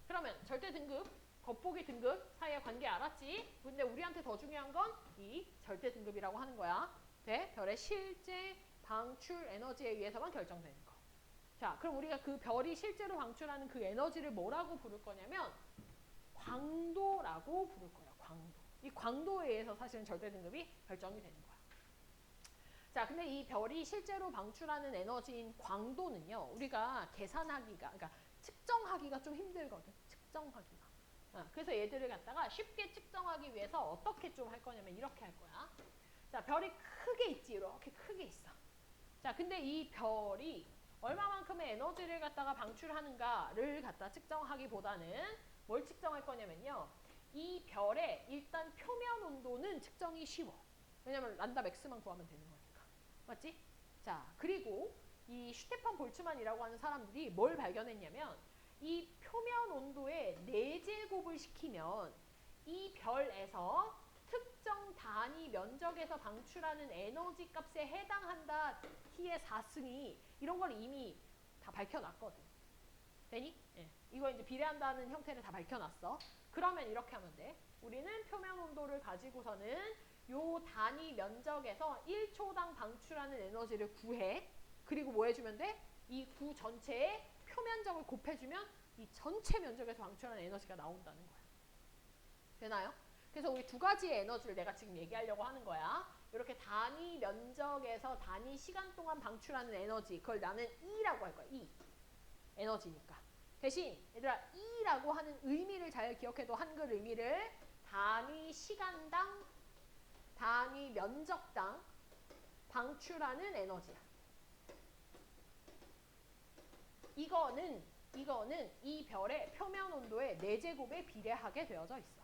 그러면 절대 등급, 겉보기 등급 사이의 관계 알았지? 근데 우리한테 더 중요한 건 이 절대 등급이라고 하는 거야. 네? 별의 실제 방출 에너지에 의해서만 결정되는 거. 자, 그럼 우리가 그 별이 실제로 방출하는 그 에너지를 뭐라고 부를 거냐면 광도라고 부를 거야. 광도. 이 광도에 의해서 사실은 절대 등급이 결정이 되는 거야. 자, 근데 이 별이 실제로 방출하는 에너지인 광도는요, 우리가 계산하기가, 그러니까 측정하기가 좀 힘들거든. 측정하기가. 그래서 얘들을 갖다가 쉽게 측정하기 위해서 어떻게 좀 할 거냐면 이렇게 할 거야. 자, 별이 크게 있지. 이렇게 크게 있어. 자, 근데 이 별이 얼마만큼의 에너지를 갖다가 방출하는가를 갖다 측정하기보다는 뭘 측정할 거냐면요. 이 별의 일단 표면 온도는 측정이 쉬워. 왜냐면 란다 맥스만 구하면 되는 거니까. 맞지? 자, 그리고 이 슈테판 볼츠만이라고 하는 사람들이 뭘 발견했냐면 이 표면 온도에 4제곱을 시키면 이 별에서 특정 단위 면적에서 방출하는 에너지 값에 해당한다. T의 4승이 이런 걸 이미 다 밝혀놨거든. 되니? 예. 이거 이제 비례한다는 형태를 다 밝혀놨어. 그러면 이렇게 하면 돼. 우리는 표면 온도를 가지고서는 요 단위 면적에서 1초당 방출하는 에너지를 구해. 그리고 뭐 해주면 돼? 이 구 전체의 표면적을 곱해주면 이 전체 면적에서 방출하는 에너지가 나온다는 거야. 되나요? 그래서 우리 두 가지의 에너지를 내가 지금 얘기하려고 하는 거야. 이렇게 단위 면적에서 단위 시간 동안 방출하는 에너지, 그걸 나는 E라고 할 거야. E. 에너지니까. 대신 얘들아 E라고 하는 의미를 잘 기억해도 한글 의미를 단위 시간당, 단위 면적당 방출하는 에너지야. 이거는 이 별의 표면 온도의 4제곱에 비례하게 되어져 있어.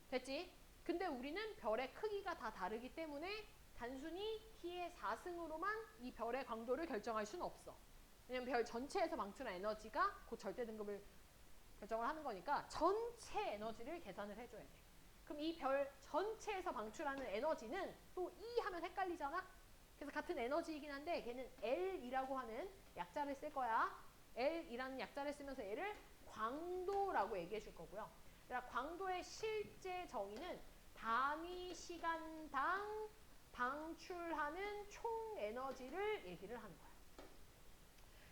됐지? 근데 우리는 별의 크기가 다 다르기 때문에 단순히 T의 4승으로만 이 별의 광도를 결정할 수는 없어. 왜냐면 별 전체에서 방출한 에너지가 그 절대 등급을 결정을 하는 거니까 전체 에너지를 계산을 해줘야 돼. 그럼 이 별 전체에서 방출하는 에너지는 또 E 하면 헷갈리잖아? 그래서 같은 에너지이긴 한데 걔는 L이라고 하는 약자를 쓸 거야. L이라는 약자를 쓰면서 얘를 광도라고 얘기해 줄 거고요. 그러니까 광도의 실제 정의는 단위 시간당 방출하는 총 에너지를 얘기를 하는 거야.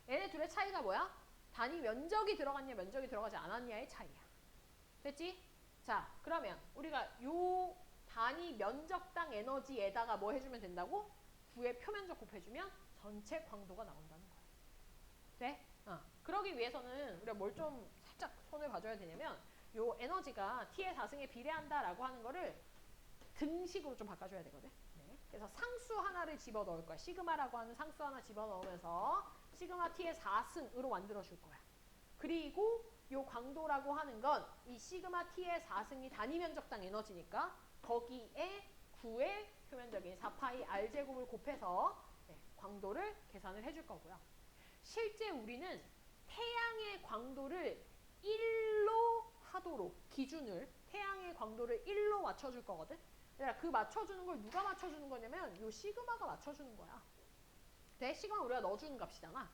얘네 둘의 차이가 뭐야? 단위 면적이 들어갔냐 면적이 들어가지 않았냐의 차이야. 됐지? 자, 그러면 우리가 요 단위 면적당 에너지에다가 뭐 해주면 된다고? 9의 표면적 곱해주면 전체 광도가 나온다는 거야. 돼? 그러기 위해서는 우리가 뭘 좀 살짝 손을 봐줘야 되냐면 요 에너지가 T의 4승에 비례한다라고 하는 거를 등식으로 좀 바꿔줘야 되거든. 네. 그래서 상수 하나를 집어넣을 거야. 시그마라고 하는 상수 하나 집어넣으면서 시그마 T의 4승으로 만들어줄 거야. 그리고 요 광도라고 하는 건 이 시그마 T의 4승이 단위 면적당 에너지니까 거기에 9의 표면적인 4파이 R제곱을 곱해서 네, 광도를 계산을 해줄 거고요. 실제 우리는 태양의 광도를 1로 하도록 기준을 태양의 광도를 1로 맞춰줄 거거든. 그러니까 그 맞춰주는 걸 누가 맞춰주는 거냐면 요 시그마가 맞춰주는 거야. 네, 시그마 우리가 넣어주는 값이잖아.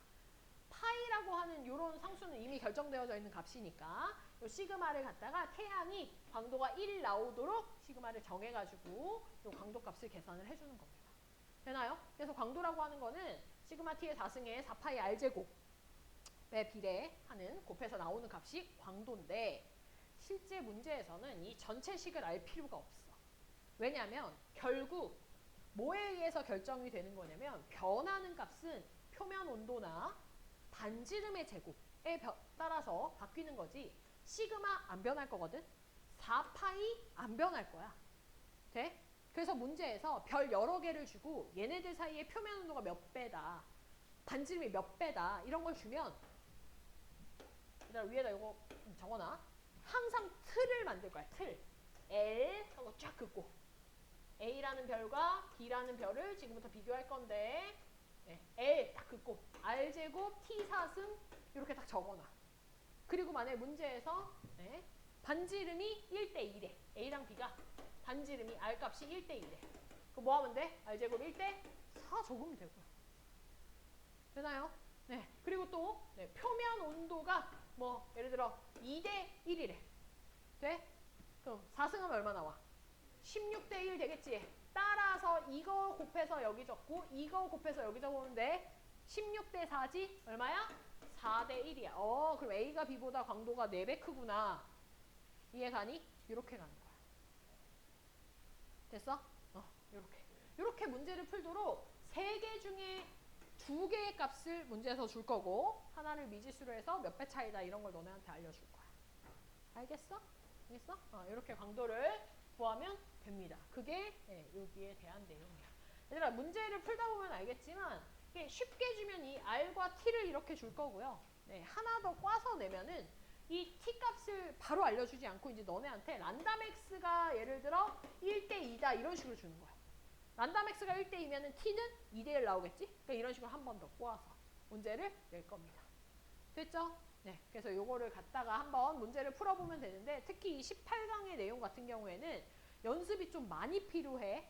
파이라고 하는 이런 상수는 이미 결정되어져 있는 값이니까 요 시그마를 갖다가 태양이 광도가 1 나오도록 시그마를 정해가지고 요 광도 값을 계산을 해주는 겁니다. 되나요? 그래서 광도라고 하는 거는 시그마 T의 4승에 4파이 R제곱에 비례하는 곱해서 나오는 값이 광도인데 실제 문제에서는 이 전체 식을 알 필요가 없어. 왜냐하면 결국 뭐에 의해서 결정이 되는 거냐면 변하는 값은 표면 온도나 반지름의 제곱에 따라서 바뀌는 거지 시그마 안 변할 거거든. 4파이 안 변할 거야. 돼? 그래서 문제에서 별 여러 개를 주고 얘네들 사이에 표면 온도가 몇 배다, 반지름이 몇 배다 이런 걸 주면 위에다 이거 적어놔. 항상 틀을 만들 거야. 틀. L 하고 쫙 긋고 A라는 별과 B라는 별을 지금부터 비교할 건데 네, L 딱 긋고 R제곱 T4승 이렇게 딱 적어놔. 그리고 만약에 문제에서 네, 반지름이 1대1에 A랑 B가 반지름이 R값이 1대1에 그럼 뭐 하면 돼? R제곱 1대4 적으면 되고요. 되나요? 네. 그리고 또 네, 표면 온도가 뭐 예를 들어 2대1이래. 돼? 그럼 4승하면 얼마 나와? 16대1 되겠지. 따라서 이거 곱해서 여기 적고 이거 곱해서 여기 적으면 돼. 16대4지? 얼마야? 4대1이야. 그럼 A가 B보다 광도가 4배 크구나. 이해가니? 이렇게 가는 거야. 됐어? 이렇게 문제를 풀도록 3개 중에 2개의 값을 문제에서 줄 거고 하나를 미지수로 해서 몇 배 차이다 이런 걸 너네한테 알려줄 거야. 알겠어? 알겠어? 이렇게 광도를 구하면 됩니다. 그게 네, 여기에 대한 내용이야. 얘들아 문제를 풀다 보면 알겠지만 쉽게 주면 이 R과 T를 이렇게 줄 거고요. 네, 하나 더 꽈서 내면은 이 T 값을 바로 알려주지 않고 이제 너네한테 란다맥스가 예를 들어 1대2다 이런 식으로 주는 거야. 란다맥스가 1대2면은 T는 2대1 나오겠지? 그러니까 이런 식으로 한 번 더 꼬아서 문제를 낼 겁니다. 됐죠? 네, 그래서 요거를 갖다가 한번 문제를 풀어보면 되는데 특히 이 18강의 내용 같은 경우에는 연습이 좀 많이 필요해.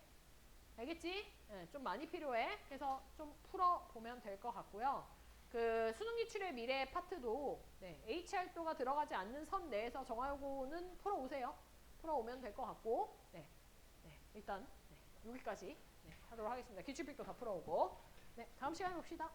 알겠지? 네, 좀 많이 필요해. 그래서 좀 풀어보면 될 것 같고요. 그 수능 기출의 미래 파트도 네, H활도가 들어가지 않는 선 내에서 정하고는 풀어오세요. 풀어오면 될 것 같고 네, 일단 네, 여기까지 하도록 하겠습니다. 기출픽도 다 풀어오고 네, 다음 시간에 봅시다.